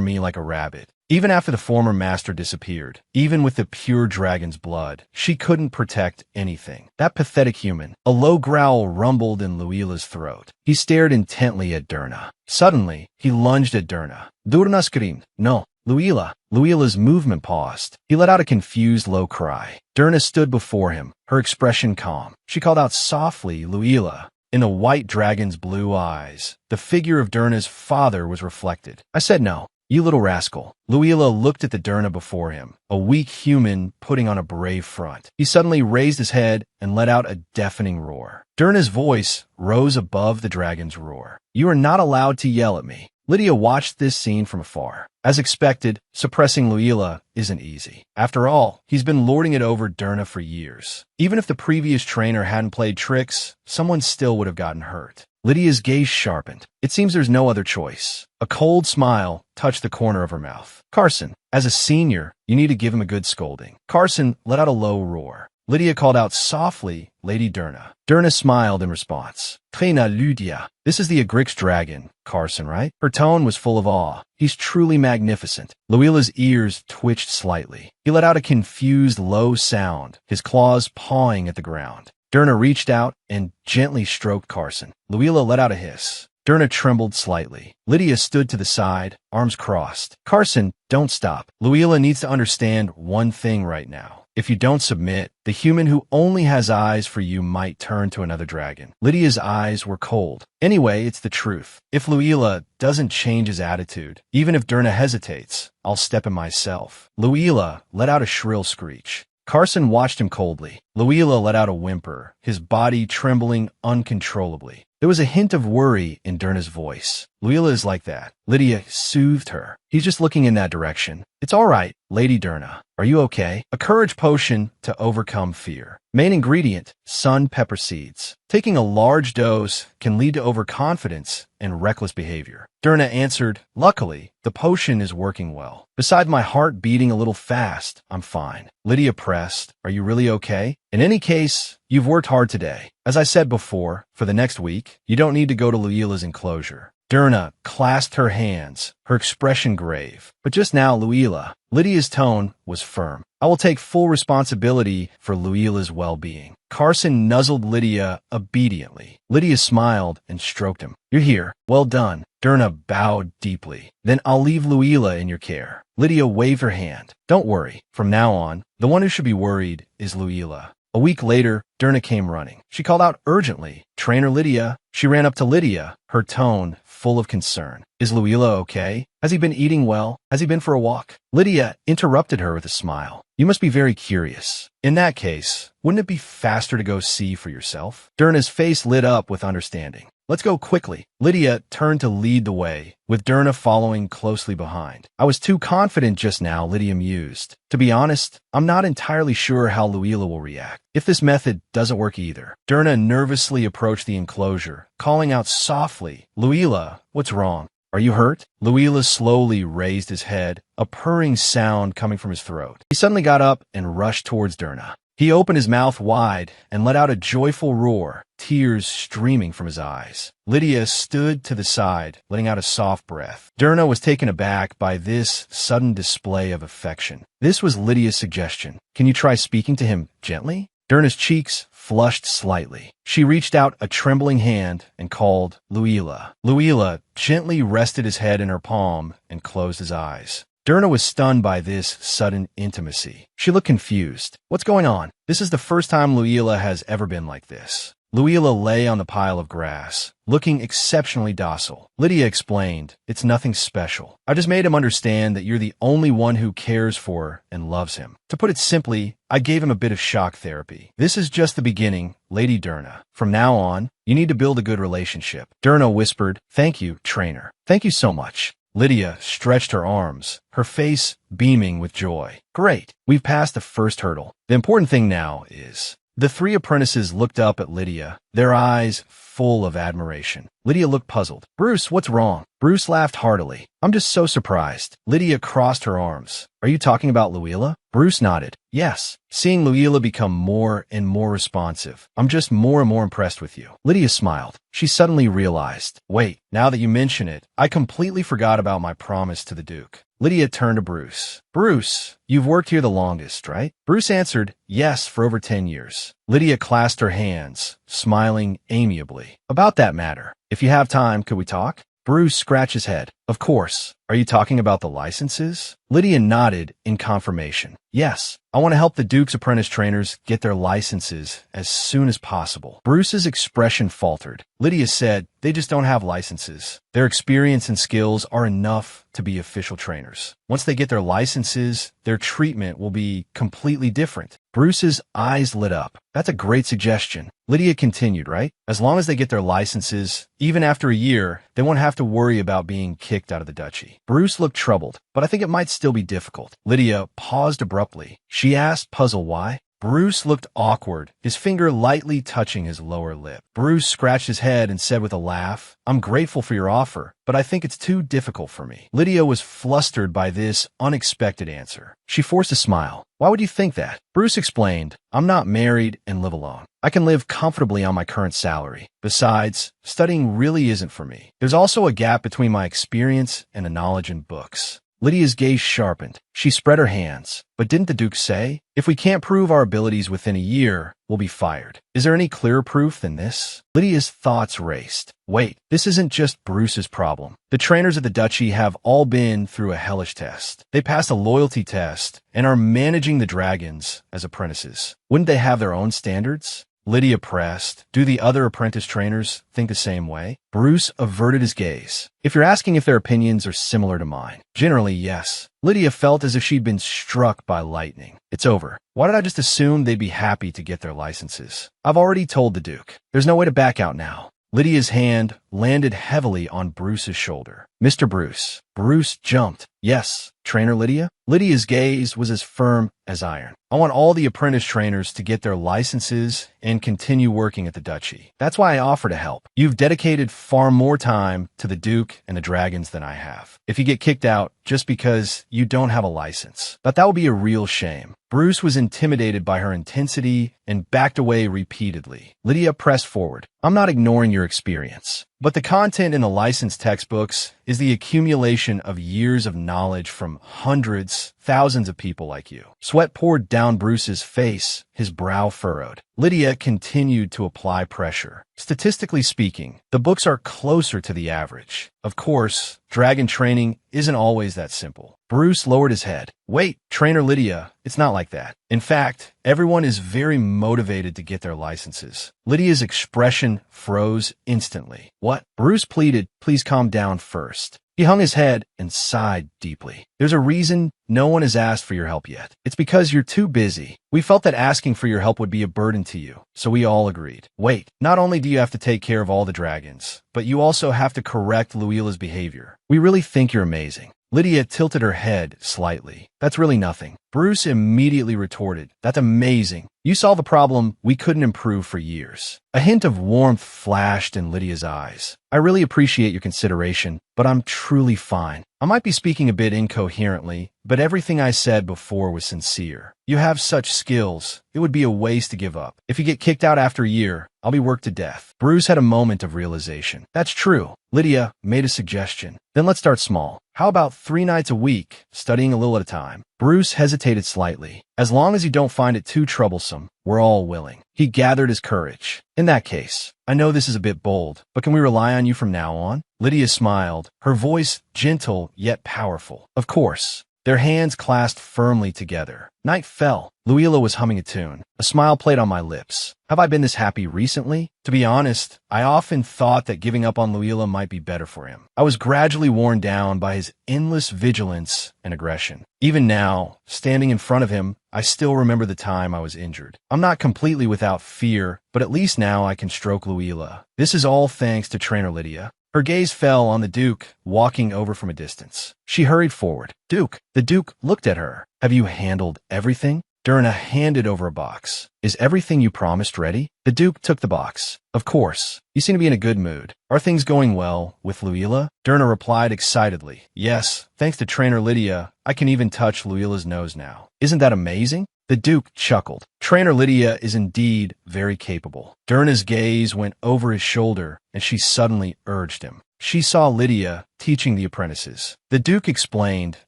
me like a rabbit. Even after the former master disappeared, even with the pure dragon's blood, she couldn't protect anything. That pathetic human. A low growl rumbled in Luila's throat. He stared intently at Durna. Suddenly, he lunged at Durna. Durna screamed. No. Luila. Luila's movement paused. He let out a confused low cry. Durna stood before him, her expression calm. She called out softly, Luila. In the white dragon's blue eyes, the figure of Durna's father was reflected. I said no. You little rascal. Luila looked at the Durna before him, a weak human putting on a brave front. He suddenly raised his head and let out a deafening roar. Durna's voice rose above the dragon's roar. You are not allowed to yell at me. Lydia watched this scene from afar. As expected, suppressing Luila isn't easy. After all, he's been lording it over Durna for years. Even if the previous trainer hadn't played tricks, someone still would have gotten hurt. Lydia's gaze sharpened. It seems there's no other choice. A cold smile touched the corner of her mouth. Carson, as a senior, you need to give him a good scolding. Carson let out a low roar. Lydia called out softly, Lady Durna. Durna smiled in response. Trina Lydia. This is the Agric's dragon, Carson, right? Her tone was full of awe. He's truly magnificent. Luila's ears twitched slightly. He let out a confused, low sound, his claws pawing at the ground. Durna reached out and gently stroked Carson. Luila let out a hiss. Durna trembled slightly. Lydia stood to the side, arms crossed. Carson, don't stop. Luila needs to understand one thing right now. If you don't submit, the human who only has eyes for you might turn to another dragon. Lydia's eyes were cold. Anyway, it's the truth. If Luila doesn't change his attitude, even if Durna hesitates, I'll step in myself. Luila let out a shrill screech. Carson watched him coldly. Luila let out a whimper, his body trembling uncontrollably. There was a hint of worry in Durna's voice. Luila is like that. Lydia soothed her. He's just looking in that direction. It's all right, Lady Durna. Are you okay? A courage potion to overcome fear. Main ingredient, sun pepper seeds. Taking a large dose can lead to overconfidence and reckless behavior. Durna answered, luckily, the potion is working well. Beside my heart beating a little fast, I'm fine. Lydia pressed, are you really okay? In any case, you've worked hard today. As I said before, for the next week, you don't need to go to Luila's enclosure. Durna clasped her hands, her expression grave. But just now, Lydia's tone was firm. I will take full responsibility for Luila's well-being. Carson nuzzled Lydia obediently. Lydia smiled and stroked him. You're here. Well done. Durna bowed deeply. Then I'll leave Luila in your care. Lydia waved her hand. Don't worry. From now on, the one who should be worried is Luila. A week later, Durna came running. She called out urgently, Trainer Lydia. She ran up to Lydia, her tone full of concern. Is Luila okay? Has he been eating well? Has he been for a walk? Lydia interrupted her with a smile. You must be very curious. In that case, wouldn't it be faster to go see for yourself? Durna's face lit up with understanding. Let's go quickly. Lydia turned to lead the way, with Durna following closely behind. I was too confident just now, Lydia mused. To be honest, I'm not entirely sure how Luila will react. If this method doesn't work either. Durna nervously approached the enclosure, calling out softly, Luila, what's wrong? Are you hurt? Luila slowly raised his head, a purring sound coming from his throat. He suddenly got up and rushed towards Durna. He opened his mouth wide and let out a joyful roar, tears streaming from his eyes. Lydia stood to the side, letting out a soft breath. Durna was taken aback by this sudden display of affection. This was Lydia's suggestion. Can you try speaking to him gently? Durna's cheeks flushed slightly. She reached out a trembling hand and called, Luila. Luila gently rested his head in her palm and closed his eyes. Durna was stunned by this sudden intimacy. She looked confused. What's going on? This is the first time Luila has ever been like this. Luila lay on the pile of grass, looking exceptionally docile. Lydia explained, it's nothing special. I just made him understand that you're the only one who cares for and loves him. To put it simply, I gave him a bit of shock therapy. This is just the beginning, Lady Durna. From now on, you need to build a good relationship. Durna whispered, thank you, trainer. Thank you so much. Lydia stretched her arms, her face beaming with joy. Great, we've passed the first hurdle. The important thing now is... The three apprentices looked up at Lydia, their eyes full of admiration. Lydia looked puzzled. Bruce, what's wrong? Bruce laughed heartily. I'm just so surprised. Lydia crossed her arms. Are you talking about Luila? Bruce nodded. Yes. Seeing Luila become more and more responsive. I'm just more and more impressed with you. Lydia smiled. She suddenly realized, wait, now that you mention it, I completely forgot about my promise to the Duke. Lydia turned to Bruce. Bruce, you've worked here the longest, right? Bruce answered, yes, for over 10 years. Lydia clasped her hands, smiling amiably. About that matter. If you have time, could we talk? Bruce scratched his head. Of course. Are you talking about the licenses? Lydia nodded in confirmation. Yes, I want to help the Duke's apprentice trainers get their licenses as soon as possible. Bruce's expression faltered. Lydia said they just don't have licenses. Their experience and skills are enough to be official trainers. Once they get their licenses, their treatment will be completely different. Bruce's eyes lit up. That's a great suggestion. Lydia continued, right? As long as they get their licenses, even after a year, they won't have to worry about being kicked out of the duchy. Bruce looked troubled, but I think it might still be difficult. Lydia paused abruptly. She asked, puzzled why. Bruce looked awkward, his finger lightly touching his lower lip. Bruce scratched his head and said with a laugh, I'm grateful for your offer, but I think it's too difficult for me. Lydia was flustered by this unexpected answer. She forced a smile. Why would you think that? Bruce explained, I'm not married and live alone. I can live comfortably on my current salary. Besides, studying really isn't for me. There's also a gap between my experience and the knowledge in books. Lydia's gaze sharpened. She spread her hands. But didn't the Duke say, if we can't prove our abilities within a year, we'll be fired? Is there any clearer proof than this? Lydia's thoughts raced. Wait, this isn't just Bruce's problem. The trainers of the duchy have all been through a hellish test. They passed a loyalty test and are managing the dragons as apprentices. Wouldn't they have their own standards? Lydia pressed. Do the other apprentice trainers think the same way? Bruce averted his gaze. If you're asking if their opinions are similar to mine, generally yes. Lydia felt as if she'd been struck by lightning. It's over. Why did I just assume they'd be happy to get their licenses? I've already told the Duke. There's no way to back out now. Lydia's hand landed heavily on Bruce's shoulder. Mr. Bruce. Bruce jumped. Yes, Trainer Lydia? Lydia's gaze was as firm as iron. I want all the apprentice trainers to get their licenses and continue working at the duchy. That's why I offer to help. You've dedicated far more time to the Duke and the dragons than I have. If you get kicked out just because you don't have a license, that would be a real shame. Bruce was intimidated by her intensity and backed away repeatedly. Lydia pressed forward. I'm not ignoring your experience, but the content in the licensed textbooks is the accumulation of years of knowledge from hundreds, thousands of people like you. Sweat poured down Bruce's face, his brow furrowed. Lydia continued to apply pressure. Statistically speaking, the books are closer to the average. Of course, dragon training isn't always that simple. Bruce lowered his head. Wait, Trainer Lydia, it's not like that. In fact, everyone is very motivated to get their licenses. Lydia's expression froze instantly. What? Bruce pleaded, please calm down first. He hung his head and sighed deeply. There's a reason no one has asked for your help yet. It's because you're too busy. We felt that asking for your help would be a burden to you, so we all agreed. Wait, not only do you have to take care of all the dragons, but you also have to correct Luila's behavior. We really think you're amazing. Lydia tilted her head slightly. That's really nothing. Bruce immediately retorted. That's amazing. You solved a problem we couldn't improve for years. A hint of warmth flashed in Lydia's eyes. I really appreciate your consideration, but I'm truly fine. I might be speaking a bit incoherently, but everything I said before was sincere. You have such skills, it would be a waste to give up. If you get kicked out after a year, I'll be worked to death. Bruce had a moment of realization. That's true. Lydia made a suggestion. Then let's start small. How about 3 nights a week, studying a little at a time? Bruce hesitated slightly. As long as you don't find it too troublesome, we're all willing. He gathered his courage. In that case, I know this is a bit bold, but can we rely on you from now on? Lydia smiled, her voice gentle yet powerful. Of course. Their hands clasped firmly together. Night fell. Luila was humming a tune. A smile played on my lips. Have I been this happy recently? To be honest, I often thought that giving up on Luila might be better for him. I was gradually worn down by his endless vigilance and aggression. Even now, standing in front of him, I still remember the time I was injured. I'm not completely without fear, but at least now I can stroke Luila. This is all thanks to Trainer Lydia. Her gaze fell on the Duke, walking over from a distance. She hurried forward. Duke. The Duke looked at her. Have you handled everything? Durna handed over a box. Is everything you promised ready? The Duke took the box. Of course. You seem to be in a good mood. Are things going well with Luila? Durna replied excitedly. Yes, thanks to Trainer Lydia, I can even touch Luila's nose now. Isn't that amazing? The Duke chuckled. Trainer Lydia is indeed very capable. Durna's gaze went over his shoulder, and she suddenly urged him. She saw Lydia teaching the apprentices. The Duke explained,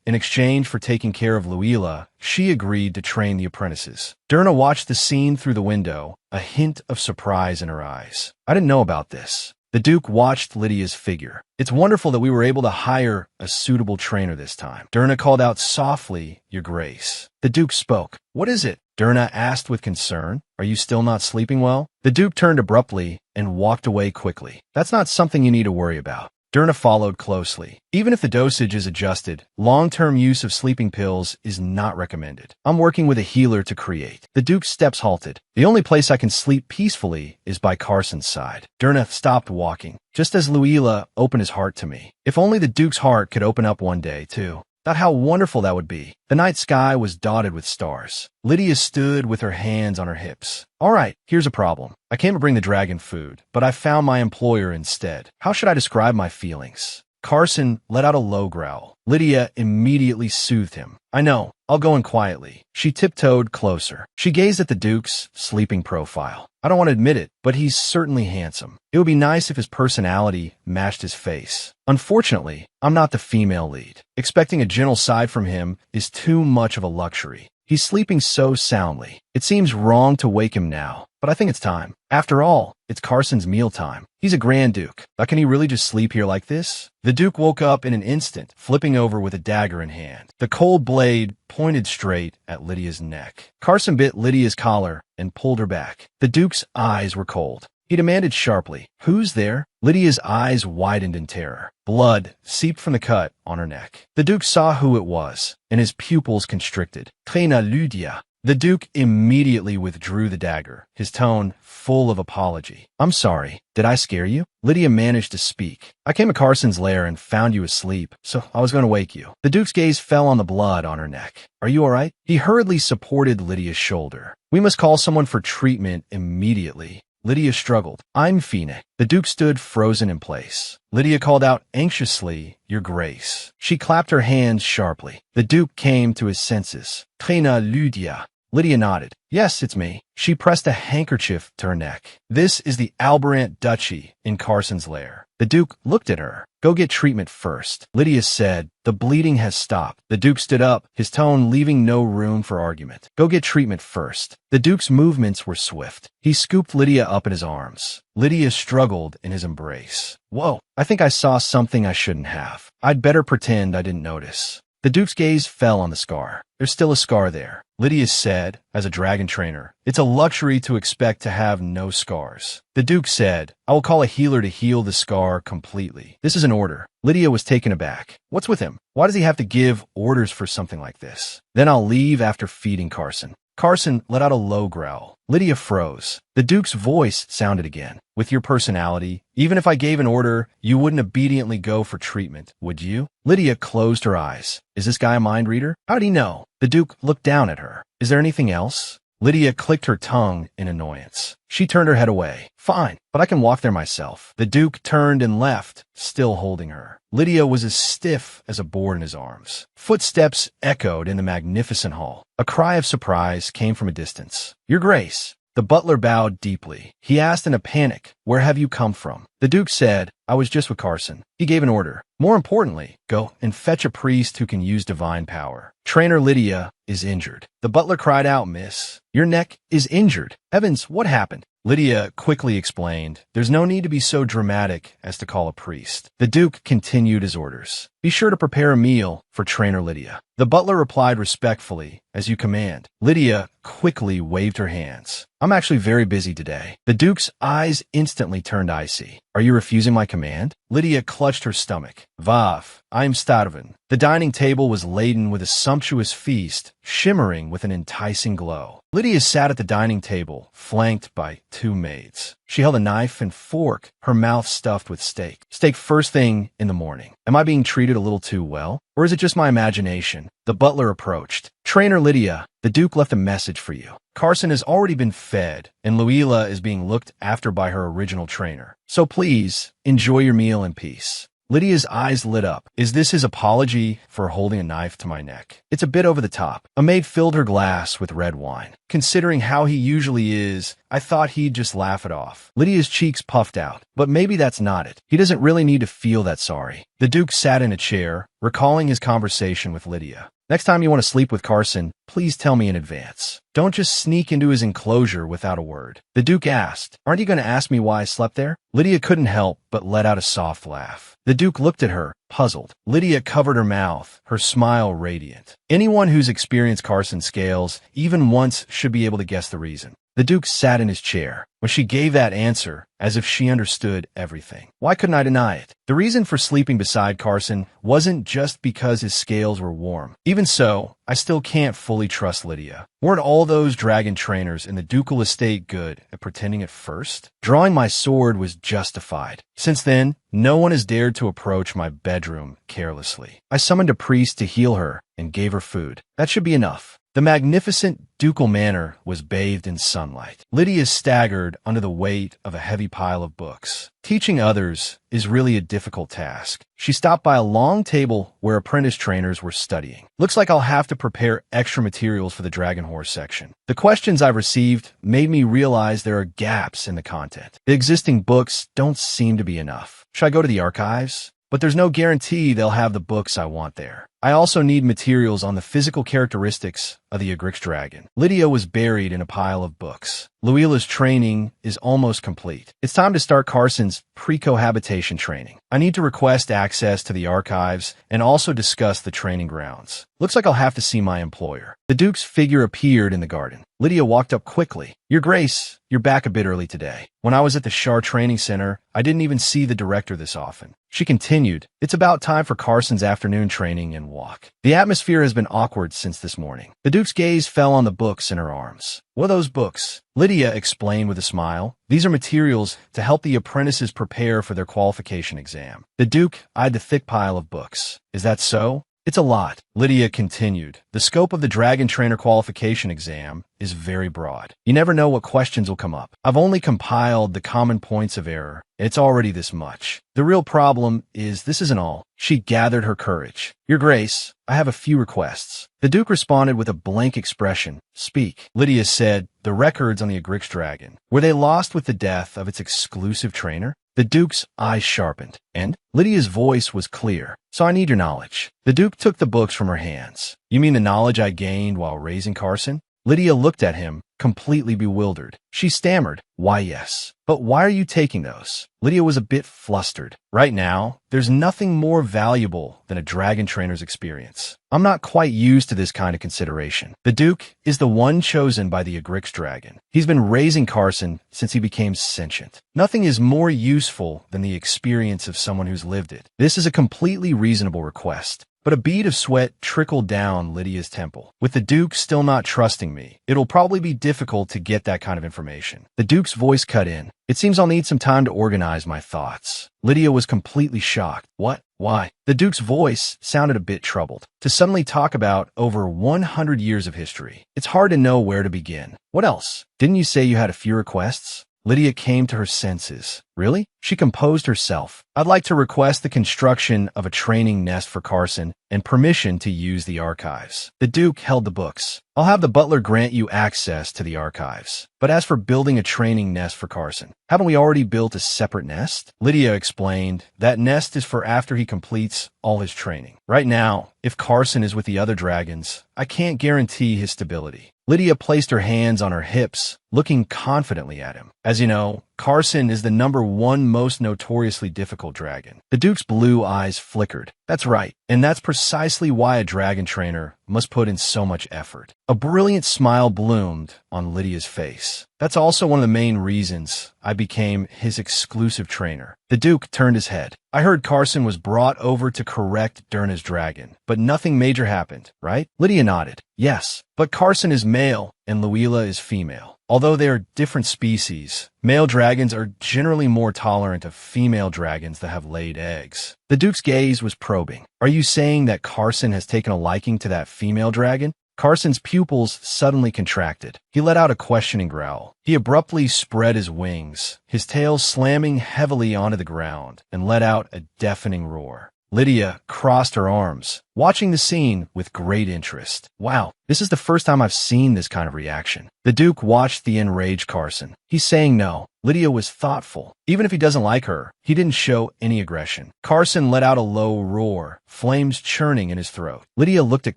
in exchange for taking care of Luila, she agreed to train the apprentices. Durna watched the scene through the window, a hint of surprise in her eyes. I didn't know about this. The Duke watched Lydia's figure. It's wonderful that we were able to hire a suitable trainer this time. Durna called out softly, Your Grace. The Duke spoke. What is it? Durna asked with concern. Are you still not sleeping well? The Duke turned abruptly and walked away quickly. That's not something you need to worry about. Durna followed closely. Even if the dosage is adjusted, long-term use of sleeping pills is not recommended. I'm working with a healer to create. The Duke's steps halted. The only place I can sleep peacefully is by Carson's side. Durna stopped walking, just as Luila opened his heart to me. If only the Duke's heart could open up one day, too. Thought how wonderful that would be. The night sky was dotted with stars. Lydia stood with her hands on her hips. All right, here's a problem. I came to bring the dragon food, but I found my employer instead. How should I describe my feelings? Carson let out a low growl. Lydia immediately soothed him. I know. I'll go in quietly. She tiptoed closer. She gazed at the Duke's sleeping profile. I don't want to admit it, but he's certainly handsome. It would be nice if his personality matched his face. Unfortunately, I'm not the female lead. Expecting a gentle side from him is too much of a luxury. He's sleeping so soundly. It seems wrong to wake him now, but I think it's time. After all, it's Carson's mealtime. He's a Grand Duke. But can he really just sleep here like this? The Duke woke up in an instant, flipping over with a dagger in hand. The cold blade pointed straight at Lydia's neck. Carson bit Lydia's collar and pulled her back. The Duke's eyes were cold. He demanded sharply, Who's there? Lydia's eyes widened in terror. Blood seeped from the cut on her neck. The Duke saw who it was, and his pupils constricted. Traina Lydia. The Duke immediately withdrew the dagger, his tone full of apology. I'm sorry. Did I scare you? Lydia managed to speak. I came to Carson's lair and found you asleep, so I was going to wake you. The Duke's gaze fell on the blood on her neck. Are you all right? He hurriedly supported Lydia's shoulder. We must call someone for treatment immediately. Lydia struggled. I'm Phoenix. The Duke stood frozen in place. Lydia called out anxiously, Your Grace. She clapped her hands sharply. The Duke came to his senses. Traina Lydia. Lydia nodded. Yes, it's me. She pressed a handkerchief to her neck. This is the Albarant Duchy in Carson's lair. The Duke looked at her. Go get treatment first. Lydia said, The bleeding has stopped. The Duke stood up, his tone leaving no room for argument. Go get treatment first. The Duke's movements were swift. He scooped Lydia up in his arms. Lydia struggled in his embrace. Whoa, I think I saw something I shouldn't have. I'd better pretend I didn't notice. The Duke's gaze fell on the scar. There's still a scar there. Lydia said, as a dragon trainer, it's a luxury to expect to have no scars. The Duke said, I will call a healer to heal the scar completely. This is an order. Lydia was taken aback. What's with him? Why does he have to give orders for something like this? Then I'll leave after feeding Carson. Carson let out a low growl. Lydia froze. The Duke's voice sounded again. With your personality, even if I gave an order, you wouldn't obediently go for treatment, would you? Lydia closed her eyes. Is this guy a mind reader? How'd he know? The Duke looked down at her. Is there anything else? Lydia clicked her tongue in annoyance. She turned her head away. Fine, but I can walk there myself. The Duke turned and left, still holding her. Lydia was as stiff as a board in his arms. Footsteps echoed in the magnificent hall. A cry of surprise came from a distance. Your Grace. The butler bowed deeply. He asked in a panic, Where have you come from? The Duke said, I was just with Carson. He gave an order. More importantly, go and fetch a priest who can use divine power. Trainer Lydia is injured. The butler cried out, Miss. Your neck is injured. Heavens, what happened? Lydia quickly explained, There's no need to be so dramatic as to call a priest. The Duke continued his orders. Be sure to prepare a meal for Trainer Lydia. The butler replied respectfully, As you command. Lydia quickly waved her hands. I'm actually very busy today. The Duke's eyes instantly turned icy. Are you refusing my command? Lydia clutched her stomach. Vav, I'm starving. The dining table was laden with a sumptuous feast, shimmering with an enticing glow. Lydia sat at the dining table, flanked by two maids. She held a knife and fork, her mouth stuffed with steak. Steak first thing in the morning. Am I being treated a little too well? Or is it just my imagination? The butler approached. Trainer Lydia, the Duke left a message for you. Carson has already been fed, and Luila is being looked after by her original trainer. So please, enjoy your meal in peace. Lydia's eyes lit up. Is this his apology for holding a knife to my neck? It's a bit over the top. A maid filled her glass with red wine. Considering how he usually is, I thought he'd just laugh it off. Lydia's cheeks puffed out. But maybe that's not it. He doesn't really need to feel that sorry. The Duke sat in a chair, recalling his conversation with Lydia. Next time you want to sleep with Carson, please tell me in advance. Don't just sneak into his enclosure without a word. The Duke asked, aren't you going to ask me why I slept there? Lydia couldn't help but let out a soft laugh. The Duke looked at her, puzzled. Lydia covered her mouth, her smile radiant. Anyone who's experienced Carson's scales, even once, should be able to guess the reason. The Duke sat in his chair. When she gave that answer, as if she understood everything. Why couldn't I deny it? The reason for sleeping beside Carson wasn't just because his scales were warm. Even so, I still can't fully trust Lydia. Weren't all those dragon trainers in the ducal estate good at pretending at first? Drawing my sword was justified. Since then, no one has dared to approach my bedroom carelessly. I summoned a priest to heal her and gave her food. That should be enough. The magnificent ducal manor was bathed in sunlight. Lydia staggered under the weight of a heavy pile of books. Teaching others is really a difficult task. She stopped by a long table where apprentice trainers were studying. Looks like I'll have to prepare extra materials for the Dragon Horse section. The questions I've received made me realize there are gaps in the content. The existing books don't seem to be enough. Should I go to the archives? But there's no guarantee they'll have the books I want there. I also need materials on the physical characteristics of the Agric dragon. Lydia was buried in a pile of books. Luila's training is almost complete. It's time to start Carson's pre-cohabitation training. I need to request access to the archives and also discuss the training grounds. Looks like I'll have to see my employer. The Duke's figure appeared in the garden. Lydia walked up quickly. Your Grace, you're back a bit early today. When I was at the Shar Training Center, I didn't even see the director this often. She continued, it's about time for Carson's afternoon training and walk. The atmosphere has been awkward since this morning. The Duke's gaze fell on the books in her arms. What are those books? Lydia explained with a smile. These are materials to help the apprentices prepare for their qualification exam. The Duke eyed the thick pile of books. Is that so? It's a lot. Lydia continued. The scope of the Dragon Trainer qualification exam is very broad. You never know what questions will come up. I've only compiled the common points of error. It's already this much. The real problem is this isn't all. She gathered her courage. Your Grace, I have a few requests. The Duke responded with a blank expression. Speak. Lydia said, the records on the Agric dragon. Were they lost with the death of its exclusive trainer? The Duke's eyes sharpened, and Lydia's voice was clear. So I need your knowledge. The Duke took the books from her hands. You mean the knowledge I gained while raising Carson? Lydia looked at him, completely bewildered. She stammered, why yes. But why are you taking those? Lydia was a bit flustered. Right now, there's nothing more valuable than a dragon trainer's experience. I'm not quite used to this kind of consideration. The Duke is the one chosen by the Agric dragon. He's been raising Carson since he became sentient. Nothing is more useful than the experience of someone who's lived it. This is a completely reasonable request. But a bead of sweat trickled down Lydia's temple. With the Duke still not trusting me, it'll probably be difficult to get that kind of information. The Duke's voice cut in. It seems I'll need some time to organize my thoughts. Lydia was completely shocked. What? Why? The Duke's voice sounded a bit troubled. To suddenly talk about over 100 years of history, it's hard to know where to begin. What else? Didn't you say you had a few requests? Lydia came to her senses. Really? She composed herself. I'd like to request the construction of a training nest for Carson and permission to use the archives. The Duke held the books. I'll have the butler grant you access to the archives. But as for building a training nest for Carson, haven't we already built a separate nest? Lydia explained, that nest is for after he completes all his training. Right now, if Carson is with the other dragons, I can't guarantee his stability. Lydia placed her hands on her hips, looking confidently at him. As you know, Carson is the #1 most notoriously difficult dragon. The Duke's blue eyes flickered. That's right, and that's precisely why a dragon trainer must put in so much effort. A brilliant smile bloomed on Lydia's face. That's also one of the main reasons I became his exclusive trainer. The Duke turned his head. I heard Carson was brought over to correct Durna's dragon, but nothing major happened, right? Lydia nodded. Yes, but Carson is male and Luila is female. Although they are different species, male dragons are generally more tolerant of female dragons that have laid eggs. The Duke's gaze was probing. Are you saying that Carson has taken a liking to that female dragon? Carson's pupils suddenly contracted. He let out a questioning growl. He abruptly spread his wings, his tail slamming heavily onto the ground, and let out a deafening roar. Lydia crossed her arms, watching the scene with great interest. Wow, this is the first time I've seen this kind of reaction. The Duke watched the enraged Carson. He's saying no. Lydia was thoughtful. Even if he doesn't like her, he didn't show any aggression. Carson let out a low roar, flames churning in his throat. Lydia looked at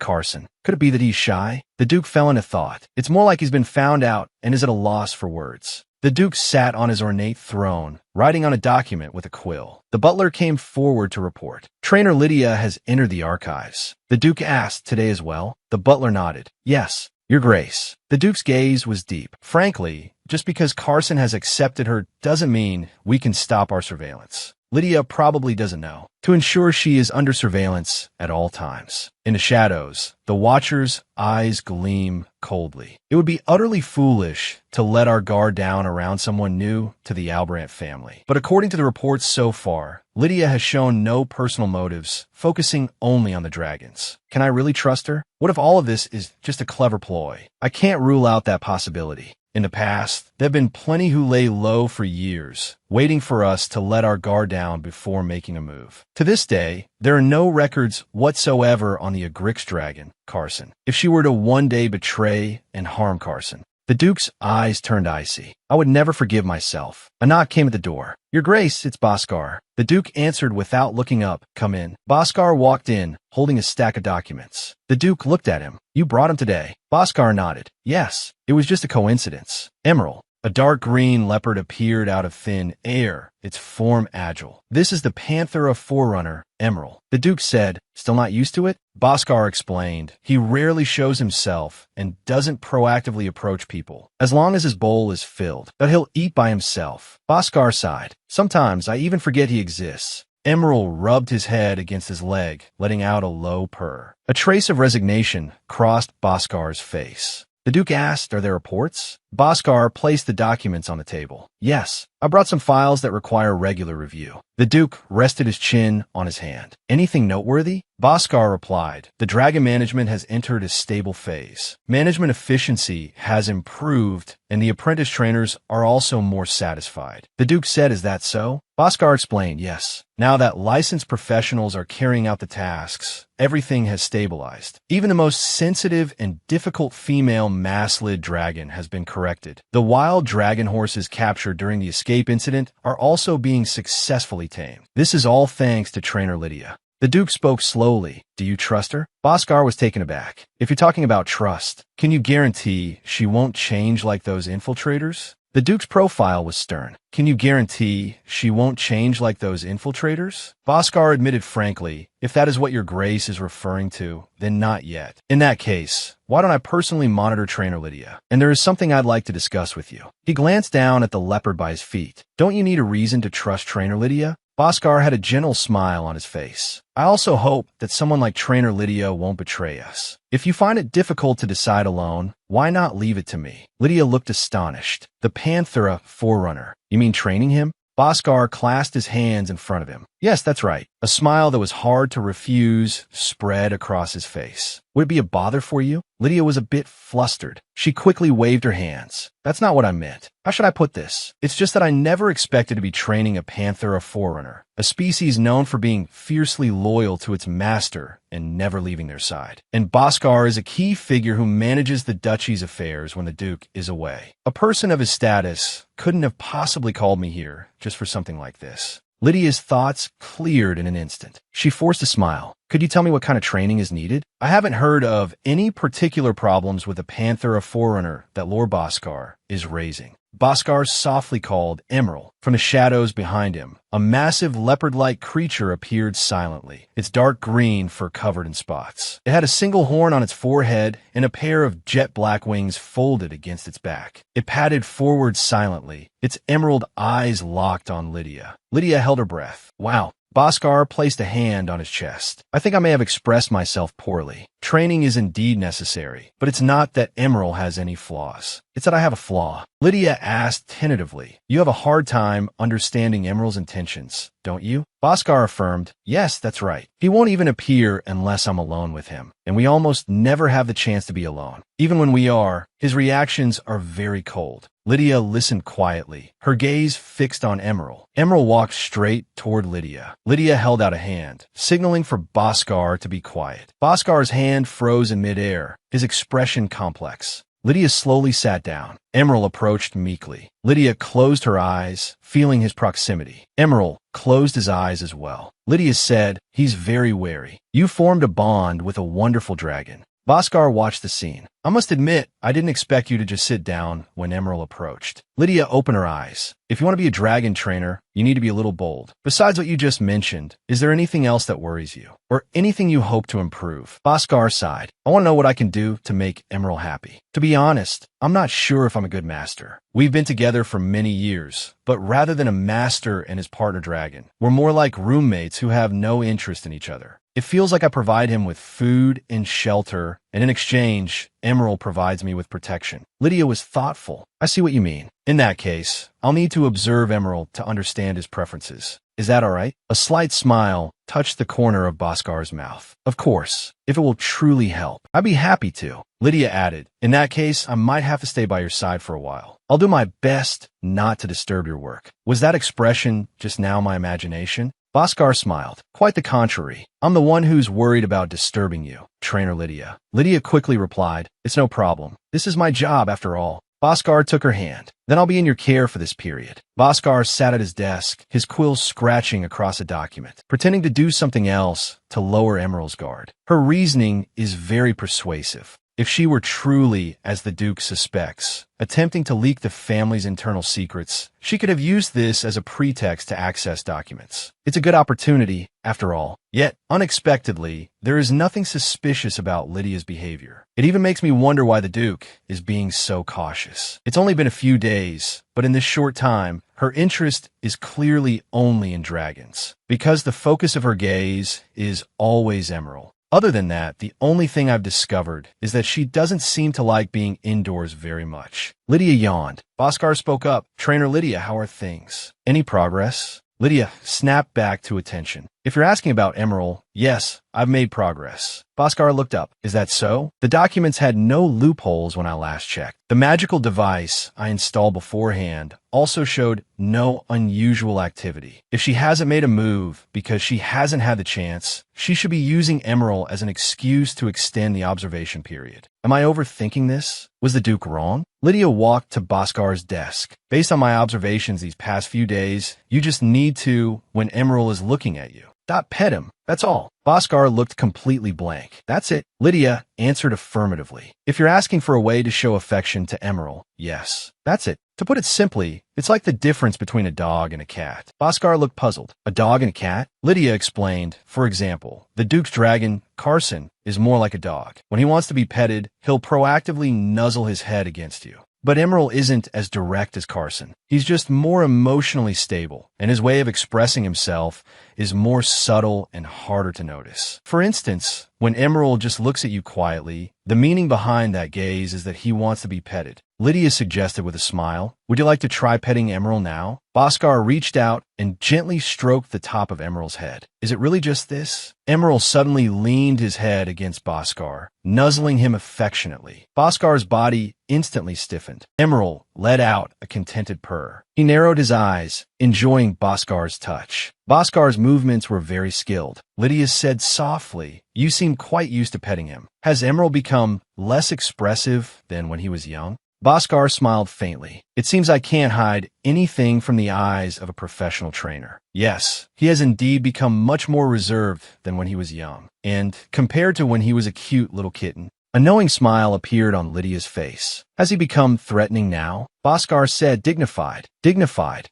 Carson. Could it be that he's shy? The Duke fell into thought. It's more like he's been found out and is at a loss for words. The Duke sat on his ornate throne, writing on a document with a quill. The butler came forward to report. Trainer Lydia has entered the archives. The Duke asked, today as well? The butler nodded. Yes, Your Grace. The Duke's gaze was deep. Frankly, just because Carson has accepted her doesn't mean we can stop our surveillance. Lydia probably doesn't know. To ensure she is under surveillance at all times. In the shadows, the Watcher's eyes gleam coldly. It would be utterly foolish to let our guard down around someone new to the Albrandt family. But according to the reports so far, Lydia has shown no personal motives, focusing only on the dragons. Can I really trust her? What if all of this is just a clever ploy? I can't rule out that possibility. In the past, there have been plenty who lay low for years, waiting for us to let our guard down before making a move. To this day, there are no records whatsoever on the Agric's dragon, Carson. If she were to one day betray and harm Carson, the Duke's eyes turned icy. I would never forgive myself. A knock came at the door. Your Grace, it's Bhaskar. The Duke answered without looking up. Come in. Bhaskar walked in, holding a stack of documents. The Duke looked at him. You brought him today. Bhaskar nodded. Yes, it was just a coincidence. Emerald. A dark green leopard appeared out of thin air, its form agile. This is the panther of Forerunner, Emerald. The Duke said, still not used to it? Bhaskar explained, he rarely shows himself and doesn't proactively approach people, as long as his bowl is filled, but he'll eat by himself. Bhaskar sighed. Sometimes I even forget he exists. Emerald rubbed his head against his leg, letting out a low purr. A trace of resignation crossed Bhaskar's face. The Duke asked, are there reports? Bhaskar placed the documents on the table. Yes, I brought some files that require regular review. The Duke rested his chin on his hand. Anything noteworthy? Bhaskar replied, the dragon management has entered a stable phase. Management efficiency has improved, and the apprentice trainers are also more satisfied. The Duke said, is that so? Bhaskar explained, yes. Now that licensed professionals are carrying out the tasks, everything has stabilized. Even the most sensitive and difficult female masslid dragon has been corrected. The wild dragon horses captured during the escape incident are also being successfully tamed. This is all thanks to Trainer Lydia. The Duke spoke slowly. Do you trust her? Bhaskar was taken aback. If you're talking about trust, can you guarantee she won't change like those infiltrators? The Duke's profile was stern. Can you guarantee she won't change like those infiltrators? Bhaskar admitted frankly, if that is what your Grace is referring to, then not yet. In that case, why don't I personally monitor Trainer Lydia? And there is something I'd like to discuss with you. He glanced down at the leopard by his feet. Don't you need a reason to trust Trainer Lydia? Bhaskar had a gentle smile on his face. I also hope that someone like Trainer Lydia won't betray us. If you find it difficult to decide alone, why not leave it to me? Lydia looked astonished. The Panther Forerunner. You mean training him? Bhaskar clasped his hands in front of him. Yes, that's right. A smile that was hard to refuse spread across his face. Would it be a bother for you? Lydia was a bit flustered. She quickly waved her hands. That's not what I meant. How should I put this? It's just that I never expected to be training a Panther Forerunner, a species known for being fiercely loyal to its master and never leaving their side. And Bhaskar is a key figure who manages the duchy's affairs when the Duke is away. A person of his status couldn't have possibly called me here just for something like this. Lydia's thoughts cleared in an instant. She forced a smile. Could you tell me what kind of training is needed? I haven't heard of any particular problems with the Panther Forerunner that Lord Bhaskar is raising. Bhaskar softly called Emerald. From the shadows behind him, a massive leopard-like creature appeared silently, its dark green fur covered in spots. It had a single horn on its forehead and a pair of jet-black wings folded against its back. It padded forward silently, its emerald eyes locked on Lydia. Lydia held her breath. Wow. Bhaskar placed a hand on his chest. I think I may have expressed myself poorly. Training is indeed necessary, but it's not that Emerald has any flaws. It's that I have a flaw. Lydia asked tentatively, you have a hard time understanding Emerald's intentions, don't you? Bhaskar affirmed, yes, that's right. He won't even appear unless I'm alone with him, and we almost never have the chance to be alone. Even when we are, his reactions are very cold. Lydia listened quietly, her gaze fixed on Emerald. Emerald walked straight toward Lydia. Lydia held out a hand, signaling for Bhaskar to be quiet. Bhaskar's hand froze in midair, his expression complex. Lydia slowly sat down. Emerald approached meekly. Lydia closed her eyes, feeling his proximity. Emerald closed his eyes as well. Lydia said, "He's very wary. You formed a bond with a wonderful dragon." Bhaskar watched the scene. "I must admit, I didn't expect you to just sit down when Emerald approached." Lydia opened her eyes. "If you want to be a dragon trainer, you need to be a little bold. Besides what you just mentioned, is there anything else that worries you? Or anything you hope to improve?" Bhaskar sighed. "I want to know what I can do to make Emerald happy. To be honest, I'm not sure if I'm a good master. We've been together for many years, but rather than a master and his partner dragon, we're more like roommates who have no interest in each other. It feels like I provide him with food and shelter, and in exchange, Emerald provides me with protection." Lydia was thoughtful. "I see what you mean. In that case, I'll need to observe Emerald to understand his preferences. Is that all right?" A slight smile touched the corner of Bhaskar's mouth. "Of course, if it will truly help. I'd be happy to." Lydia added, "In that case, I might have to stay by your side for a while. I'll do my best not to disturb your work." Was that expression just now my imagination? Bhaskar smiled. "Quite the contrary. I'm the one who's worried about disturbing you, Trainer Lydia." Lydia quickly replied, "It's no problem. This is my job after all." Bhaskar took her hand. "Then I'll be in your care for this period." Bhaskar sat at his desk, his quill scratching across a document, pretending to do something else to lower Emerald's guard. Her reasoning is very persuasive. If she were truly, as the Duke suspects, attempting to leak the family's internal secrets, she could have used this as a pretext to access documents. It's a good opportunity, after all. Yet, unexpectedly, there is nothing suspicious about Lydia's behavior. It even makes me wonder why the Duke is being so cautious. It's only been a few days, but in this short time, her interest is clearly only in dragons, because the focus of her gaze is always Emerald. Other than that, the only thing I've discovered is that she doesn't seem to like being indoors very much. Lydia yawned. Bhaskar spoke up. "Trainer Lydia, how are things? Any progress?" Lydia snapped back to attention. "If you're asking about Emerald, yes, I've made progress." Bhaskar looked up. "Is that so?" The documents had no loopholes when I last checked. The magical device I installed beforehand also showed no unusual activity. If she hasn't made a move because she hasn't had the chance, she should be using Emerald as an excuse to extend the observation period. Am I overthinking this? Was the Duke wrong? Lydia walked to Bhaskar's desk. "Based on my observations these past few days, you just need to, when Emerald is looking at you, pet him. That's all." Bhaskar looked completely blank. "That's it." Lydia answered affirmatively. "If you're asking for a way to show affection to Emerald, yes. That's it. To put it simply, it's like the difference between a dog and a cat." Bhaskar looked puzzled. "A dog and a cat?" Lydia explained. "For example, the Duke's dragon, Carson, is more like a dog. When he wants to be petted, he'll proactively nuzzle his head against you. But Emerald isn't as direct as Carson. He's just more emotionally stable, and his way of expressing himself is more subtle and harder to notice. For instance, when Emerald just looks at you quietly, the meaning behind that gaze is that he wants to be petted." Lydia suggested with a smile, "Would you like to try petting Emerald now?" Bhaskar reached out and gently stroked the top of Emerald's head. "Is it really just this?" Emerald suddenly leaned his head against Bhaskar, nuzzling him affectionately. Bhaskar's body instantly stiffened. Emerald let out a contented purr. He narrowed his eyes, enjoying Bhaskar's touch. Bhaskar's movements were very skilled. Lydia said softly, "You seem quite used to petting him. Has Emerald become less expressive than when he was young?" Bhaskar smiled faintly. "It seems I can't hide anything from the eyes of a professional trainer. Yes, he has indeed become much more reserved than when he was young. And compared to when he was a cute little kitten." A knowing smile appeared on Lydia's face. "Has he become threatening now?" Bhaskar said, dignified,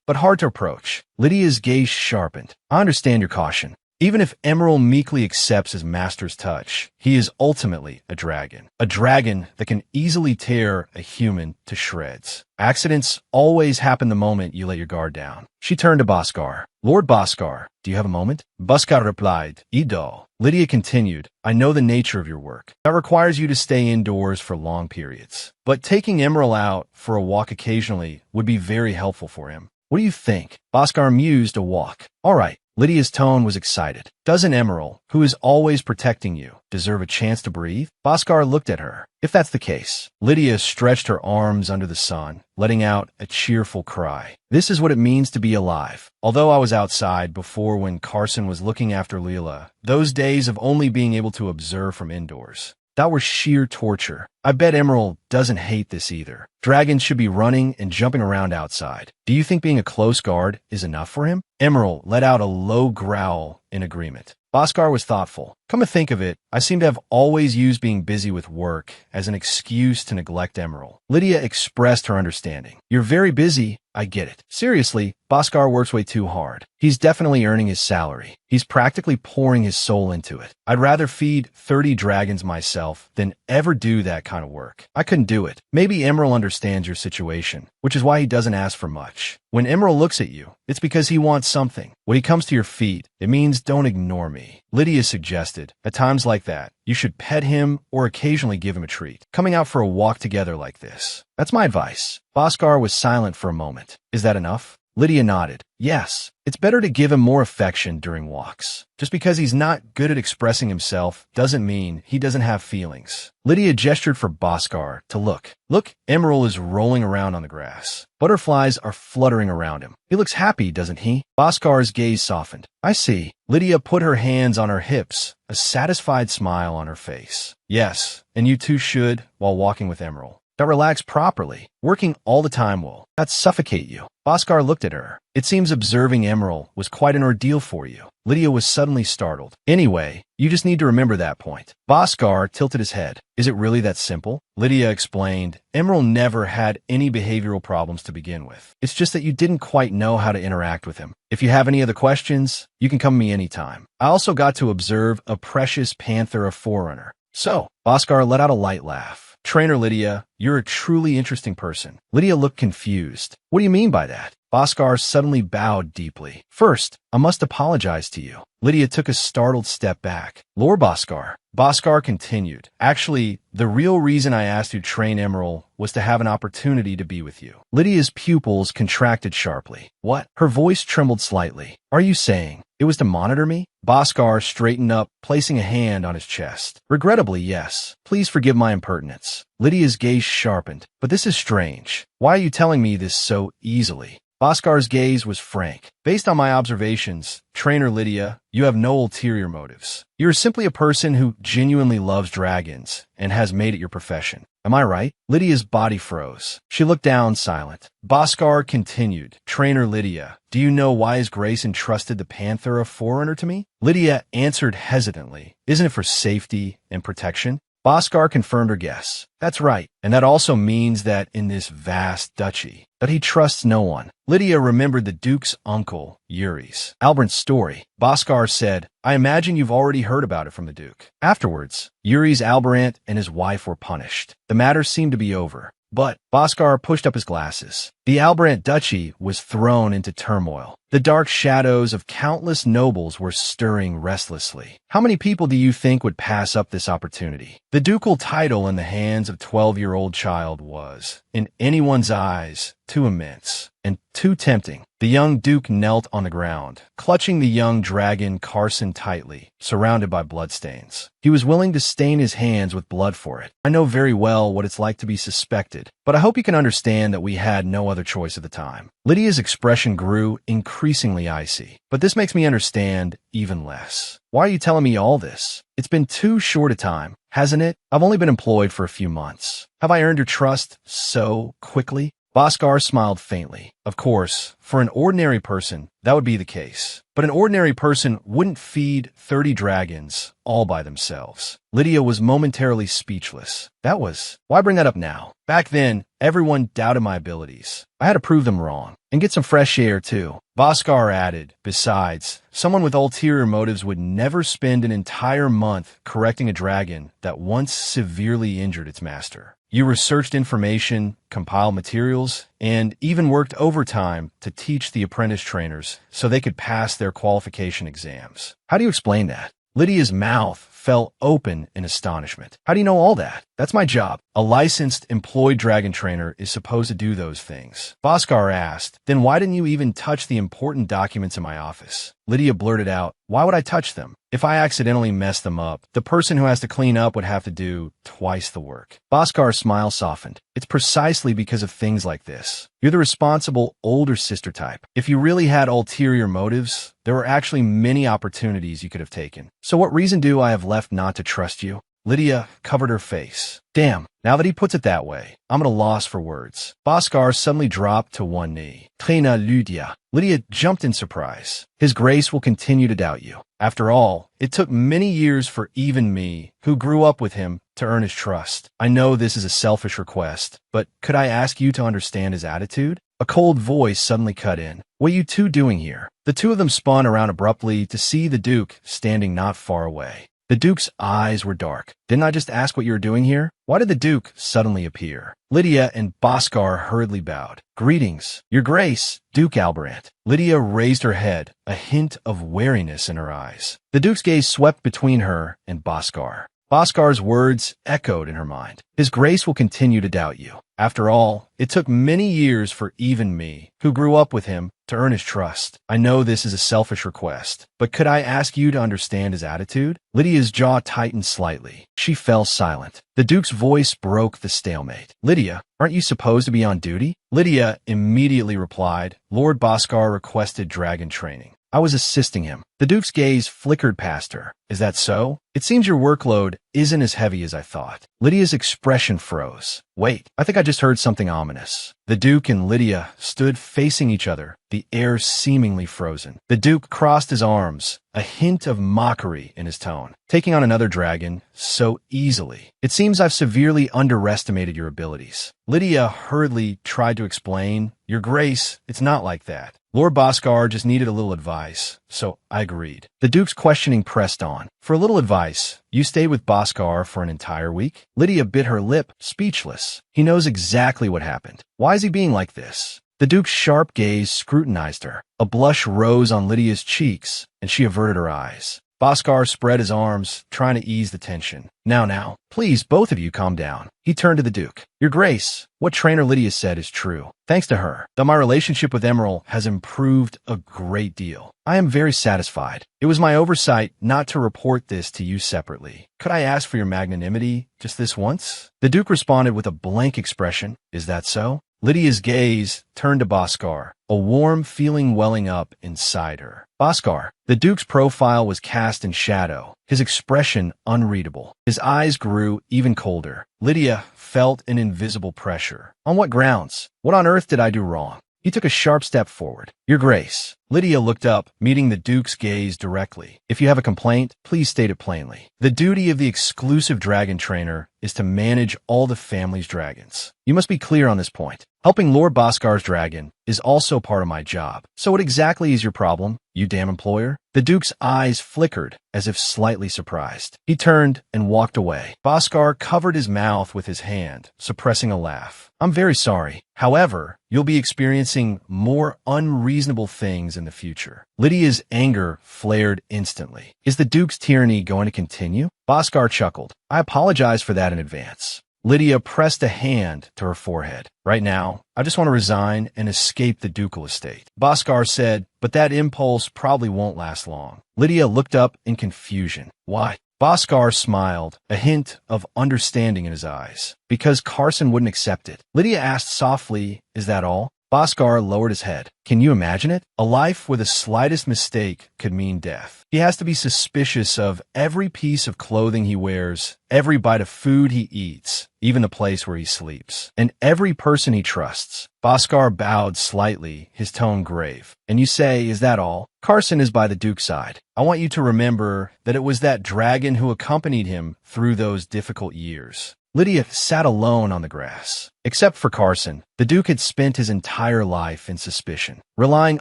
but hard to approach. Lydia's gaze sharpened. "I understand your caution. Even if Emerald meekly accepts his master's touch, he is ultimately a dragon that can easily tear a human to shreds. Accidents always happen the moment you let your guard down." She turned to Bhaskar. "Lord Bhaskar, do you have a moment?" Bhaskar replied, "Ido." Lydia continued, "I know the nature of your work. That requires you to stay indoors for long periods. But taking Emerald out for a walk occasionally would be very helpful for him. What do you think?" Bhaskar mused a walk. "All right, Lydia's tone was excited. Doesn't Emerald, who is always protecting you, deserve a chance to breathe? Bhaskar looked at her. If that's the case. Lydia stretched her arms under the sun, letting out a cheerful cry. This is what it means to be alive. Although I was outside before when Carson was looking after Luila, those days of only being able to observe from indoors, that were sheer torture. I bet Emerald doesn't hate this either. Dragons should be running and jumping around outside. Do you think being a close guard is enough for him? Emerald let out a low growl in agreement. Bhaskar was thoughtful. Come to think of it, I seem to have always used being busy with work as an excuse to neglect Emerald. Lydia expressed her understanding. You're very busy. I get it. Seriously, Bhaskar works way too hard. He's definitely earning his salary. He's practically pouring his soul into it. I'd rather feed 30 dragons myself than ever do that kind of work. I couldn't do it. Maybe Emerald understands your situation, which is why he doesn't ask for much. When Emerald looks at you, it's because he wants something. When he comes to your feet, it means don't ignore me. Lydia suggested, at times like that, you should pet him or occasionally give him a treat. Coming out for a walk together like this. That's my advice. Bhaskar was silent for a moment. Is that enough? Lydia nodded. Yes, it's better to give him more affection during walks. Just because he's not good at expressing himself doesn't mean he doesn't have feelings. Lydia gestured for Bhaskar to look. Look, Emerald is rolling around on the grass. Butterflies are fluttering around him. He looks happy, doesn't he? Bhaskar's gaze softened. I see. Lydia put her hands on her hips, a satisfied smile on her face. Yes, and you too should while walking with Emerald. But relax properly. Working all the time will not suffocate you. Bhaskar looked at her. It seems observing Emerald was quite an ordeal for you. Lydia was suddenly startled. Anyway, you just need to remember that point. Bhaskar tilted his head. Is it really that simple? Lydia explained. Emerald never had any behavioral problems to begin with. It's just that you didn't quite know how to interact with him. If you have any other questions, you can come to me anytime. I also got to observe a precious panther of Forerunner. So, Bhaskar let out a light laugh. Trainer Lydia, you're a truly interesting person. Lydia looked confused. What do you mean by that? Bhaskar suddenly bowed deeply. First, I must apologize to you. Lydia took a startled step back. Lord Bhaskar. Bhaskar continued. Actually, the real reason I asked you to train Emerald was to have an opportunity to be with you. Lydia's pupils contracted sharply. What? Her voice trembled slightly. Are you saying it was to monitor me? Bhaskar straightened up, placing a hand on his chest. Regrettably, yes. Please forgive my impertinence. Lydia's gaze sharpened. But this is strange. Why are you telling me this so easily? Bhaskar's gaze was frank. Based on my observations, Trainer Lydia, you have no ulterior motives. You're simply a person who genuinely loves dragons and has made it your profession. Am I right? Lydia's body froze. She looked down, silent. Bhaskar continued. Trainer Lydia, do you know why His Grace entrusted the Panther of Forerunner to me? Lydia answered hesitantly. Isn't it for safety and protection? Bhaskar confirmed her guess. That's right, and that also means that in this vast duchy, that he trusts no one. Lydia remembered the Duke's uncle, Yuri's Albert's story. Bhaskar said, I imagine you've already heard about it from the Duke. Afterwards, Yuri's Albert and his wife were punished. The matter seemed to be over. But Bhaskar pushed up his glasses. The Albert duchy was thrown into turmoil. The dark shadows of countless nobles were stirring restlessly. How many people do you think would pass up this opportunity? The ducal title in the hands of 12-year-old child was, in anyone's eyes, too immense and too tempting. The young Duke knelt on the ground, clutching the young dragon Carson tightly, surrounded by bloodstains. He was willing to stain his hands with blood for it. I know very well what it's like to be suspected, but I hope you can understand that we had no other choice at the time. Lydia's expression grew increasingly icy, but this makes me understand even less. Why are you telling me all this? It's been too short a time, hasn't it? I've only been employed for a few months. Have I earned your trust so quickly? Bhaskar smiled faintly. Of course, for an ordinary person, that would be the case. But an ordinary person wouldn't feed 30 dragons all by themselves. Lydia was momentarily speechless. Why bring that up now? Back then, everyone doubted my abilities. I had to prove them wrong. And get some fresh air, too. Bhaskar added, besides, someone with ulterior motives would never spend an entire month correcting a dragon that once severely injured its master. You researched information, compiled materials, and even worked overtime to teach the apprentice trainers so they could pass their qualification exams. How do you explain that? Lydia's mouth fell open in astonishment. How do you know all that? That's my job. A licensed, employed dragon trainer is supposed to do those things. Bhaskar asked, then why didn't you even touch the important documents in my office? Lydia blurted out, why would I touch them? If I accidentally mess them up, the person who has to clean up would have to do twice the work. Bhaskar's smile softened. It's precisely because of things like this. You're the responsible older sister type. If you really had ulterior motives, there were actually many opportunities you could have taken. So what reason do I have left not to trust you? Lydia covered her face. Damn, now that he puts it that way, I'm at a loss for words. Bhaskar suddenly dropped to one knee. Trina Lydia. Lydia jumped in surprise. His grace will continue to doubt you. After all, it took many years for even me, who grew up with him, to earn his trust. I know this is a selfish request, but could I ask you to understand his attitude? A cold voice suddenly cut in. What are you two doing here? The two of them spun around abruptly to see the Duke standing not far away. The Duke's eyes were dark. Didn't I just ask what you were doing here? Why did the Duke suddenly appear? Lydia and Bhaskar hurriedly bowed. Greetings, Your Grace, Duke Alberant. Lydia raised her head, a hint of wariness in her eyes. The Duke's gaze swept between her and Bhaskar. Bhaskar's words echoed in her mind. His grace will continue to doubt you. After all, it took many years for even me, who grew up with him, to earn his trust. I know this is a selfish request, but could I ask you to understand his attitude? Lydia's jaw tightened slightly. She fell silent. The Duke's voice broke the stalemate. Lydia, aren't you supposed to be on duty? Lydia immediately replied, Lord Bhaskar requested dragon training. I was assisting him. The Duke's gaze flickered past her. Is that so? It seems your workload isn't as heavy as I thought. Lydia's expression froze. Wait, I think I just heard something ominous. The Duke and Lydia stood facing each other, the air seemingly frozen. The Duke crossed his arms, a hint of mockery in his tone. Taking on another dragon so easily. It seems I've severely underestimated your abilities. Lydia hurriedly tried to explain, Your Grace, it's not like that. Lord Bhaskar just needed a little advice, so I agreed. The Duke's questioning pressed on. For a little advice, you stayed with Bhaskar for an entire week? Lydia bit her lip, speechless. He knows exactly what happened. Why is he being like this? The Duke's sharp gaze scrutinized her. A blush rose on Lydia's cheeks, and she averted her eyes. Bhaskar spread his arms, trying to ease the tension. Now, please, both of you calm down. He turned to the Duke. Your Grace, what Trainer Lydia said is true. Thanks to her, though my relationship with Emerald has improved a great deal. I am very satisfied. It was my oversight not to report this to you separately. Could I ask for your magnanimity just this once? The Duke responded with a blank expression. Is that so? Lydia's gaze turned to Bhaskar, a warm feeling welling up inside her. Bhaskar, the Duke's profile was cast in shadow, his expression unreadable. His eyes grew even colder. Lydia felt an invisible pressure. On what grounds? What on earth did I do wrong? He took a sharp step forward. Your Grace. Lydia looked up, meeting the Duke's gaze directly. If you have a complaint, please state it plainly. The duty of the exclusive dragon trainer is to manage all the family's dragons. You must be clear on this point. Helping Lord Bhaskar's dragon is also part of my job. So what exactly is your problem, you damn employer? The Duke's eyes flickered, as if slightly surprised. He turned and walked away. Bhaskar covered his mouth with his hand, suppressing a laugh. I'm very sorry. However, you'll be experiencing more unreasonable things in the future. Lydia's anger flared instantly. Is the Duke's tyranny going to continue? Bhaskar chuckled. I apologize for that in advance. Lydia pressed a hand to her forehead. Right now, I just want to resign and escape the ducal estate. Bhaskar said, but that impulse probably won't last long. Lydia looked up in confusion. Why? Bhaskar smiled, a hint of understanding in his eyes. Because Carson wouldn't accept it. Lydia asked softly, is that all? Bhaskar lowered his head. Can you imagine it? A life where the slightest mistake could mean death. He has to be suspicious of every piece of clothing he wears, every bite of food he eats, even the place where he sleeps, and every person he trusts. Bhaskar bowed slightly, his tone grave. And you say, is that all? Carson is by the Duke's side. I want you to remember that it was that dragon who accompanied him through those difficult years. Lydia sat alone on the grass. Except for Carson, the Duke had spent his entire life in suspicion, relying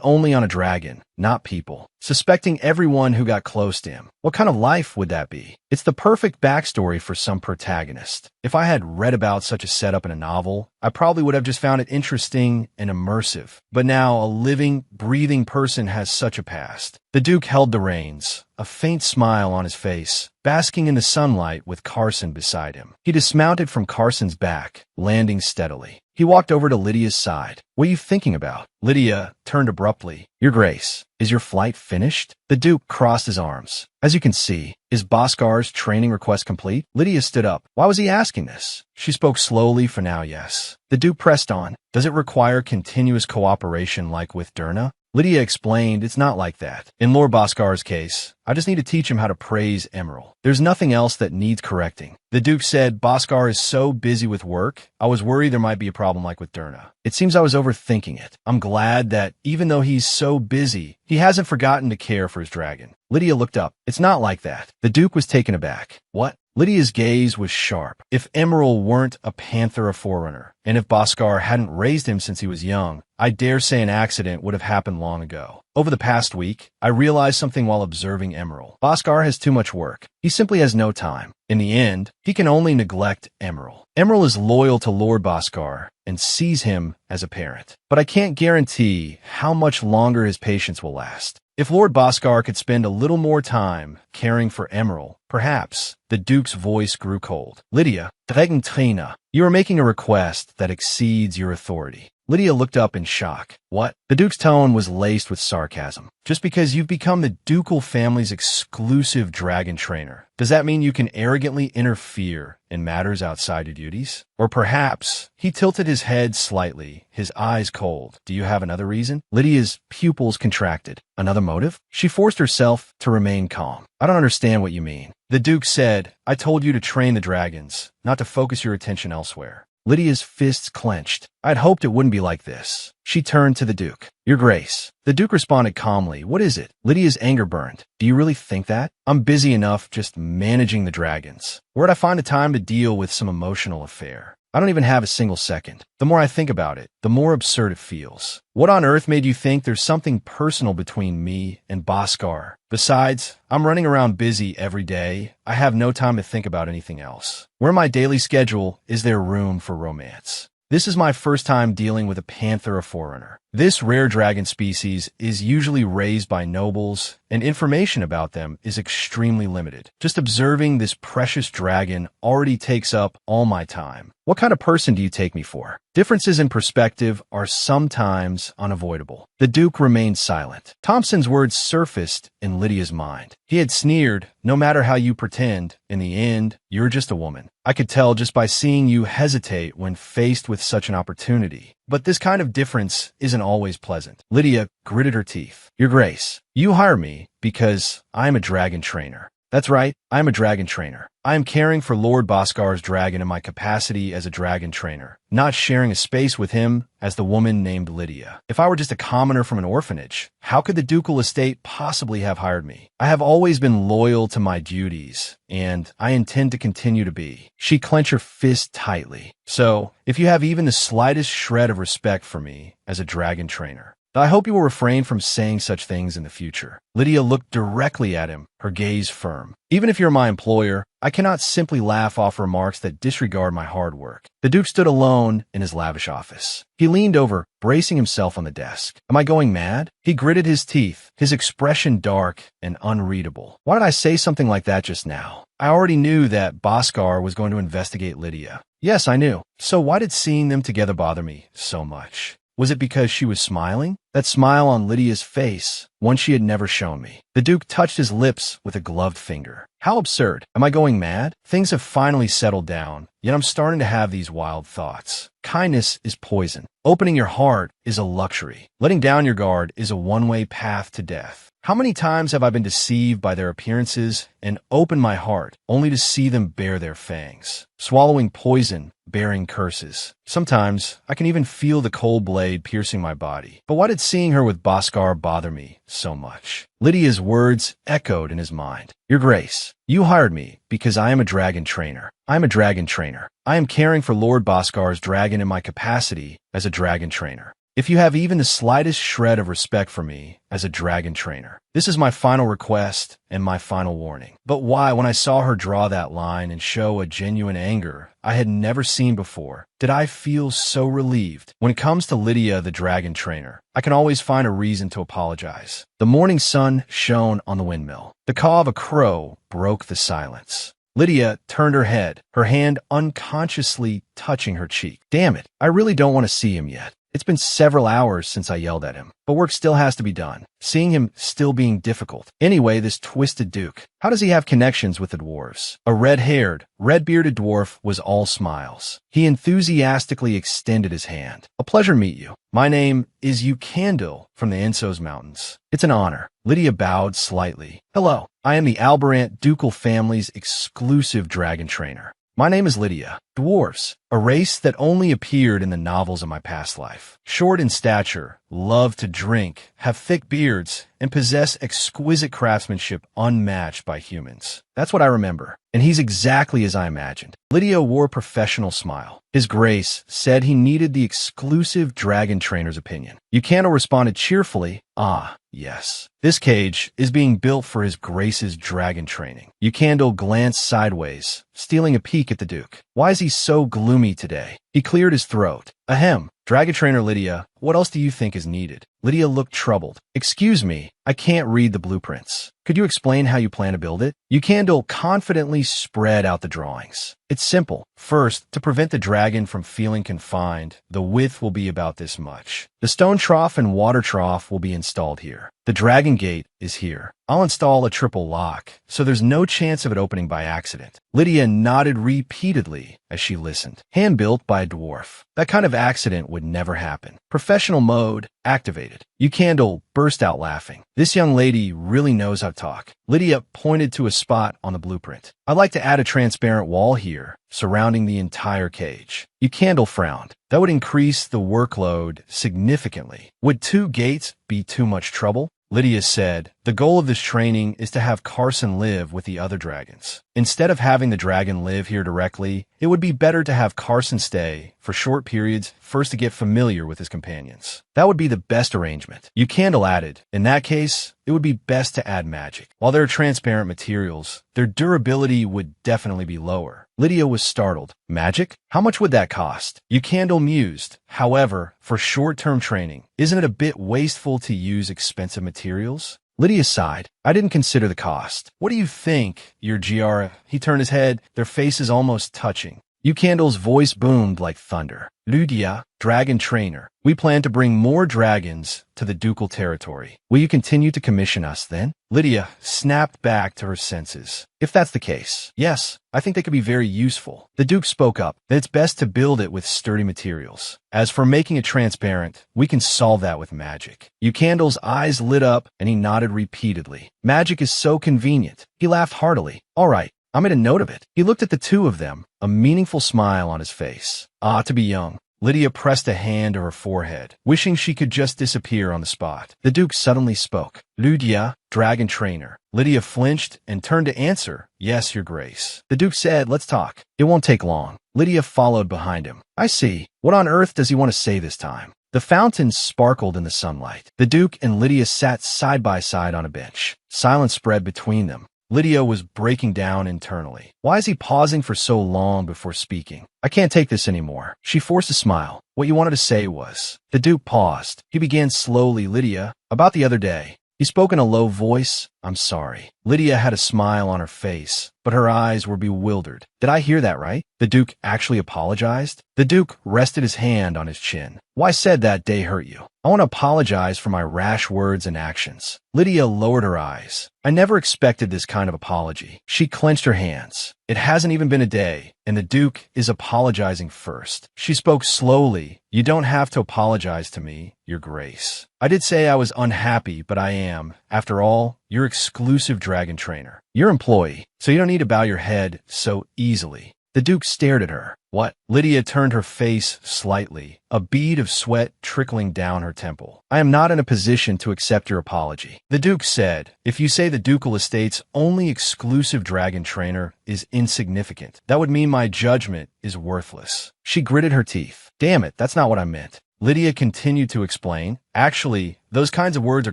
only on a dragon, not people, suspecting everyone who got close to him. What kind of life would that be? It's the perfect backstory for some protagonist. If I had read about such a setup in a novel, I probably would have just found it interesting and immersive. But now a living, breathing person has such a past. The Duke held the reins, a faint smile on his face, basking in the sunlight with Carson beside him. He dismounted from Carson's back, landing steadily. He walked over to Lydia's side. "What are you thinking about?" Lydia turned abruptly. "Your Grace, is your flight finished?" The Duke crossed his arms. "As you can see, is Boscar's training request complete?" Lydia stood up. Why was he asking this? She spoke slowly for now, yes. The Duke pressed on. "Does it require continuous cooperation like with Durna?" Lydia explained, "It's not like that. In Lord Boscar's case, I just need to teach him how to praise Emerald. There's nothing else that needs correcting." The Duke said, "Boscar is so busy with work, I was worried there might be a problem like with Durna. It seems I was overthinking it. I'm glad that even though he's so busy, he hasn't forgotten to care for his dragon." Lydia looked up. "It's not like that." The Duke was taken aback. "What?" Lydia's gaze was sharp. If Emerald weren't a panther or forerunner, and if Boscar hadn't raised him since he was young, I dare say an accident would have happened long ago. Over the past week, I realized something while observing Emerald. Boscar has too much work. He simply has no time. In the end, he can only neglect Emerald. Emerald is loyal to Lord Boscar and sees him as a parent. But I can't guarantee how much longer his patience will last. If Lord Boscar could spend a little more time caring for Emerald, perhaps. The Duke's voice grew cold. "Lydia, Trina, you are making a request that exceeds your authority." Lydia looked up in shock. "What?" The Duke's tone was laced with sarcasm. "Just because you've become the ducal family's exclusive dragon trainer, does that mean you can arrogantly interfere in matters outside your duties? Or perhaps," he tilted his head slightly, his eyes cold. "Do you have another reason?" Lydia's pupils contracted. "Another motive?" She forced herself to remain calm. "I don't understand what you mean." The Duke said, "I told you to train the dragons, not to focus your attention elsewhere." Lydia's fists clenched. "I'd hoped it wouldn't be like this." She turned to the Duke. "Your Grace." The Duke responded calmly. "What is it?" Lydia's anger burned. "Do you really think that? I'm busy enough just managing the dragons. Where'd I find the time to deal with some emotional affair? I don't even have a single second. The more I think about it, the more absurd it feels. What on earth made you think there's something personal between me and Boscar? Besides, I'm running around busy every day. I have no time to think about anything else. Where in my daily schedule is there room for romance? This is my first time dealing with a panther or forerunner. This rare dragon species is usually raised by nobles, and information about them is extremely limited. Just observing this precious dragon already takes up all my time. What kind of person do you take me for?" Differences in perspective are sometimes unavoidable. The Duke remained silent. Thompson's words surfaced in Lydia's mind. He had sneered, "No matter how you pretend, in the end, you're just a woman. I could tell just by seeing you hesitate when faced with such an opportunity. But this kind of difference isn't always pleasant." Lydia gritted her teeth. "Your Grace, you hire me because I'm a dragon trainer." "That's right, I'm a dragon trainer. I am caring for Lord Boscar's dragon in my capacity as a dragon trainer, not sharing a space with him as the woman named Lydia. If I were just a commoner from an orphanage, how could the ducal estate possibly have hired me? I have always been loyal to my duties, and I intend to continue to be." She clenched her fist tightly. "So, if you have even the slightest shred of respect for me as a dragon trainer, I hope you will refrain from saying such things in the future." Lydia looked directly at him, her gaze firm. "Even if you're my employer, I cannot simply laugh off remarks that disregard my hard work." The Duke stood alone in his lavish office. He leaned over, bracing himself on the desk. "Am I going mad?" He gritted his teeth, his expression dark and unreadable. "Why did I say something like that just now? I already knew that Boscar was going to investigate Lydia. Yes, I knew. So why did seeing them together bother me so much? Was it because she was smiling? That smile on Lydia's face, one she had never shown me." The Duke touched his lips with a gloved finger. "How absurd. Am I going mad? Things have finally settled down, yet I'm starting to have these wild thoughts. Kindness is poison. Opening your heart is a luxury. Letting down your guard is a one-way path to death. How many times have I been deceived by their appearances and opened my heart only to see them bare their fangs? Swallowing poison, bearing curses. Sometimes, I can even feel the cold blade piercing my body. But why did seeing her with Bhaskar bother me so much? Lydia's words echoed in his mind. Your Grace, you hired me because I am a dragon trainer. I am a dragon trainer. I am caring for Lord Bhaskar's dragon in my capacity as a dragon trainer. If you have even the slightest shred of respect for me as a dragon trainer, this is my final request and my final warning. But why, when I saw her draw that line and show a genuine anger I had never seen before, did I feel so relieved? When it comes to Lydia, the dragon trainer, I can always find a reason to apologize. The morning sun shone on the windmill. The caw of a crow broke the silence. Lydia turned her head, her hand unconsciously touching her cheek. Damn it, I really don't want to see him yet. It's been several hours since I yelled at him, but work still has to be done. Seeing him still being difficult. Anyway, this twisted Duke, how does he have connections with the dwarves? A red-haired, red-bearded dwarf was all smiles. He enthusiastically extended his hand. A pleasure to meet you. My name is Ukandil from the Ensos Mountains. It's an honor. Lydia bowed slightly. Hello, I am the Albarant ducal family's exclusive dragon trainer. My name is Lydia. Dwarves, a race that only appeared in the novels of my past life. Short in stature, love to drink, have thick beards, and possess exquisite craftsmanship unmatched by humans. That's what I remember, and he's exactly as I imagined. Lydia wore a professional smile. His Grace said he needed the exclusive dragon trainer's opinion. Ukandil responded cheerfully, Ah, yes. This cage is being built for His Grace's dragon training. Ukandil glanced sideways, stealing a peek at the Duke. Why is he so gloomy today? He cleared his throat. Ahem. Dragon trainer Lydia, what else do you think is needed? Lydia looked troubled. Excuse me, I can't read the blueprints. Could you explain how you plan to build it? Ukandil confidently spread out the drawings. It's simple. First, to prevent the dragon from feeling confined, the width will be about this much. The stone trough and water trough will be installed here. The dragon gate is here. I'll install a triple lock, so there's no chance of it opening by accident. Lydia nodded repeatedly as she listened. Hand-built by a dwarf. That kind of accident would never happen. Professional mode activated. Ukandil burst out laughing. This young lady really knows how to talk. Lydia pointed to a spot on the blueprint. I'd like to add a transparent wall here, surrounding the entire cage. Ukandil frowned. That would increase the workload significantly. Would 2 gates be too much trouble? Lydia said, the goal of this training is to have Carson live with the other dragons. Instead of having the dragon live here directly, it would be better to have Carson stay for short periods first to get familiar with his companions. That would be the best arrangement. Ukandil added, in that case, it would be best to add magic. While they're transparent materials, their durability would definitely be lower. Lydia was startled. Magic? How much would that cost? Ukandil mused. However, for short-term training, isn't it a bit wasteful to use expensive materials? Lydia sighed. I didn't consider the cost. What do you think, your Giara? He turned his head, their faces almost touching. Ukandil's voice boomed like thunder. Lydia, dragon trainer, we plan to bring more dragons to the ducal territory. Will you continue to commission us then? Lydia snapped back to her senses. If that's the case, yes, I think they could be very useful. The Duke spoke up that it's best to build it with sturdy materials. As for making it transparent, we can solve that with magic. Ukandil's eyes lit up and he nodded repeatedly. Magic is so convenient. He laughed heartily. All right. I made a note of it. He looked at the two of them, a meaningful smile on his face. Ah, to be young. Lydia pressed a hand to her forehead, wishing she could just disappear on the spot. The Duke suddenly spoke. Lydia, dragon trainer. Lydia flinched and turned to answer. Yes, your Grace. The Duke said, let's talk. It won't take long. Lydia followed behind him. I see. What on earth does he want to say this time? The fountain sparkled in the sunlight. The Duke and Lydia sat side by side on a bench. Silence spread between them. Lydia was breaking down internally. Why is he pausing for so long before speaking? I can't take this anymore. She forced a smile. What you wanted to say was. The Duke paused. He began slowly. Lydia, about the other day. He spoke in a low voice. I'm sorry. Lydia had a smile on her face, but her eyes were bewildered. Did I hear that right? The Duke actually apologized? The Duke rested his hand on his chin. Why said that day hurt you? I want to apologize for my rash words and actions. Lydia lowered her eyes. I never expected this kind of apology. She clenched her hands. It hasn't even been a day, and the Duke is apologizing first. She spoke slowly. You don't have to apologize to me, your Grace. I did say I was unhappy, but I am, after all, your exclusive dragon trainer. Your employee, so you don't need to bow your head so easily. The Duke stared at her. What? Lydia turned her face slightly, a bead of sweat trickling down her temple. I am not in a position to accept your apology. The Duke said, if you say the ducal estate's only exclusive dragon trainer is insignificant, that would mean my judgment is worthless. She gritted her teeth. Damn it, that's not what I meant. Lydia continued to explain, actually, those kinds of words are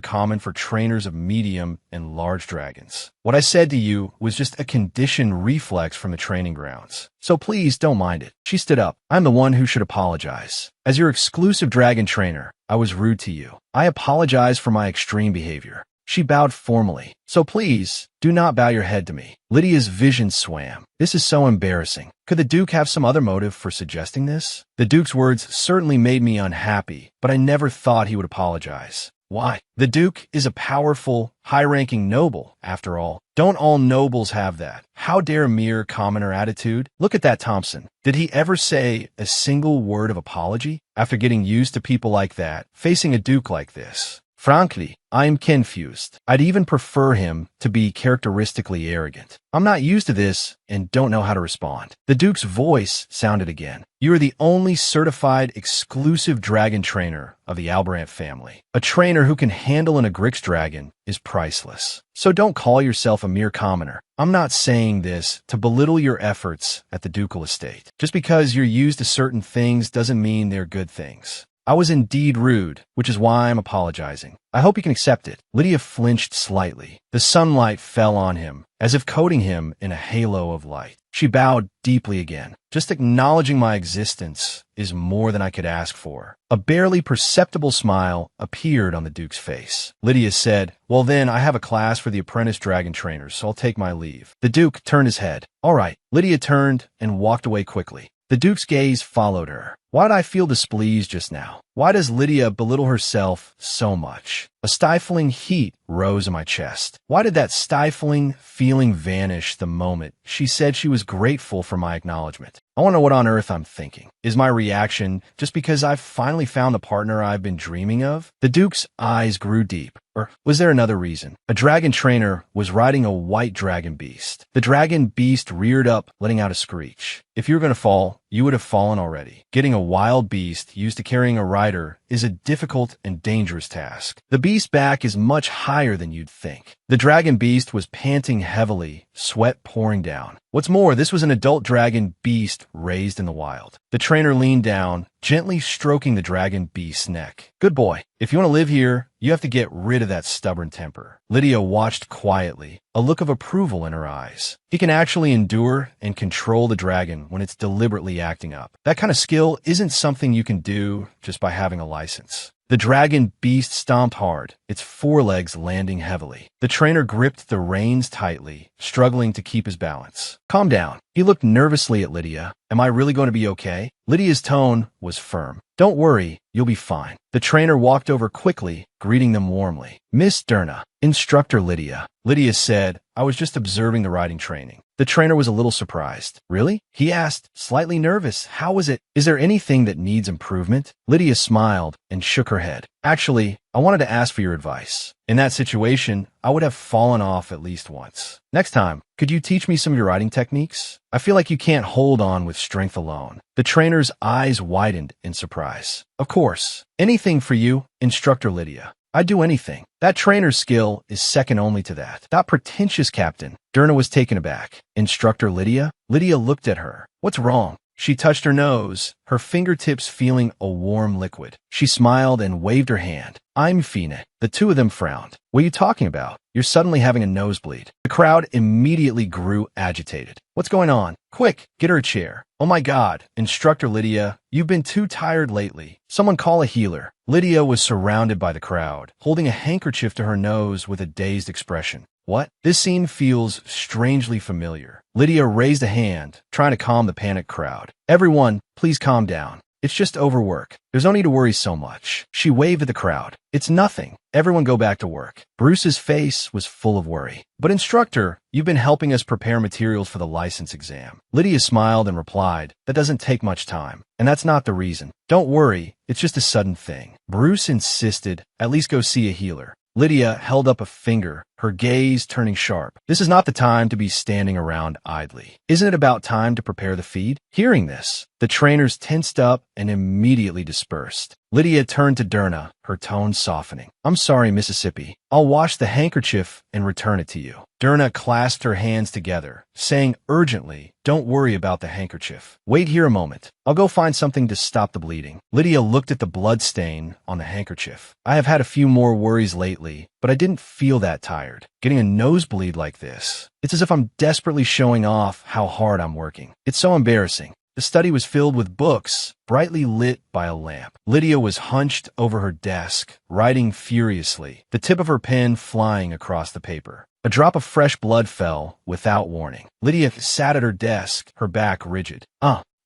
common for trainers of medium and large dragons. What I said to you was just a conditioned reflex from the training grounds. So please don't mind it. She stood up. I'm the one who should apologize. As your exclusive dragon trainer, I was rude to you. I apologize for my extreme behavior. She bowed formally. So please, do not bow your head to me. Lydia's vision swam. This is so embarrassing. Could the Duke have some other motive for suggesting this? The Duke's words certainly made me unhappy, but I never thought he would apologize. Why? The Duke is a powerful, high-ranking noble, after all. Don't all nobles have that? How dare a mere commoner attitude? Look at that Thompson. Did he ever say a single word of apology? After getting used to people like that, facing a Duke like this. Frankly, I am confused. I'd even prefer him to be characteristically arrogant. I'm not used to this and don't know how to respond. The Duke's voice sounded again. You are the only certified exclusive dragon trainer of the Albrant family. A trainer who can handle an Agric's dragon is priceless. So don't call yourself a mere commoner. I'm not saying this to belittle your efforts at the ducal estate. Just because you're used to certain things doesn't mean they're good things. I was indeed rude, which is why I'm apologizing. I hope you can accept it. Lydia flinched slightly. The sunlight fell on him, as if coating him in a halo of light. She bowed deeply again. Just acknowledging my existence is more than I could ask for. A barely perceptible smile appeared on the Duke's face. Lydia said, well then, I have a class for the apprentice dragon trainers, so I'll take my leave. The Duke turned his head. All right. Lydia turned and walked away quickly. The Duke's gaze followed her. Why did I feel displeased just now? Why does Lydia belittle herself so much? A stifling heat rose in my chest. Why did that stifling feeling vanish the moment she said she was grateful for my acknowledgement? I want to know what on earth I'm thinking. Is my reaction just because I've finally found the partner I've been dreaming of? The Duke's eyes grew deep. Or was there another reason? A dragon trainer was riding a white dragon beast. The dragon beast reared up, letting out a screech. If you were going to fall, you would have fallen already. Getting a wild beast used to carrying a rider is a difficult and dangerous task. The beast's back is much higher than you'd think. The dragon beast was panting heavily, sweat pouring down. What's more, this was an adult dragon beast raised in the wild. The trainer leaned down, gently stroking the dragon beast's neck. Good boy. If you want to live here, you have to get rid of that stubborn temper. Lydia watched quietly, a look of approval in her eyes. He can actually endure and control the dragon when it's deliberately acting up. That kind of skill isn't something you can do just by having a license. The dragon beast stomped hard, its forelegs landing heavily. The trainer gripped the reins tightly, struggling to keep his balance. Calm down. He looked nervously at Lydia. Am I really going to be okay? Lydia's tone was firm. Don't worry, you'll be fine. The trainer walked over quickly, greeting them warmly. Miss Durna, Instructor Lydia. Lydia said, I was just observing the riding training. The trainer was a little surprised. Really? He asked, slightly nervous. How was it? Is there anything that needs improvement? Lydia smiled and shook her head. Actually, I wanted to ask for your advice. In that situation, I would have fallen off at least once. Next time, could you teach me some of your riding techniques? I feel like you can't hold on with strength alone. The trainer's eyes widened in surprise. Of course. Anything for you, Instructor Lydia. I'd do anything. That trainer's skill is second only to that. That pretentious captain. Durna was taken aback. Instructor Lydia? Lydia looked at her. What's wrong? She touched her nose, her fingertips feeling a warm liquid. She smiled and waved her hand. I'm Fina. The two of them frowned. What are you talking about? You're suddenly having a nosebleed. The crowd immediately grew agitated. What's going on? Quick, get her a chair. Oh my God, Instructor Lydia, you've been too tired lately. Someone call a healer. Lydia was surrounded by the crowd, holding a handkerchief to her nose with a dazed expression. What? This scene feels strangely familiar. Lydia raised a hand, trying to calm the panicked crowd. Everyone, please calm down. It's just overwork. There's no need to worry so much. She waved at the crowd. It's nothing. Everyone go back to work. Bruce's face was full of worry. But Instructor, you've been helping us prepare materials for the license exam. Lydia smiled and replied, that doesn't take much time. And that's not the reason. Don't worry. It's just a sudden thing. Bruce insisted, at least go see a healer. Lydia held up a finger, her gaze turning sharp. This is not the time to be standing around idly. Isn't it about time to prepare the feed? Hearing this, the trainers tensed up and immediately dispersed. Lydia turned to Durna, her tone softening. I'm sorry, Mississippi. I'll wash the handkerchief and return it to you. Durna clasped her hands together, saying urgently, don't worry about the handkerchief. Wait here a moment. I'll go find something to stop the bleeding. Lydia looked at the blood stain on the handkerchief. I have had a few more worries lately, but I didn't feel that tired. Getting a nosebleed like this, it's as if I'm desperately showing off how hard I'm working. It's so embarrassing. The study was filled with books, brightly lit by a lamp. Lydia was hunched over her desk, writing furiously, the tip of her pen flying across the paper. A drop of fresh blood fell without warning. Lydia sat at her desk, her back rigid.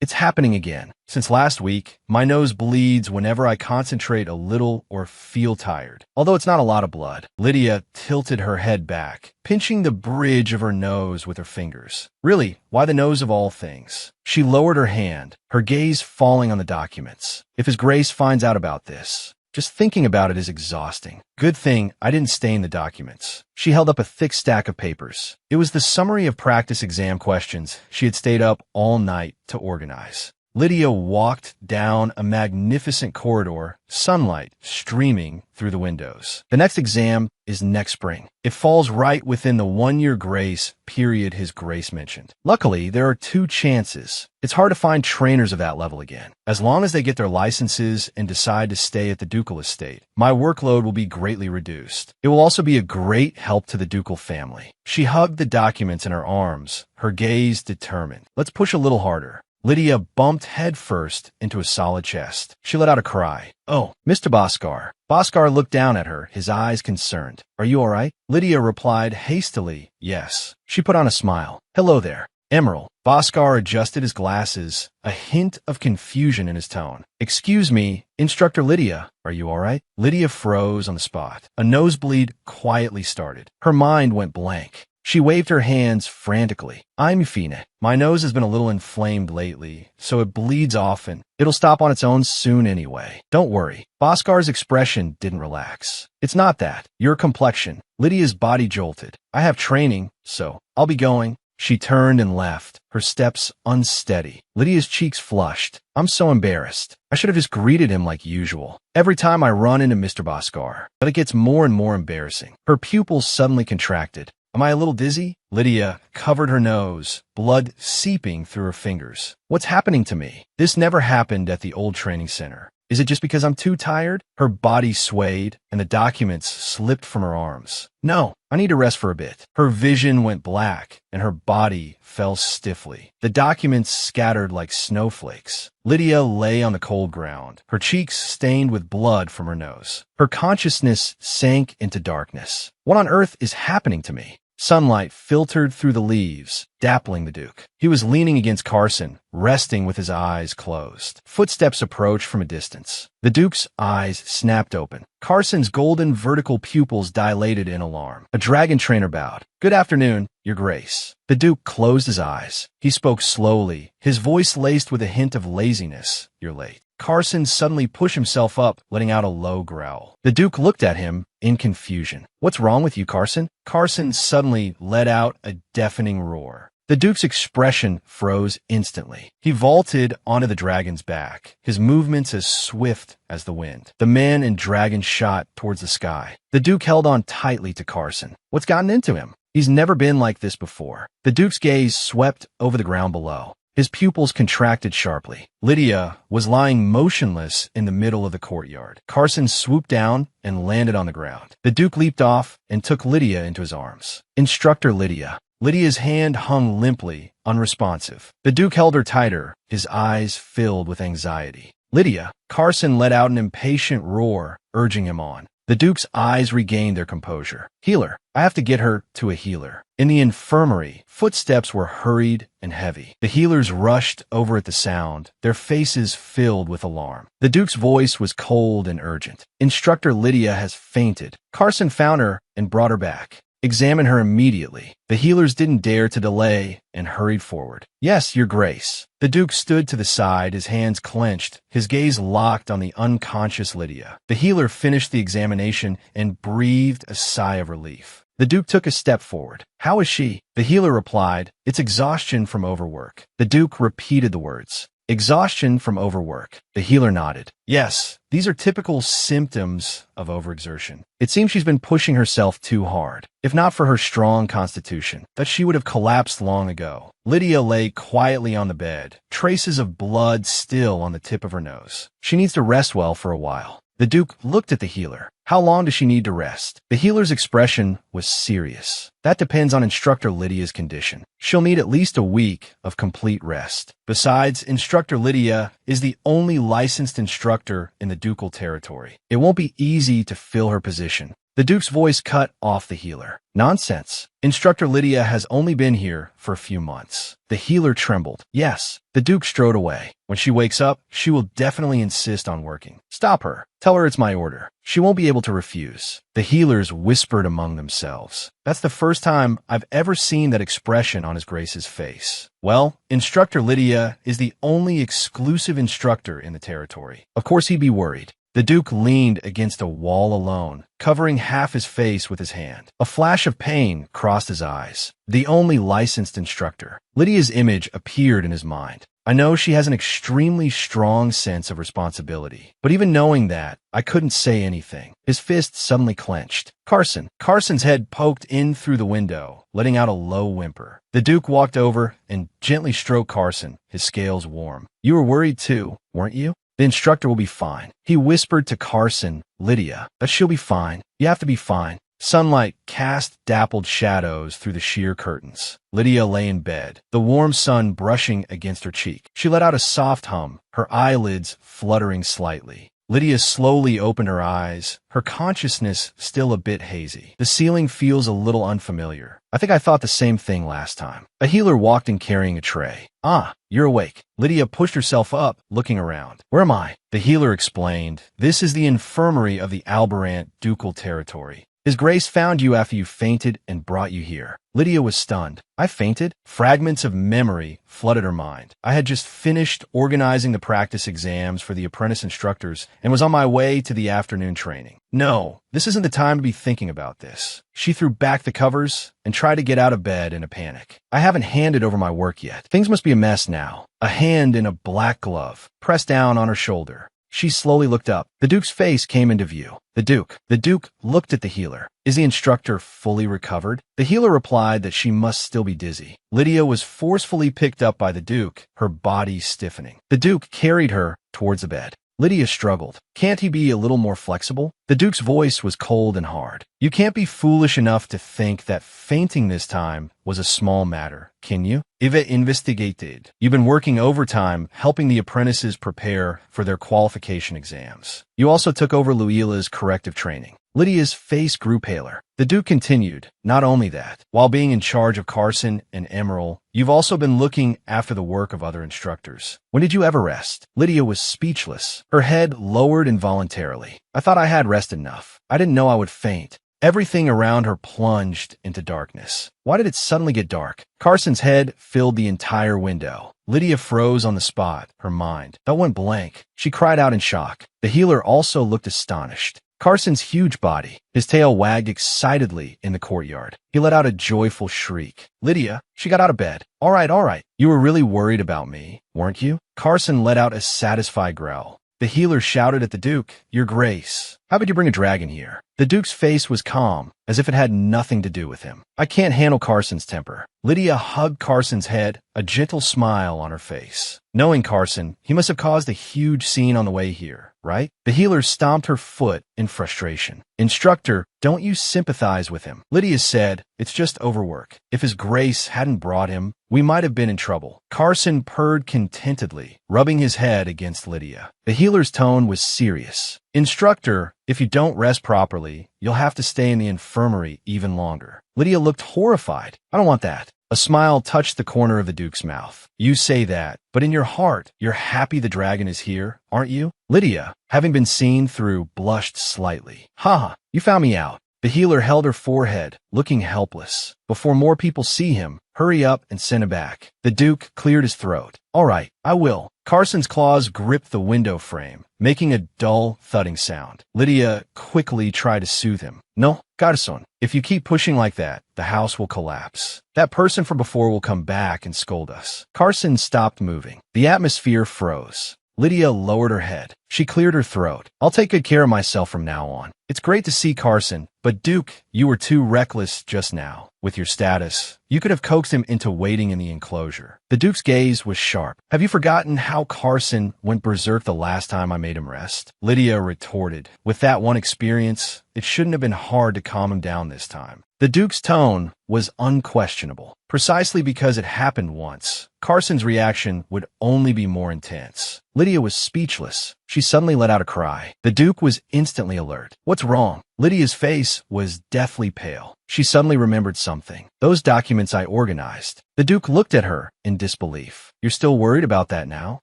It's happening again. Since last week, my nose bleeds whenever I concentrate a little or feel tired. Although it's not a lot of blood. Lydia tilted her head back, pinching the bridge of her nose with her fingers. Really, why the nose of all things? She lowered her hand, her gaze falling on the documents. If His Grace finds out about this, just thinking about it is exhausting. Good thing I didn't stain the documents. She held up a thick stack of papers. It was the summary of practice exam questions she had stayed up all night to organize. Lydia walked down a magnificent corridor, sunlight streaming through the windows. The next exam is next spring. It falls right within the 1-year grace period His Grace mentioned. Luckily, there are 2 chances. It's hard to find trainers of that level again. As long as they get their licenses and decide to stay at the ducal estate, my workload will be greatly reduced. It will also be a great help to the ducal family. She hugged the documents in her arms, her gaze determined. Let's push a little harder. Lydia bumped headfirst into a solid chest. She let out a cry. Oh, Mr. Bhaskar. Bhaskar looked down at her, his eyes concerned. Are you all right? Lydia replied hastily, yes. She put on a smile. Hello there, Emerald. Bhaskar adjusted his glasses, a hint of confusion in his tone. Excuse me, Instructor Lydia. Are you all right? Lydia froze on the spot. A nosebleed quietly started. Her mind went blank. She waved her hands frantically. I'm Fina. My nose has been a little inflamed lately, so it bleeds often. It'll stop on its own soon anyway. Don't worry. Bhaskar's expression didn't relax. It's not that. Your complexion. Lydia's body jolted. I have training, so I'll be going. She turned and left, her steps unsteady. Lydia's cheeks flushed. I'm so embarrassed. I should have just greeted him like usual. Every time I run into Mr. Bhaskar, but it gets more and more embarrassing. Her pupils suddenly contracted. Am I a little dizzy? Lydia covered her nose, blood seeping through her fingers. What's happening to me? This never happened at the old training center. Is it just because I'm too tired? Her body swayed, and the documents slipped from her arms. No, I need to rest for a bit. Her vision went black, and her body fell stiffly. The documents scattered like snowflakes. Lydia lay on the cold ground, her cheeks stained with blood from her nose. Her consciousness sank into darkness. What on earth is happening to me? Sunlight filtered through the leaves, dappling the Duke. He was leaning against Carson, resting with his eyes closed. Footsteps approached from a distance. The Duke's eyes snapped open. Carson's golden vertical pupils dilated in alarm. A dragon trainer bowed. Good afternoon, Your Grace. The Duke closed his eyes. He spoke slowly, his voice laced with a hint of laziness. You're late. Carson suddenly pushed himself up, letting out a low growl. The Duke looked at him in confusion. What's wrong with you, Carson? Carson suddenly let out a deafening roar. The Duke's expression froze instantly. He vaulted onto the dragon's back, his movements as swift as the wind. The man and dragon shot towards the sky. The Duke held on tightly to Carson. What's gotten into him? He's never been like this before. The Duke's gaze swept over the ground below. His pupils contracted sharply. Lydia was lying motionless in the middle of the courtyard. Carson swooped down and landed on the ground. The Duke leaped off and took Lydia into his arms. Instructor Lydia. Lydia's hand hung limply, unresponsive. The Duke held her tighter, his eyes filled with anxiety. Lydia. Carson let out an impatient roar, urging him on. The Duke's eyes regained their composure. Healer. I have to get her to a healer. In the infirmary, footsteps were hurried and heavy. The healers rushed over at the sound, their faces filled with alarm. The Duke's voice was cold and urgent. Instructor Lydia has fainted. Carson found her and brought her back. Examine her immediately. The healers didn't dare to delay and hurried forward. Yes, Your Grace. The Duke stood to the side, his hands clenched, his gaze locked on the unconscious Lydia. The healer finished the examination and breathed a sigh of relief. The Duke took a step forward. How is she? The healer replied, it's exhaustion from overwork. The Duke repeated the words. Exhaustion from overwork. The healer nodded. Yes, these are typical symptoms of overexertion. It seems she's been pushing herself too hard. If not for her strong constitution, that she would have collapsed long ago. Lydia lay quietly on the bed, traces of blood still on the tip of her nose. She needs to rest well for a while. The Duke looked at the healer. How long does she need to rest? The healer's expression was serious. That depends on instructor Lydia's condition. She'll need at least a week of complete rest. Besides, instructor Lydia is the only licensed instructor in the ducal territory. It won't be easy to fill her position. The Duke's voice cut off the healer. Nonsense. Instructor Lydia has only been here for a few months. The healer trembled. Yes. The Duke strode away. When she wakes up, she will definitely insist on working. Stop her. Tell her it's my order. She won't be able to refuse. The healers whispered among themselves. That's the first time I've ever seen that expression on His Grace's face. Well, Instructor Lydia is the only exclusive instructor in the territory. Of course he'd be worried. The Duke leaned against a wall alone, covering half his face with his hand. A flash of pain crossed his eyes. The only licensed instructor. Lydia's image appeared in his mind. I know she has an extremely strong sense of responsibility, but even knowing that, I couldn't say anything. His fist suddenly clenched. Carson. Carson's head poked in through the window, letting out a low whimper. The Duke walked over and gently stroked Carson, his scales warm. You were worried too, weren't you? The instructor will be fine. He whispered to Carson, Lydia, that she'll be fine. You have to be fine. Sunlight cast dappled shadows through the sheer curtains. Lydia lay in bed, the warm sun brushing against her cheek. She let out a soft hum, her eyelids fluttering slightly. Lydia slowly opened her eyes, her consciousness still a bit hazy. The ceiling feels a little unfamiliar. I think I thought the same thing last time. A healer walked in carrying a tray. Ah, you're awake. Lydia pushed herself up, looking around. Where am I? The healer explained. This is the infirmary of the Albarant ducal territory. His Grace found you after you fainted and brought you here. Lydia was stunned. I fainted? Fragments of memory flooded her mind. I had just finished organizing the practice exams for the apprentice instructors and was on my way to the afternoon training. No, this isn't the time to be thinking about this. She threw back the covers and tried to get out of bed in a panic. I haven't handed over my work yet. Things must be a mess now. A hand in a black glove pressed down on her shoulder. She slowly looked up. The Duke's face came into view. The Duke looked at the healer. Is the instructor fully recovered? The healer replied that she must still be dizzy. Lydia was forcefully picked up by the Duke, her body stiffening. The Duke carried her towards the bed. Lydia struggled. Can't he be a little more flexible? The Duke's voice was cold and hard. You can't be foolish enough to think that fainting this time was a small matter, can you? Ive investigated. You've been working overtime, helping the apprentices prepare for their qualification exams. You also took over Luila's corrective training. Lydia's face grew paler. The Duke continued, not only that, while being in charge of Carson and Emerald, you've also been looking after the work of other instructors. When did you ever rest? Lydia was speechless, her head lowered involuntarily. I thought I had rest enough. I didn't know I would faint. Everything around her plunged into darkness. Why did it suddenly get dark? Carson's head filled the entire window. Lydia froze on the spot, her mind. That went blank. She cried out in shock. The healer also looked astonished. Carson's huge body, his tail wagged excitedly in the courtyard. He let out a joyful shriek. Lydia, she got out of bed. All right. You were really worried about me, weren't you? Carson let out a satisfied growl. The healer shouted at the Duke, Your Grace, how could you bring a dragon here? The Duke's face was calm, as if it had nothing to do with him. I can't handle Carson's temper. Lydia hugged Carson's head, a gentle smile on her face. Knowing Carson, he must have caused a huge scene on the way here, right? The healer stomped her foot in frustration. Instructor, don't you sympathize with him? Lydia said, it's just overwork. If His Grace hadn't brought him, we might have been in trouble. Carson purred contentedly, rubbing his head against Lydia. The healer's tone was serious. Instructor, if you don't rest properly, you'll have to stay in the infirmary even longer. Lydia looked horrified. I don't want that. A smile touched the corner of the Duke's mouth. You say that, but in your heart, you're happy the dragon is here, aren't you? Lydia, having been seen through, blushed slightly. Ha, you found me out. The healer held her forehead, looking helpless. Before more people see him, hurry up and send him back. The Duke cleared his throat. All right, I will. Carson's claws gripped the window frame, making a dull, thudding sound. Lydia quickly tried to soothe him. No, Carson, if you keep pushing like that, the house will collapse. That person from before will come back and scold us. Carson stopped moving. The atmosphere froze. Lydia lowered her head. She cleared her throat. I'll take good care of myself from now on. It's great to see Carson, but Duke, you were too reckless just now. With your status, you could have coaxed him into waiting in the enclosure. The Duke's gaze was sharp. Have you forgotten how Carson went berserk the last time I made him rest? Lydia retorted. With that one experience, it shouldn't have been hard to calm him down this time. The Duke's tone was unquestionable. Precisely because it happened once, Carson's reaction would only be more intense. Lydia was speechless. She suddenly let out a cry. The Duke was instantly alert. What's wrong? Lydia's face was deathly pale. She suddenly remembered something. Those documents I organized. The Duke looked at her in disbelief. You're still worried about that now?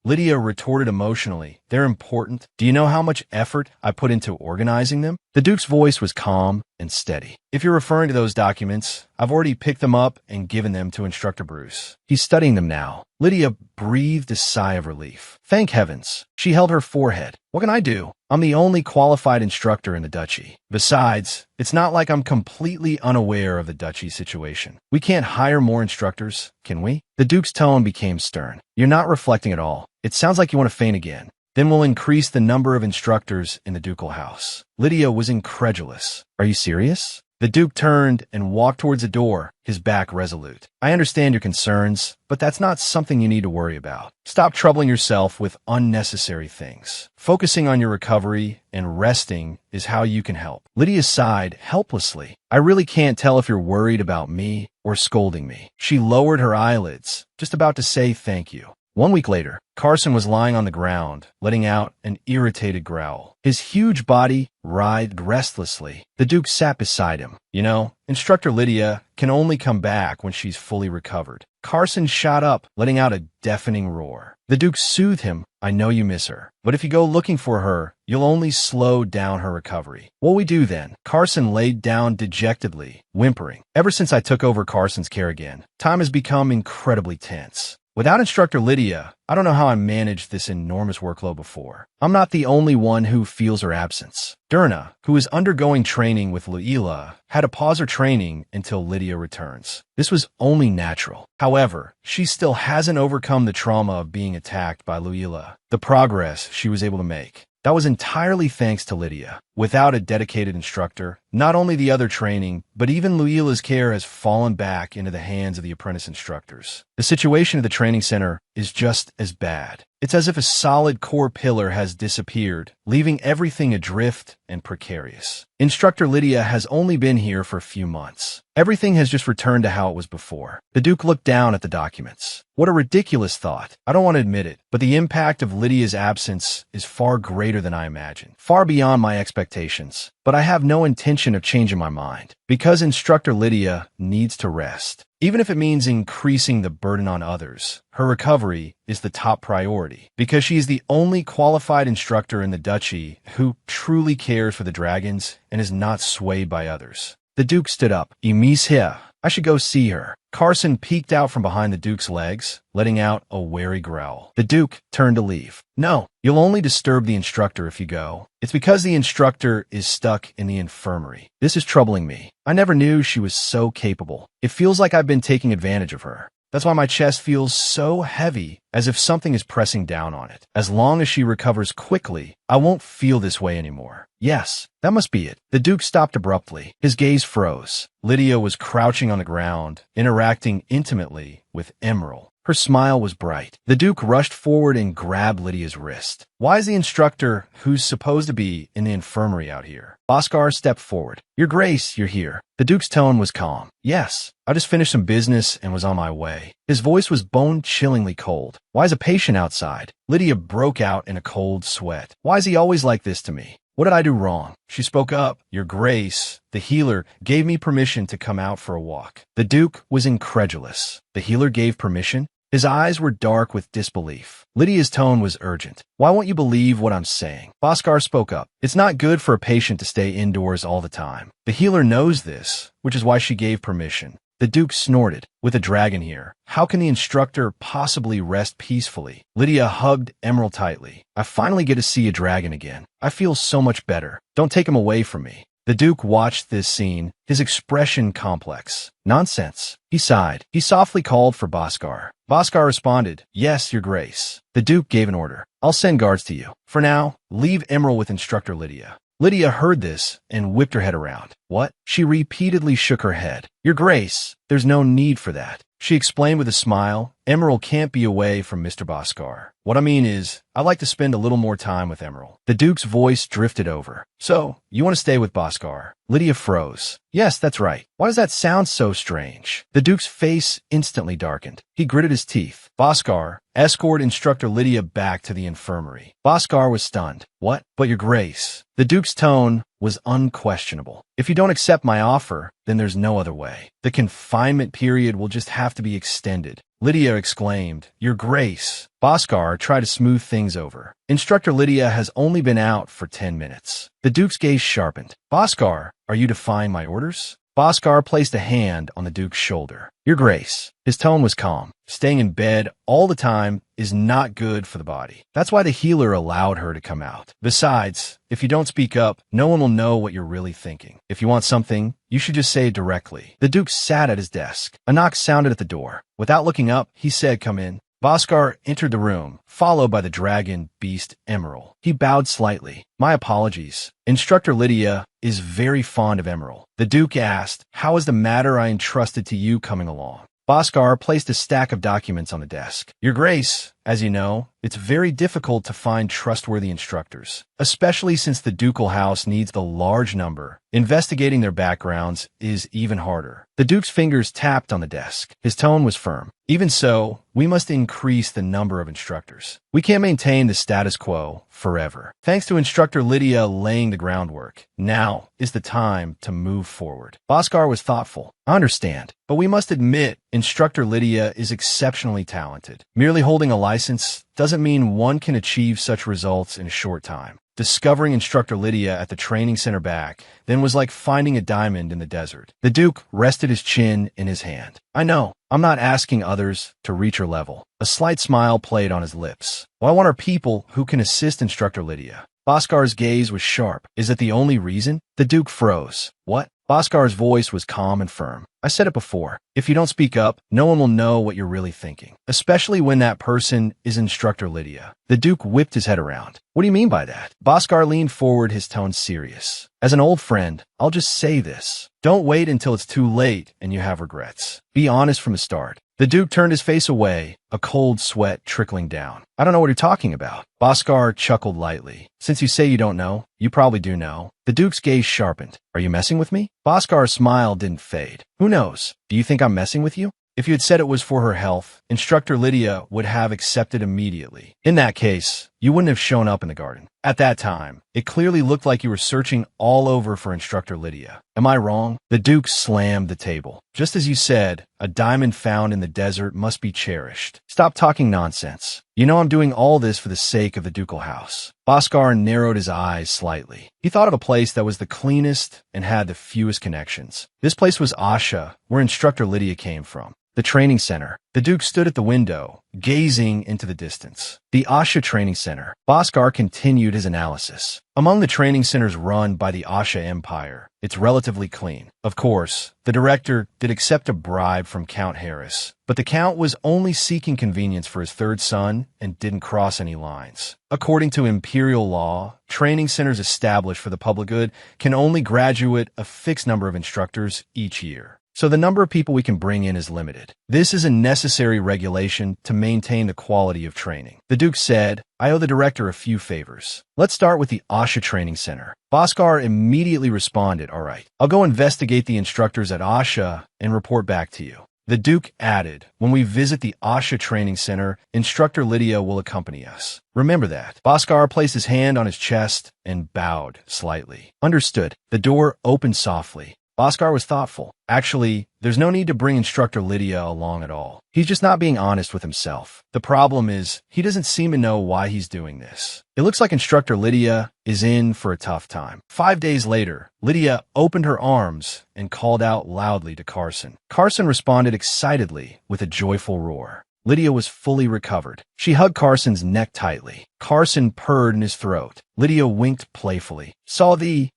Lydia retorted emotionally. They're important. Do you know how much effort I put into organizing them? The Duke's voice was calm and steady. If you're referring to those documents, I've already picked them up and given them to Instructor Bruce. He's studying them now. Lydia breathed a sigh of relief. Thank heavens. She held her forehead. What can I do? I'm the only qualified instructor in the duchy. Besides, it's not like I'm completely unaware of the duchy situation. We can't hire more instructors, can we? The Duke's tone became stern. You're not reflecting at all. It sounds like you want to faint again. Then we'll increase the number of instructors in the ducal house. Lydia was incredulous. Are you serious? The Duke turned and walked towards the door, his back resolute. I understand your concerns, but that's not something you need to worry about. Stop troubling yourself with unnecessary things. Focusing on your recovery and resting is how you can help. Lydia sighed helplessly. I really can't tell if you're worried about me or scolding me. She lowered her eyelids, just about to say thank you. 1 week later, Carson was lying on the ground, letting out an irritated growl. His huge body writhed restlessly. The Duke sat beside him. You know, Instructor Lydia can only come back when she's fully recovered. Carson shot up, letting out a deafening roar. The Duke soothed him. I know you miss her, but if you go looking for her, you'll only slow down her recovery. What'll we do then? Carson laid down dejectedly, whimpering. Ever since I took over Carson's care again, time has become incredibly tense. Without Instructor Lydia, I don't know how I managed this enormous workload before. I'm not the only one who feels her absence. Durna, who is undergoing training with Luila, had to pause her training until Lydia returns. This was only natural. However, she still hasn't overcome the trauma of being attacked by Luila. The progress she was able to make. That was entirely thanks to Lydia. Without a dedicated instructor, not only the other training, but even Luila's care has fallen back into the hands of the apprentice instructors. The situation at the training center is just as bad. It's as if a solid core pillar has disappeared, leaving everything adrift and precarious. Instructor Lydia has only been here for a few months. Everything has just returned to how it was before. The Duke looked down at the documents. What a ridiculous thought. I don't want to admit it, but the impact of Lydia's absence is far greater than I imagined, far beyond my expectations. But I have no intention of changing my mind, because Instructor Lydia needs to rest. Even if it means increasing the burden on others, her recovery is the top priority, because she is the only qualified instructor in the duchy who truly cares for the dragons and is not swayed by others. The Duke stood up. Emise here. I should go see her. Carson peeked out from behind the Duke's legs, letting out a wary growl. The Duke turned to leave. No, you'll only disturb the instructor if you go. It's because the instructor is stuck in the infirmary. This is troubling me. I never knew she was so capable. It feels like I've been taking advantage of her. That's why my chest feels so heavy, as if something is pressing down on it. As long as she recovers quickly, I won't feel this way anymore. Yes, that must be it. The Duke stopped abruptly. His gaze froze. Lydia was crouching on the ground, interacting intimately with Emerald. Her smile was bright. The Duke rushed forward and grabbed Lydia's wrist. Why is the instructor, who's supposed to be in the infirmary, out here? Bhaskar stepped forward. Your Grace, you're here. The Duke's tone was calm. Yes, I just finished some business and was on my way. His voice was bone-chillingly cold. Why is a patient outside? Lydia broke out in a cold sweat. Why is he always like this to me? What did I do wrong? She spoke up. Your Grace, the healer, gave me permission to come out for a walk. The Duke was incredulous. The healer gave permission? His eyes were dark with disbelief. Lydia's tone was urgent. Why won't you believe what I'm saying? Bhaskar spoke up. It's not good for a patient to stay indoors all the time. The healer knows this, which is why she gave permission. The Duke snorted. With a dragon here, how can the instructor possibly rest peacefully? Lydia hugged Emerald tightly. I finally get to see a dragon again. I feel so much better. Don't take him away from me. The Duke watched this scene, his expression complex. Nonsense. He sighed. He softly called for Bhaskar. Bhaskar responded, yes, your grace. The Duke gave an order. I'll send guards to you. For now, leave Emerald with Instructor Lydia. Lydia heard this and whipped her head around. What? She repeatedly shook her head. Your grace, there's no need for that. She explained with a smile, Emerald can't be away from Mr. Bhaskar. What I mean is, I'd like to spend a little more time with Emerald. The Duke's voice drifted over. So, you want to stay with Bhaskar? Lydia froze. Yes, that's right. Why does that sound so strange? The Duke's face instantly darkened. He gritted his teeth. Bhaskar, escort Instructor Lydia back to the infirmary. Bhaskar was stunned. What? But your grace. The Duke's tone was unquestionable. If you don't accept my offer, then there's no other way. The confinement period will just have to be extended. Lydia exclaimed, your grace. Bhaskar tried to smooth things over. Instructor Lydia has only been out for 10 minutes. The Duke's gaze sharpened. Bhaskar, are you defying my orders? Bhaskar placed a hand on the Duke's shoulder. Your grace. His tone was calm. Staying in bed all the time is not good for the body. That's why the healer allowed her to come out. Besides, if you don't speak up, no one will know what you're really thinking. If you want something, you should just say it directly. The Duke sat at his desk. A knock sounded at the door. Without looking up, he said, come in. Bhaskar entered the room, followed by the dragon beast Emerald. He bowed slightly. My apologies. Instructor Lydia is very fond of Emerald. The Duke asked, how is the matter I entrusted to you coming along? Bhaskar placed a stack of documents on the desk. Your Grace, as you know, it's very difficult to find trustworthy instructors, especially since the ducal house needs the large number. Investigating their backgrounds is even harder. The Duke's fingers tapped on the desk. His tone was firm. Even so, we must increase the number of instructors. We can't maintain the status quo forever. Thanks to Instructor Lydia laying the groundwork, now is the time to move forward. Bhaskar was thoughtful. I understand, but we must admit Instructor Lydia is exceptionally talented. Merely holding a license doesn't mean one can achieve such results in a short time. Discovering Instructor Lydia at the training center back then was like finding a diamond in the desert. The Duke rested his chin in his hand. I know, I'm not asking others to reach her level. A slight smile played on his lips. What I want are people who can assist Instructor Lydia. Bhaskar's gaze was sharp. Is that the only reason? The Duke froze. What? Bhaskar's voice was calm and firm. I said it before. If you don't speak up, no one will know what you're really thinking, especially when that person is Instructor Lydia. The Duke whipped his head around. What do you mean by that? Bhaskar leaned forward, his tone serious. As an old friend, I'll just say this. Don't wait until it's too late and you have regrets. Be honest from the start. The Duke turned his face away, a cold sweat trickling down. I don't know what you're talking about. Bhaskar chuckled lightly. Since you say you don't know, you probably do know. The Duke's gaze sharpened. Are you messing with me? Bhaskar's smile didn't fade. Who knows? Do you think I'm messing with you? If you had said it was for her health, Instructor Lydia would have accepted immediately. In that case, you wouldn't have shown up in the garden. At that time, it clearly looked like you were searching all over for Instructor Lydia. Am I wrong? The Duke slammed the table. Just as you said, a diamond found in the desert must be cherished. Stop talking nonsense. You know I'm doing all this for the sake of the ducal house. Bhaskar narrowed his eyes slightly. He thought of a place that was the cleanest and had the fewest connections. This place was Asha, where Instructor Lydia came from. The training center. The Duke stood at the window, gazing into the distance. The Asha Training Center. Bhaskar continued his analysis. Among the training centers run by the Asha Empire, it's relatively clean. Of course, the director did accept a bribe from Count Harris, but the Count was only seeking convenience for his third son and didn't cross any lines. According to imperial law, training centers established for the public good can only graduate a fixed number of instructors each year. So the number of people we can bring in is limited. This is a necessary regulation to maintain the quality of training. The Duke said, I owe the director a few favors. Let's start with the Asha Training Center. Bhaskar immediately responded, all right, I'll go investigate the instructors at Asha and report back to you. The Duke added, when we visit the Asha Training Center, Instructor Lydia will accompany us. Remember that. Bhaskar placed his hand on his chest and bowed slightly. Understood. The door opened softly. Bhaskar was thoughtful. Actually, there's no need to bring instructor Lydia along at all. He's just not being honest with himself. The problem is, he doesn't seem to know why he's doing this. It looks like instructor Lydia is in for a tough time. 5 days later, Lydia opened her arms and called out loudly to Carson. Carson responded excitedly with a joyful roar. Lydia was fully recovered. She hugged Carson's neck tightly. Carson purred in his throat. Lydia winked playfully. Saw thee.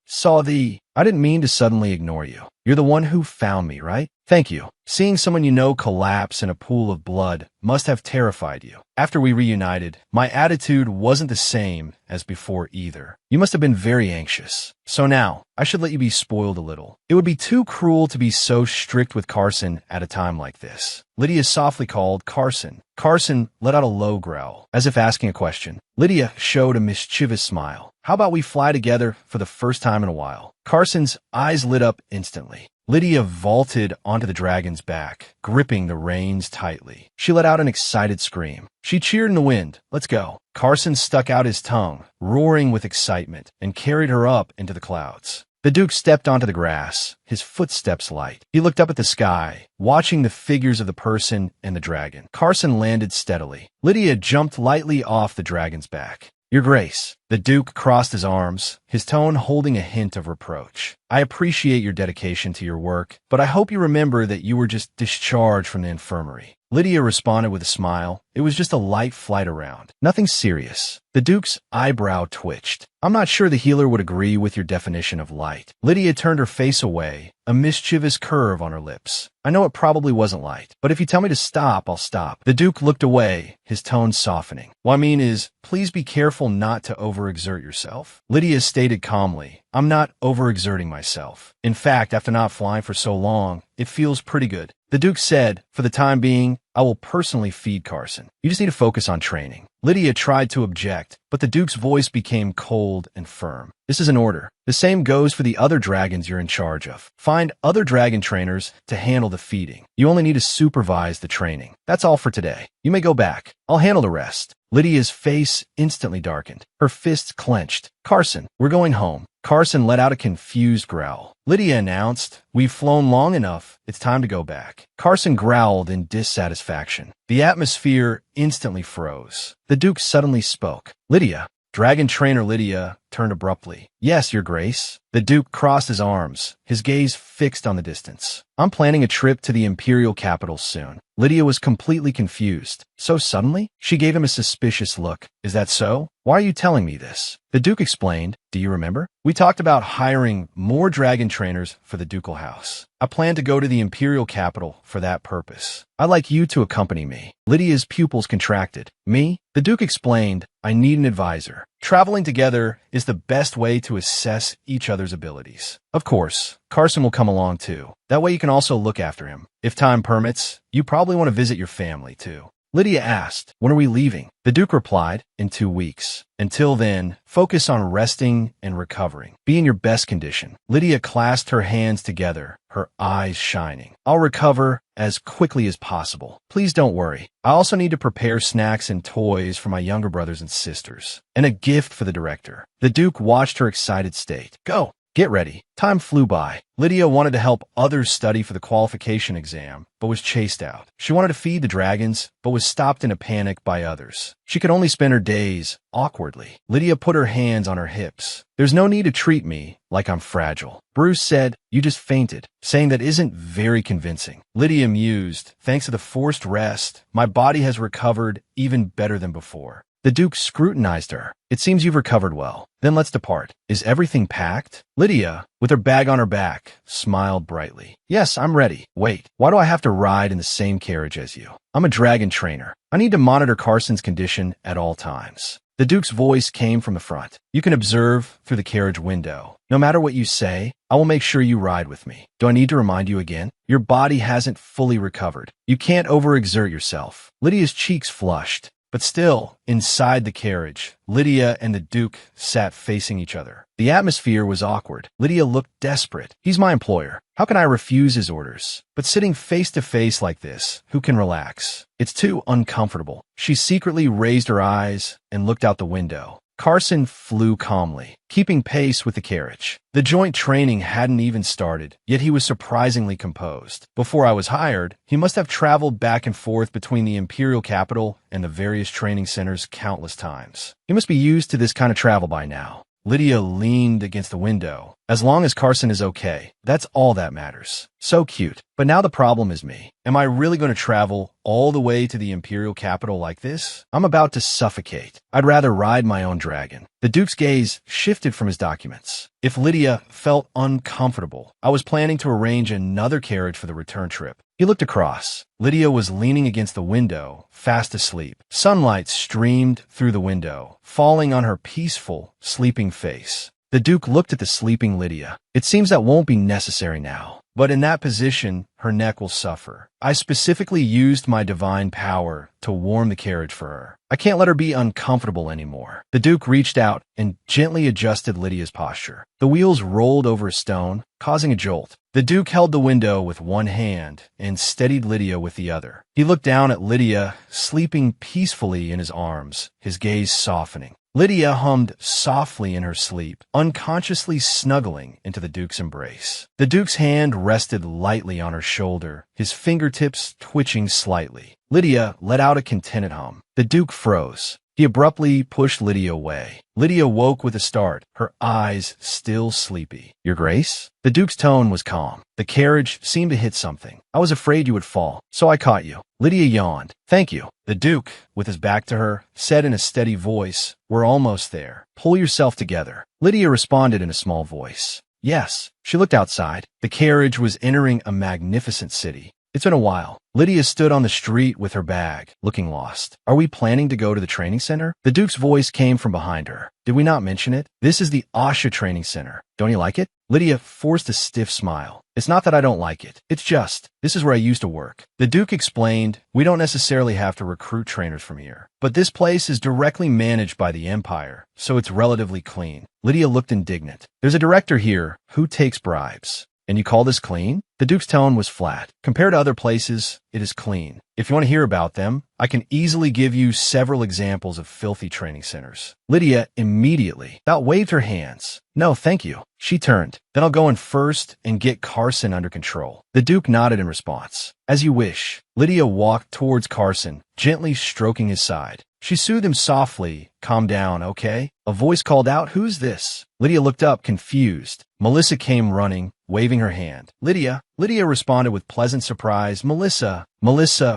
I didn't mean to suddenly ignore you. You're the one who found me, right? Thank you. Seeing someone you know collapse in a pool of blood must have terrified you. After we reunited, my attitude wasn't the same as before either. You must have been very anxious. So now, I should let you be spoiled a little. It would be too cruel to be so strict with Carson at a time like this. Lydia softly called Carson. Carson let out a low growl, as if asking a question. Lydia showed a mischievous smile. How about we fly together for the first time in a while? Carson's eyes lit up instantly. Lydia vaulted onto the dragon's back, gripping the reins tightly. She let out an excited scream. She cheered in the wind. Let's go. Carson stuck out his tongue, roaring with excitement, and carried her up into the clouds. The Duke stepped onto the grass, his footsteps light. He looked up at the sky, watching the figures of the person and the dragon. Carson landed steadily. Lydia jumped lightly off the dragon's back. Your Grace. The Duke crossed his arms, his tone holding a hint of reproach. I appreciate your dedication to your work, but I hope you remember that you were just discharged from the infirmary. Lydia responded with a smile. It was just a light flight around. Nothing serious. The Duke's eyebrow twitched. I'm not sure the healer would agree with your definition of light. Lydia turned her face away, a mischievous curve on her lips. I know it probably wasn't light, but if you tell me to stop, I'll stop. The Duke looked away, his tone softening. What I mean is, please be careful not to overexert yourself. Lydia stated calmly, I'm not overexerting myself. In fact, after not flying for so long, it feels pretty good. The Duke said, for the time being, I will personally feed Carson. You just need to focus on training. Lydia tried to object, but the Duke's voice became cold and firm. This is an order. The same goes for the other dragons you're in charge of. Find other dragon trainers to handle the feeding. You only need to supervise the training. That's all for today. You may go back. I'll handle the rest. Lydia's face instantly darkened. Her fists clenched. Carson, we're going home. Carson let out a confused growl. Lydia announced, we've flown long enough. It's time to go back. Carson growled in dissatisfaction. The atmosphere instantly froze. The Duke suddenly spoke. Lydia. Dragon trainer Lydia turned abruptly. Yes, Your Grace. The Duke crossed his arms, his gaze fixed on the distance. I'm planning a trip to the Imperial capital soon. Lydia was completely confused. So suddenly? She gave him a suspicious look. Is that so? Why are you telling me this? The Duke explained. Do you remember? We talked about hiring more dragon trainers for the ducal house. I plan to go to the Imperial capital for that purpose. I'd like you to accompany me. Lydia's pupils contracted. Me? The Duke explained. I need an advisor. Traveling together is the best way to assess each other's abilities. Of course, Carson will come along too. That way you can also look after him. If time permits, you probably want to visit your family too. Lydia asked, when are we leaving? The Duke replied, in 2 weeks. Until then, focus on resting and recovering. Be in your best condition. Lydia clasped her hands together, her eyes shining. I'll recover as quickly as possible. Please don't worry. I also need to prepare snacks and toys for my younger brothers and sisters. And a gift for the director. The Duke watched her excited state. Go. Get ready. Time flew by. Lydia wanted to help others study for the qualification exam, but was chased out. She wanted to feed the dragons, but was stopped in a panic by others. She could only spend her days awkwardly. Lydia put her hands on her hips. There's no need to treat me like I'm fragile. Bruce said, you just fainted, saying that isn't very convincing. Lydia mused, thanks to the forced rest, my body has recovered even better than before. The Duke scrutinized her. It seems you've recovered well. Then let's depart. Is everything packed? Lydia, with her bag on her back, smiled brightly. Yes, I'm ready. Wait, why do I have to ride in the same carriage as you? I'm a dragon trainer. I need to monitor Carson's condition at all times. The Duke's voice came from the front. You can observe through the carriage window. No matter what you say, I will make sure you ride with me. Do I need to remind you again? Your body hasn't fully recovered. You can't overexert yourself. Lydia's cheeks flushed. But still, inside the carriage, Lydia and the Duke sat facing each other. The atmosphere was awkward. Lydia looked desperate. He's my employer. How can I refuse his orders? But sitting face to face like this, who can relax? It's too uncomfortable. She secretly raised her eyes and looked out the window. Carson flew calmly, keeping pace with the carriage. The joint training hadn't even started, yet he was surprisingly composed. Before I was hired, he must have traveled back and forth between the imperial capital and the various training centers countless times. He must be used to this kind of travel by now. Lydia leaned against the window. As long as Carson is okay, that's all that matters. So cute. But now the problem is me. Am I really going to travel all the way to the imperial capital like this? I'm about to suffocate. I'd rather ride my own dragon. The Duke's gaze shifted from his documents. If Lydia felt uncomfortable, I was planning to arrange another carriage for the return trip. He looked across. Lydia was leaning against the window, fast asleep. Sunlight streamed through the window, falling on her peaceful, sleeping face. The Duke looked at the sleeping Lydia. It seems that won't be necessary now. But in that position, her neck will suffer. I specifically used my divine power to warm the carriage for her. I can't let her be uncomfortable anymore. The Duke reached out and gently adjusted Lydia's posture. The wheels rolled over a stone, causing a jolt. The Duke held the window with one hand and steadied Lydia with the other. He looked down at Lydia, sleeping peacefully in his arms, his gaze softening. Lydia hummed softly in her sleep, unconsciously snuggling into the Duke's embrace. The Duke's hand rested lightly on her shoulder, his fingertips twitching slightly. Lydia let out a contented hum. The Duke froze. He abruptly pushed Lydia away. Lydia woke with a start, her eyes still sleepy. Your Grace? The Duke's tone was calm. The carriage seemed to hit something. I was afraid you would fall, so I caught you. Lydia yawned. Thank you. The Duke, with his back to her, said in a steady voice, We're almost there. Pull yourself together. Lydia responded in a small voice. Yes. She looked outside. The carriage was entering a magnificent city. It's been a while. Lydia stood on the street with her bag, looking lost. Are we planning to go to the training center? The Duke's voice came from behind her. Did we not mention it? This is the Asha training center. Don't you like it? Lydia forced a stiff smile. It's not that I don't like it. It's just, this is where I used to work. The Duke explained, we don't necessarily have to recruit trainers from here. But this place is directly managed by the Empire, so it's relatively clean. Lydia looked indignant. There's a director here who takes bribes. And you call this clean? The Duke's tone was flat. Compared to other places, it is clean. If you want to hear about them, I can easily give you several examples of filthy training centers. Lydia immediately waved her hands. No, thank you. She turned. Then I'll go in first and get Carson under control. The Duke nodded in response. As you wish. Lydia walked towards Carson, gently stroking his side. She soothed him softly. Calm down, okay? A voice called out, Who's this? Lydia looked up, confused. Melissa came running, waving her hand. Lydia responded with pleasant surprise. Melissa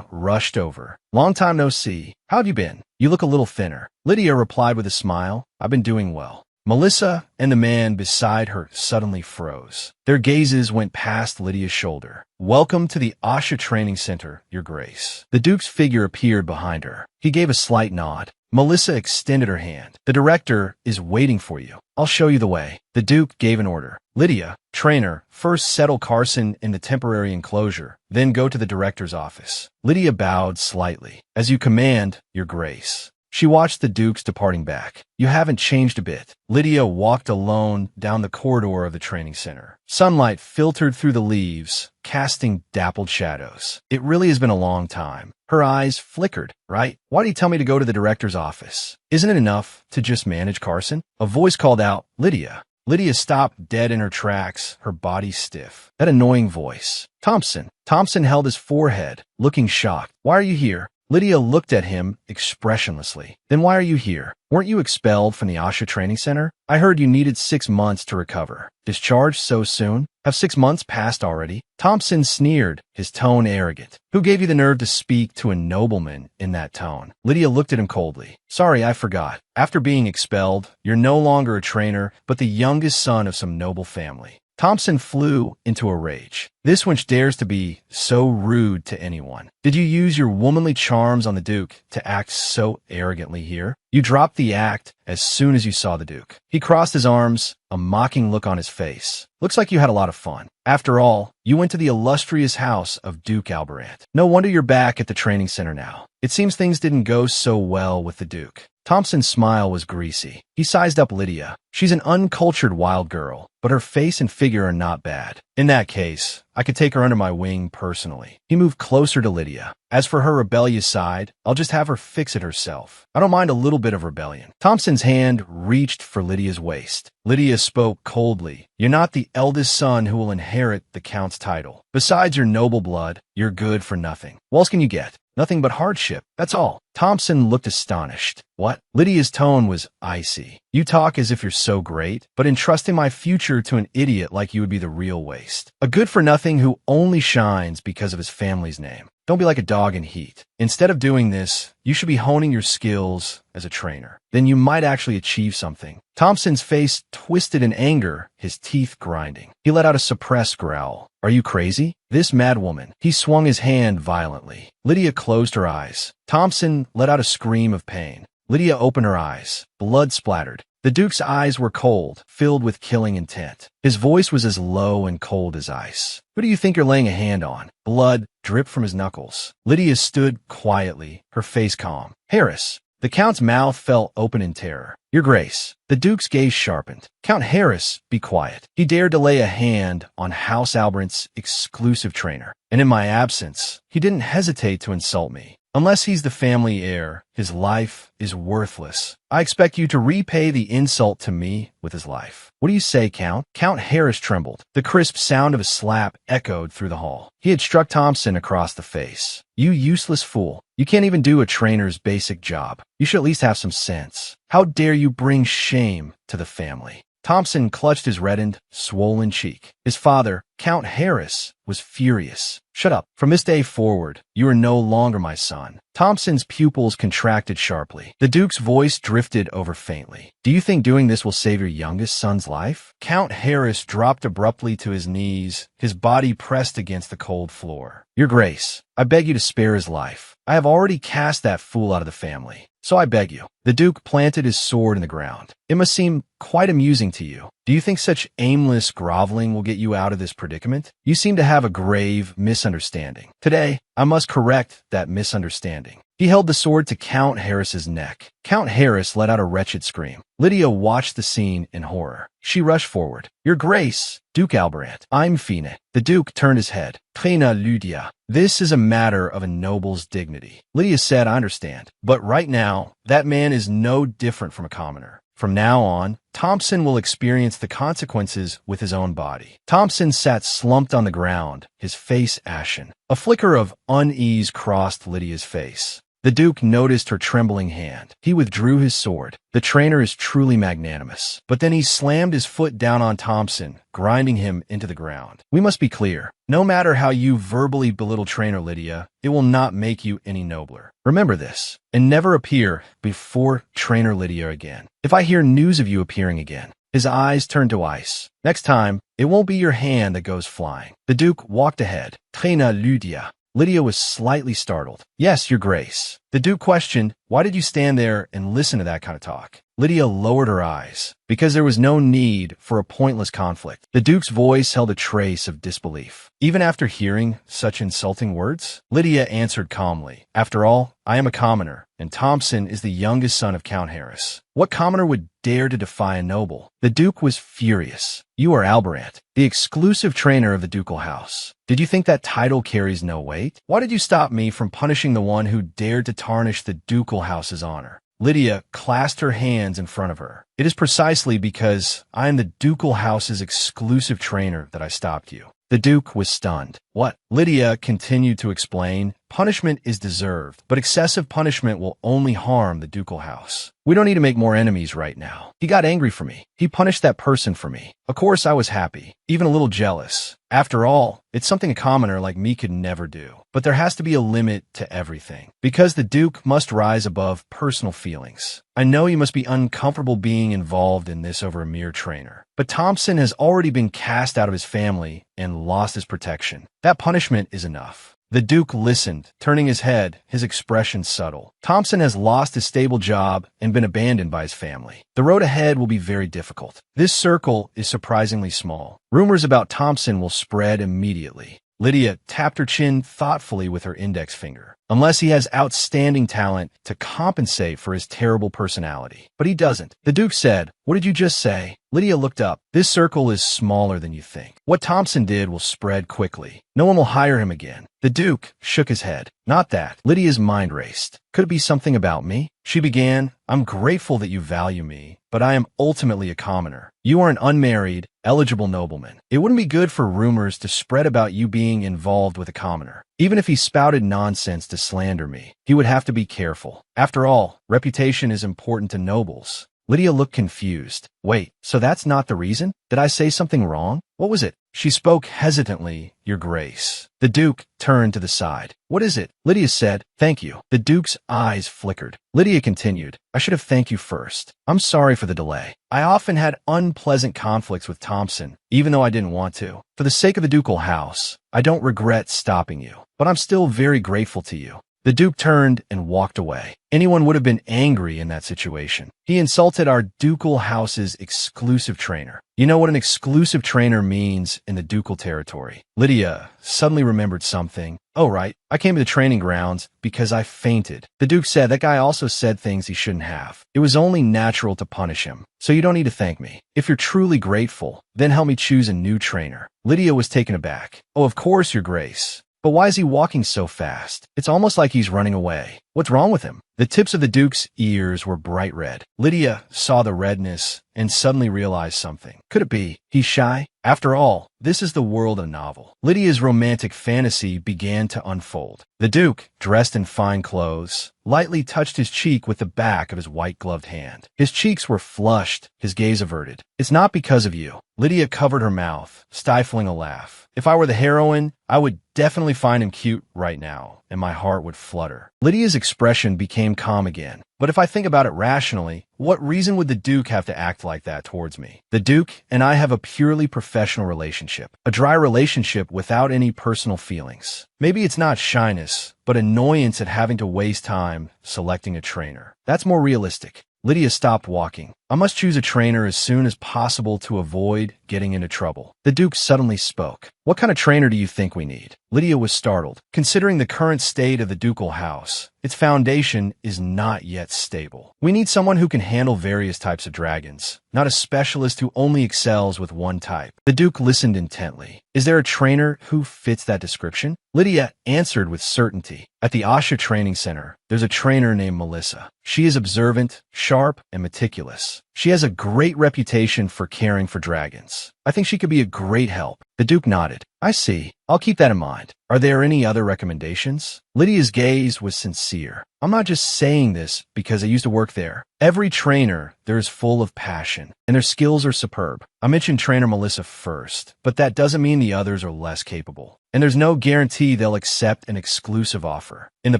rushed over. Long time no see. How've you been? You look a little thinner. Lydia replied with a smile. I've been doing well. Melissa and the man beside her suddenly froze. Their gazes went past Lydia's shoulder. Welcome to the Asha Training Center, Your Grace. The Duke's figure appeared behind her. He gave a slight nod. Melissa extended her hand. The director is waiting for you. I'll show you the way. The Duke gave an order. Lydia, trainer, first settle Carson in the temporary enclosure, then go to the director's office. Lydia bowed slightly. As you command, Your Grace. She watched the Duke's departing back. You haven't changed a bit. Lydia walked alone down the corridor of the training center. Sunlight filtered through the leaves, casting dappled shadows. It really has been a long time. Her eyes flickered. Right? Why do you tell me to go to the director's office? Isn't it enough to just manage Carson? A voice called out, Lydia. Lydia stopped dead in her tracks, her body stiff. That annoying voice. Thompson. Thompson held his forehead, looking shocked. Why are you here? Lydia looked at him expressionlessly. Then why are you here? Weren't you expelled from the Asha Training Center? I heard you needed 6 months to recover. Discharged so soon? Have 6 months passed already? Thompson sneered, his tone arrogant. Who gave you the nerve to speak to a nobleman in that tone? Lydia looked at him coldly. Sorry, I forgot. After being expelled, you're no longer a trainer, but the youngest son of some noble family. Thompson flew into a rage. This wench dares to be so rude to anyone. Did you use your womanly charms on the Duke to act so arrogantly here? You dropped the act as soon as you saw the Duke. He crossed his arms, a mocking look on his face. Looks like you had a lot of fun. After all, you went to the illustrious house of Duke Albarant. No wonder you're back at the training center now. It seems things didn't go so well with the Duke. Thompson's smile was greasy. He sized up Lydia. She's an uncultured wild girl, but her face and figure are not bad. In that case, I could take her under my wing personally. He moved closer to Lydia. As for her rebellious side, I'll just have her fix it herself. I don't mind a little bit of rebellion. Thompson's hand reached for Lydia's waist. Lydia spoke coldly. You're not the eldest son who will inherit the Count's title. Besides your noble blood, you're good for nothing. What else can you get? Nothing but hardship. That's all. Thompson looked astonished. What? Lydia's tone was icy. You talk as if you're so great, but entrusting my future to an idiot like you would be the real waste. A good-for-nothing who only shines because of his family's name. Don't be like a dog in heat. Instead of doing this, you should be honing your skills as a trainer. Then you might actually achieve something. Thompson's face twisted in anger, his teeth grinding. He let out a suppressed growl. Are you crazy? This madwoman. He swung his hand violently. Lydia closed her eyes. Thompson let out a scream of pain. Lydia opened her eyes. Blood splattered. The Duke's eyes were cold, filled with killing intent. His voice was as low and cold as ice. Who do you think you're laying a hand on? Blood dripped from his knuckles. Lydia stood quietly, her face calm. Harris. The Count's mouth fell open in terror. Your Grace. The Duke's gaze sharpened. Count Harris, be quiet. He dared to lay a hand on House Albrant's exclusive trainer. And in my absence, he didn't hesitate to insult me. Unless he's the family heir, his life is worthless. I expect you to repay the insult to me with his life. What do you say, Count? Count Harris trembled. The crisp sound of a slap echoed through the hall. He had struck Thompson across the face. You useless fool. You can't even do a trainer's basic job. You should at least have some sense. How dare you bring shame to the family? Thompson clutched his reddened, swollen cheek. His father, Count Harris, was furious. Shut up. From this day forward, you are no longer my son. Thompson's pupils contracted sharply. The Duke's voice drifted over faintly. Do you think doing this will save your youngest son's life? Count Harris dropped abruptly to his knees, his body pressed against the cold floor. Your Grace, I beg you to spare his life. I have already cast that fool out of the family. So I beg you. The Duke planted his sword in the ground. It must seem quite amusing to you. Do you think such aimless groveling will get you out of this predicament? You seem to have a grave misunderstanding. Today, I must correct that misunderstanding. He held the sword to Count Harris's neck. Count Harris let out a wretched scream. Lydia watched the scene in horror. She rushed forward. Your Grace, Duke Albrant, I'm Fine. The Duke turned his head. Trina Lydia. This is a matter of a noble's dignity. Lydia said, I understand. But right now, that man is no different from a commoner. From now on, Thompson will experience the consequences with his own body. Thompson sat slumped on the ground, his face ashen. A flicker of unease crossed Lydia's face. The Duke noticed her trembling hand. He withdrew his sword. The trainer is truly magnanimous. But then he slammed his foot down on Thompson, grinding him into the ground. We must be clear. No matter how you verbally belittle Trainer Lydia, it will not make you any nobler. Remember this, and never appear before Trainer Lydia again. If I hear news of you appearing again, his eyes turned to ice. Next time, it won't be your hand that goes flying. The Duke walked ahead. Trainer Lydia. Lydia was slightly startled. Yes, Your Grace. The Duke questioned, why did you stand there and listen to that kind of talk? Lydia lowered her eyes. Because there was no need for a pointless conflict. The Duke's voice held a trace of disbelief. Even after hearing such insulting words, Lydia answered calmly. After all, I am a commoner, and Thompson is the youngest son of Count Harris. What commoner would dare to defy a noble? The Duke was furious. You are Albrant, the exclusive trainer of the ducal house. Did you think that title carries no weight? Why did you stop me from punishing the one who dared to tarnish the ducal house's honor? Lydia clasped her hands in front of her. It is precisely because I am the ducal house's exclusive trainer that I stopped you. The Duke was stunned. What? Lydia continued to explain. Punishment is deserved, but excessive punishment will only harm the ducal house. We don't need to make more enemies right now. He got angry for me. He punished that person for me. Of course I was happy, even a little jealous. After all, it's something a commoner like me could never do. But there has to be a limit to everything, because the Duke must rise above personal feelings. I know you must be uncomfortable being involved in this over a mere trainer, but Thompson has already been cast out of his family and lost his protection. That punishment is enough. The Duke listened, turning his head, his expression subtle. Thompson has lost his stable job and been abandoned by his family. The road ahead will be very difficult. This circle is surprisingly small. Rumors about Thompson will spread immediately. Lydia tapped her chin thoughtfully with her index finger. Unless he has outstanding talent to compensate for his terrible personality. But he doesn't. The Duke said, "What did you just say?" Lydia looked up. "This circle is smaller than you think. What Thompson did will spread quickly. No one will hire him again." The Duke shook his head. "Not that." Lydia's mind raced. "Could it be something about me?" She began, "I'm grateful that you value me, but I am ultimately a commoner. You are an unmarried, eligible nobleman. It wouldn't be good for rumors to spread about you being involved with a commoner. Even if he spouted nonsense to slander me, he would have to be careful. After all, reputation is important to nobles." Lydia looked confused. "Wait, so that's not the reason? Did I say something wrong? What was it?" She spoke hesitantly, "Your Grace." The Duke turned to the side. "What is it?" Lydia said, "Thank you." The Duke's eyes flickered. Lydia continued, "I should have thanked you first. I'm sorry for the delay. I often had unpleasant conflicts with Thompson, even though I didn't want to. For the sake of the ducal house, I don't regret stopping you, but I'm still very grateful to you." The Duke turned and walked away. Anyone would have been angry in that situation. He insulted our ducal house's exclusive trainer. You know what an exclusive trainer means in the ducal territory. Lydia suddenly remembered something. "Oh, right. I came to the training grounds because I fainted." The Duke said, "That guy also said things he shouldn't have. It was only natural to punish him. So you don't need to thank me. If you're truly grateful, then help me choose a new trainer." Lydia was taken aback. "Oh, of course, Your Grace. But why is he walking so fast? It's almost like he's running away. What's wrong with him?" The tips of the Duke's ears were bright red. Lydia saw the redness and suddenly realized something. Could it be he's shy? After all, this is the world of novel. Lydia's romantic fantasy began to unfold. The Duke, dressed in fine clothes, lightly touched his cheek with the back of his white-gloved hand. His cheeks were flushed, his gaze averted. "It's not because of you." Lydia covered her mouth, stifling a laugh. "If I were the heroine, I would definitely find him cute right now, and my heart would flutter." Lydia's expression became calm again. "But if I think about it rationally, what reason would the Duke have to act like that towards me? The Duke and I have a purely professional relationship, a dry relationship without any personal feelings. Maybe it's not shyness, but annoyance at having to waste time selecting a trainer. That's more realistic." Lydia stopped walking. "I must choose a trainer as soon as possible to avoid getting into trouble." The Duke suddenly spoke. "What kind of trainer do you think we need?" Lydia was startled. Considering the current state of the ducal house, its foundation is not yet stable. "We need someone who can handle various types of dragons, not a specialist who only excels with one type." The Duke listened intently. "Is there a trainer who fits that description?" Lydia answered with certainty. "At the Asha Training Center, there's a trainer named Melissa. She is observant, sharp, and meticulous. She has a great reputation for caring for dragons. I think she could be a great help." The Duke nodded. "I see. I'll keep that in mind. Are there any other recommendations?" Lydia's gaze was sincere. "I'm not just saying this because I used to work there. Every trainer there is full of passion, and their skills are superb. I mentioned trainer Melissa first, but that doesn't mean the others are less capable. And there's no guarantee they'll accept an exclusive offer. In the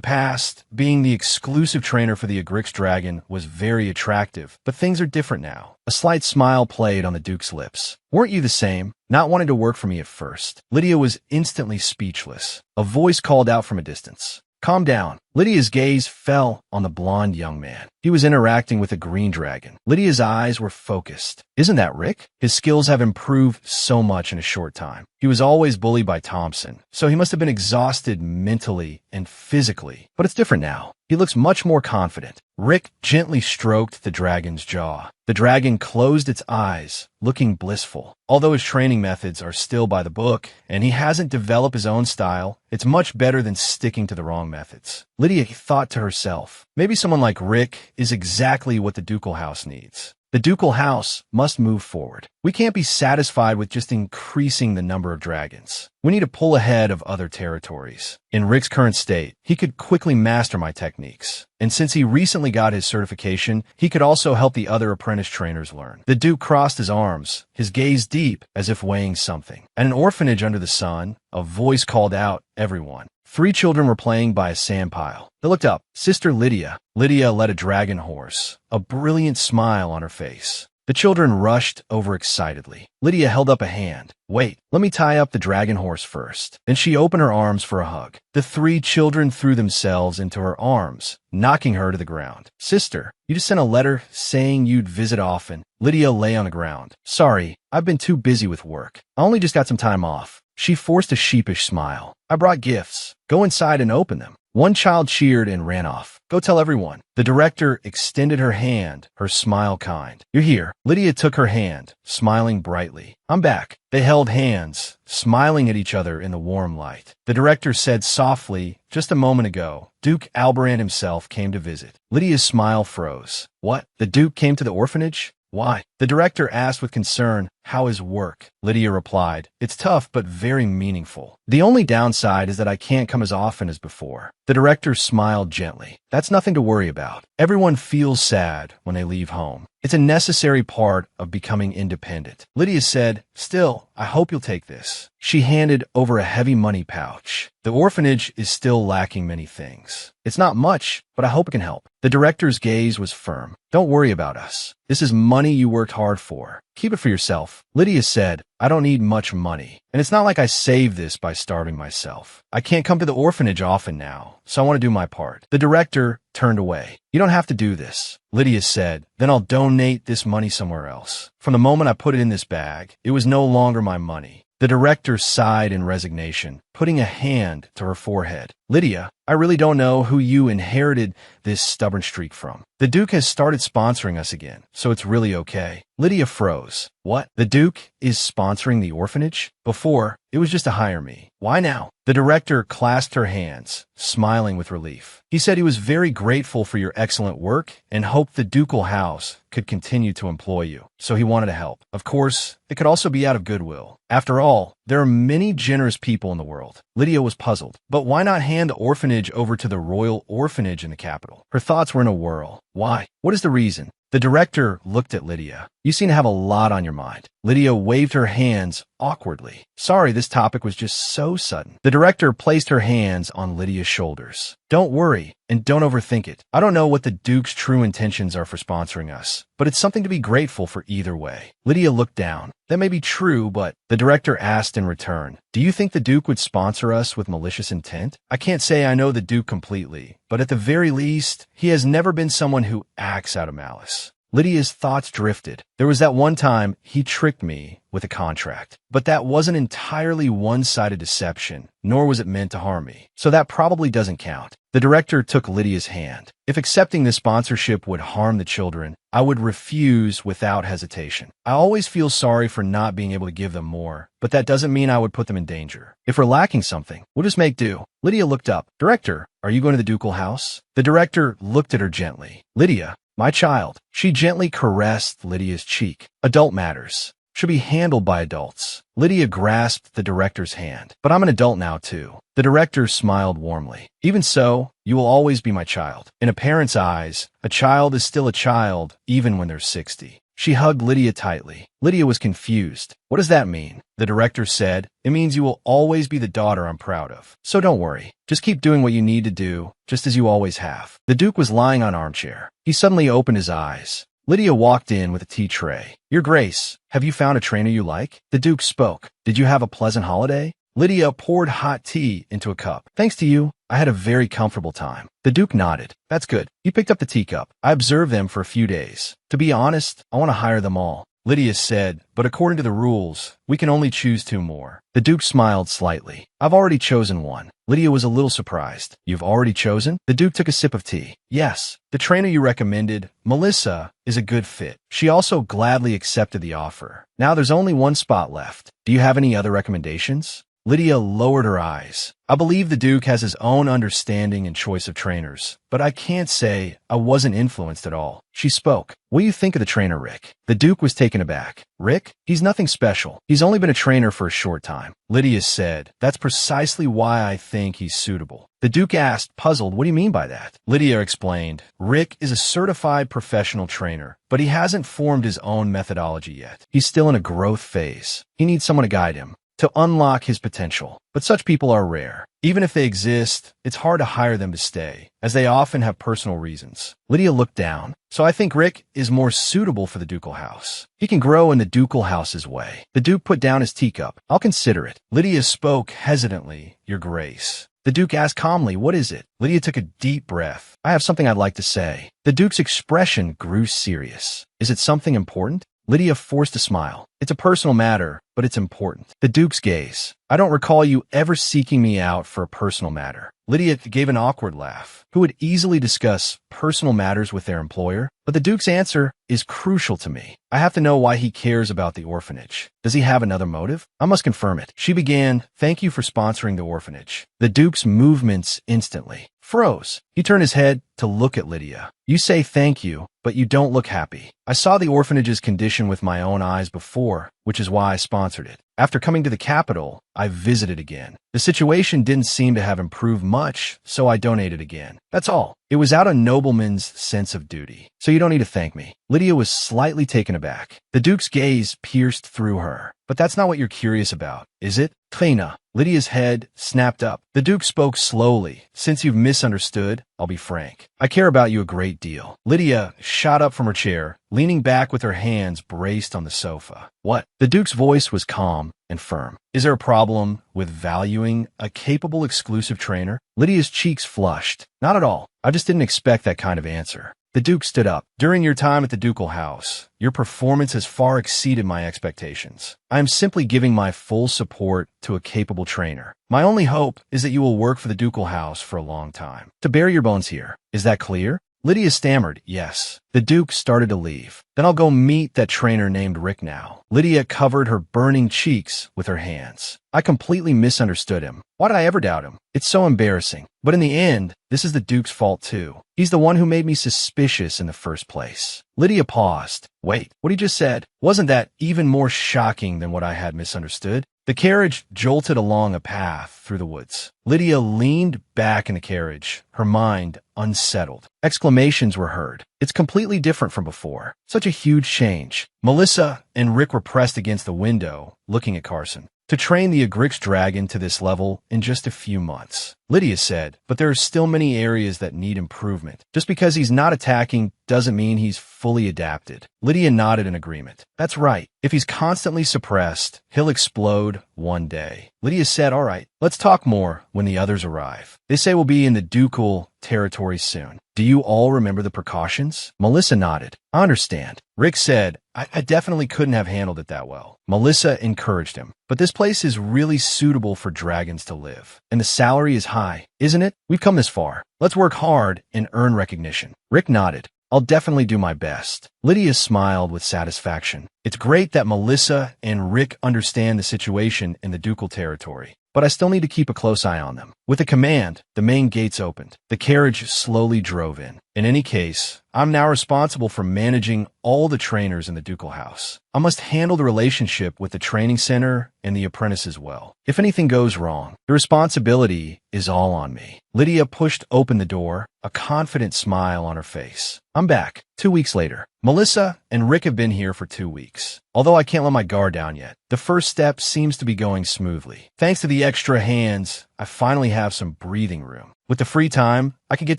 past, being the exclusive trainer for the Agric's dragon was very attractive, but things are different now." A slight smile played on the Duke's lips. "Weren't you the same? Not wanting to work for me at first?" Lydia was instantly speechless. A voice called out from a distance. "Calm down." Lydia's gaze fell on the blond young man. He was interacting with a green dragon. Lydia's eyes were focused. "Isn't that Rick? His skills have improved so much in a short time. He was always bullied by Thompson, so he must have been exhausted mentally and physically. But it's different now. He looks much more confident." Rick gently stroked the dragon's jaw. The dragon closed its eyes, looking blissful. Although his training methods are still by the book, and he hasn't developed his own style, it's much better than sticking to the wrong methods. Lydia thought to herself, maybe someone like Rick is exactly what the ducal house needs. The ducal house must move forward. We can't be satisfied with just increasing the number of dragons. We need to pull ahead of other territories. In Rick's current state, he could quickly master my techniques. And since he recently got his certification, he could also help the other apprentice trainers learn. The Duke crossed his arms, his gaze deep as if weighing something. At an orphanage under the sun, a voice called out, "Everyone." 3 children were playing by a sandpile. They looked up. Sister Lydia. Lydia led a dragon horse, a brilliant smile on her face. The children rushed over excitedly. Lydia held up a hand. "Wait, let me tie up the dragon horse first." Then she opened her arms for a hug. The 3 children threw themselves into her arms, knocking her to the ground. "Sister, you just sent a letter saying you'd visit often." Lydia lay on the ground. "Sorry, I've been too busy with work. I only just got some time off." She forced a sheepish smile. I brought gifts. Go inside and open them. One child cheered and ran off. Go tell everyone. The director extended her hand, her smile kind. You're here. Lydia took her hand, smiling brightly. I'm back. They held hands, smiling at each other in the warm light. The director said softly, just a moment ago, Duke Albrand himself came to visit. Lydia's smile froze. What? The Duke came to the orphanage? Why? The director asked with concern, how is work? Lydia replied, it's tough but very meaningful. The only downside is that I can't come as often as before. The director smiled gently. That's nothing to worry about. Everyone feels sad when they leave home. It's a necessary part of becoming independent. Lydia said, still, I hope you'll take this. She handed over a heavy money pouch. The orphanage is still lacking many things. It's not much, but I hope it can help. The director's gaze was firm. Don't worry about us. This is money you worked hard for. Keep it for yourself. Lydia said, I don't need much money. And it's not like I saved this by starving myself. I can't come to the orphanage often now, so I want to do my part. The director turned away. You don't have to do this. Lydia said, then I'll donate this money somewhere else. From the moment I put it in this bag, it was no longer my money. The director sighed in resignation, putting a hand to her forehead. Lydia, I really don't know who you inherited this stubborn streak from. The Duke has started sponsoring us again, so it's really okay. Lydia froze. What? The Duke is sponsoring the orphanage? Before, it was just to hire me. Why now? The director clasped her hands, smiling with relief. He said he was very grateful for your excellent work and hoped the ducal house could continue to employ you, so he wanted to help. Of course, it could also be out of goodwill. After all, there are many generous people in the world. Lydia was puzzled. But why not hand the orphanage over to the royal orphanage in the capital? Her thoughts were in a whirl. Why? What is the reason? The director looked at Lydia. You seem to have a lot on your mind. Lydia waved her hands awkwardly. Sorry, this topic was just so sudden. The director placed her hands on Lydia's shoulders. Don't worry, and don't overthink it. I don't know what the Duke's true intentions are for sponsoring us, but it's something to be grateful for either way. Lydia looked down. That may be true, but the director asked in return, do you think the Duke would sponsor us with malicious intent? I can't say I know the Duke completely, but at the very least, he has never been someone who acts out of malice. Lydia's thoughts drifted. There was that one time he tricked me with a contract, but that wasn't entirely one-sided deception, nor was it meant to harm me, so that probably doesn't count. The director took Lydia's hand. If accepting this sponsorship would harm the children, I would refuse without hesitation. I always feel sorry for not being able to give them more, but that doesn't mean I would put them in danger. If we're lacking something, we'll just make do. Lydia looked up. Director, are you going to the ducal house? The director looked at her gently. Lydia, my child. She gently caressed Lydia's cheek. Adult matters should be handled by adults. Lydia grasped the director's hand. But I'm an adult now, too. The director smiled warmly. Even so, you will always be my child. In a parent's eyes, a child is still a child, even when they're 60. She hugged Lydia tightly. Lydia was confused. What does that mean? The director said, it means you will always be the daughter I'm proud of. So don't worry. Just keep doing what you need to do, just as you always have. The Duke was lying on an armchair. He suddenly opened his eyes. Lydia walked in with a tea tray. Your Grace, have you found a trainer you like? The Duke spoke. Did you have a pleasant holiday? Lydia poured hot tea into a cup. Thanks to you, I had a very comfortable time. The Duke nodded. That's good. You picked up the teacup. I observed them for a few days. To be honest, I want to hire them all. Lydia said, but according to the rules, we can only choose 2 more. The Duke smiled slightly. I've already chosen one. Lydia was a little surprised. You've already chosen? The Duke took a sip of tea. Yes, the trainer you recommended, Melissa, is a good fit. She also gladly accepted the offer. Now there's only 1 spot left. Do you have any other recommendations? Lydia lowered her eyes. I believe the Duke has his own understanding and choice of trainers, but I can't say I wasn't influenced at all. She spoke. What do you think of the trainer, Rick? The Duke was taken aback. Rick? He's nothing special. He's only been a trainer for a short time. Lydia said, that's precisely why I think he's suitable. The Duke asked, puzzled, what do you mean by that? Lydia explained, Rick is a certified professional trainer, but he hasn't formed his own methodology yet. He's still in a growth phase. He needs someone to guide him, to unlock his potential. But such people are rare. Even if they exist, it's hard to hire them to stay, as they often have personal reasons. Lydia looked down. So I think Rick is more suitable for the ducal house. He can grow in the ducal house's way. The Duke put down his teacup. I'll consider it. Lydia spoke hesitantly, Your Grace. The Duke asked calmly, what is it? Lydia took a deep breath. I have something I'd like to say. The Duke's expression grew serious. Is it something important? Lydia forced a smile. It's a personal matter, but it's important. The Duke's gaze. I don't recall you ever seeking me out for a personal matter. Lydia gave an awkward laugh. Who would easily discuss personal matters with their employer? But the Duke's answer is crucial to me. I have to know why he cares about the orphanage. Does he have another motive? I must confirm it. She began, "Thank you for sponsoring the orphanage." The Duke's movements instantly froze. He turned his head to look at Lydia. "You say thank you, but you don't look happy. I saw the orphanage's condition with my own eyes before, which is why I sponsored it. After coming to the capital, I visited again. The situation didn't seem to have improved much, so I donated again. That's all. It was out of nobleman's sense of duty. So you don't need to thank me." Lydia was slightly taken aback. The Duke's gaze pierced through her. "But that's not what you're curious about, is it?" Trina. Lydia's head snapped up. The Duke spoke slowly. "Since you've misunderstood, I'll be frank. I care about you a great deal." Lydia shot up from her chair, leaning back with her hands braced on the sofa. "What?" The Duke's voice was calm and firm. "Is there a problem with valuing a capable exclusive trainer?" Lydia's cheeks flushed. "Not at all. I just didn't expect that kind of answer." The Duke stood up. "During your time at the ducal house, your performance has far exceeded my expectations. I am simply giving my full support to a capable trainer. My only hope is that you will work for the ducal house for a long time. To bury your bones here. Is that clear?" Lydia stammered, "Yes." The Duke started to leave. "Then I'll go meet that trainer named Rick now." Lydia covered her burning cheeks with her hands. "I completely misunderstood him. Why did I ever doubt him? It's so embarrassing. But in the end, this is the Duke's fault too. He's the one who made me suspicious in the first place." Lydia paused. "Wait, what he just said, wasn't that even more shocking than what I had misunderstood?" The carriage jolted along a path through the woods. Lydia leaned back in the carriage, her mind unsettled. Exclamations were heard. "It's completely different from before. Such a huge change." Melissa and Rick were pressed against the window, looking at Carson. "To train the Agric's dragon to this level in just a few months," Lydia said, "but there are still many areas that need improvement. Just because he's not attacking doesn't mean he's fully adapted." Lydia nodded in agreement. "That's right. If he's constantly suppressed, he'll explode one day." Lydia said, "All right, let's talk more when the others arrive. They say we'll be in the ducal territory soon. Do you all remember the precautions?" Melissa nodded. "I understand." Rick said, I definitely couldn't have handled it that well." Melissa encouraged him. "But this place is really suitable for dragons to live. And the salary is high, isn't it? We've come this far. Let's work hard and earn recognition." Rick nodded. "I'll definitely do my best." Lydia smiled with satisfaction. "It's great that Melissa and Rick understand the situation in the ducal territory, but I still need to keep a close eye on them." With a command, the main gates opened. The carriage slowly drove in. "In any case, I'm now responsible for managing all the trainers in the ducal house. I must handle the relationship with the training center and the apprentices well. If anything goes wrong, the responsibility is all on me." Lydia pushed open the door, a confident smile on her face. "I'm back." 2 weeks later. Melissa and Rick have been here for 2 weeks. Although I can't let my guard down yet, the first step seems to be going smoothly. Thanks to the extra hands, I finally have some breathing room. With the free time, I can get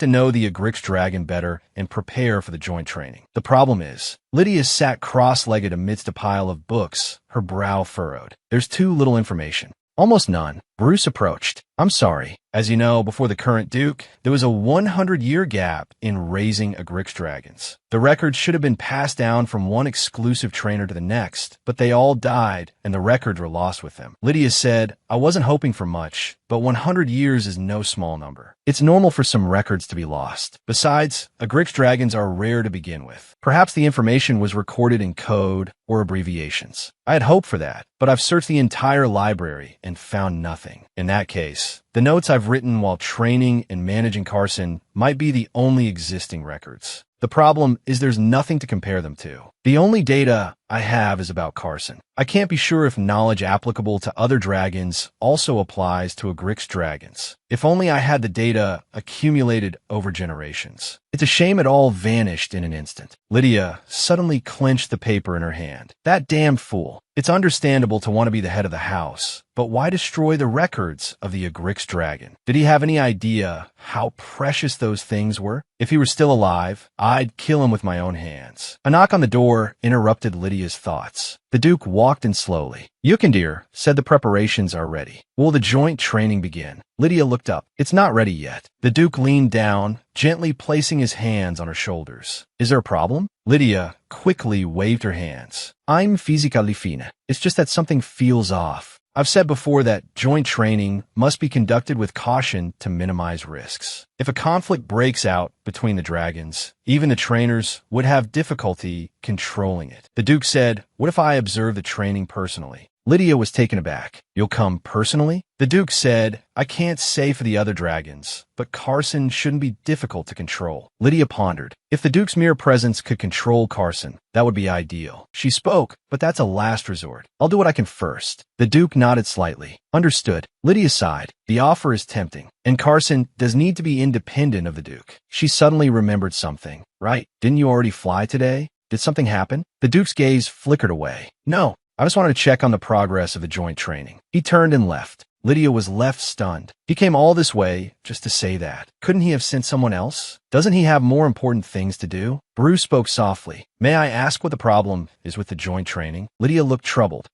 to know the Agric's dragon better and prepare for the joint training. The problem is, Lydia sat cross-legged amidst a pile of books, her brow furrowed. "There's too little information." "Almost none." Bruce approached. "I'm sorry. As you know, before the current Duke, there was a 100-year gap in raising Agric's dragons. The records should have been passed down from one exclusive trainer to the next, but they all died, and the records were lost with them." Lydia said, "I wasn't hoping for much, but 100 years is no small number. It's normal for some records to be lost. Besides, Agric's dragons are rare to begin with. Perhaps the information was recorded in code or abbreviations. I had hoped for that, but I've searched the entire library and found nothing. In that case, the notes I've written while training and managing Carson might be the only existing records. The problem is there's nothing to compare them to. The only data I have is about Carson. I can't be sure if knowledge applicable to other dragons also applies to Agric's dragons. If only I had the data accumulated over generations. It's a shame it all vanished in an instant." Lydia suddenly clenched the paper in her hand. "That damn fool. It's understandable to want to be the head of the house, but why destroy the records of the Agric's dragon? Did he have any idea how precious those things were? If he were still alive, I'd kill him with my own hands." A knock on the door interrupted Lydia's thoughts. The Duke walked in slowly. "Yukendir said the preparations are ready. Will the joint training begin?" Lydia looked up. "It's not ready yet." The Duke leaned down, gently placing his hands on her shoulders. "Is there a problem?" Lydia quickly waved her hands. I'm physically fine. It's just that something feels off. I've said before that joint training must be conducted with caution to minimize risks. If a conflict breaks out between the dragons, even the trainers would have difficulty controlling it. The Duke said, "What if I observe the training personally?" Lydia was taken aback. "You'll come personally?" The Duke said, "I can't say for the other dragons, but Carson shouldn't be difficult to control." Lydia pondered. If the Duke's mere presence could control Carson, that would be ideal. She spoke, "But that's a last resort. I'll do what I can first." The Duke nodded slightly. "Understood." Lydia sighed. The offer is tempting, and Carson does need to be independent of the Duke. She suddenly remembered something. "Right, didn't you already fly today? Did something happen?" The Duke's gaze flickered away. "No. I just wanted to check on the progress of the joint training." He turned and left. Lydia was left stunned. He came all this way just to say that. Couldn't he have sent someone else? Doesn't he have more important things to do? Bruce spoke softly. "May I ask what the problem is with the joint training?" Lydia looked troubled.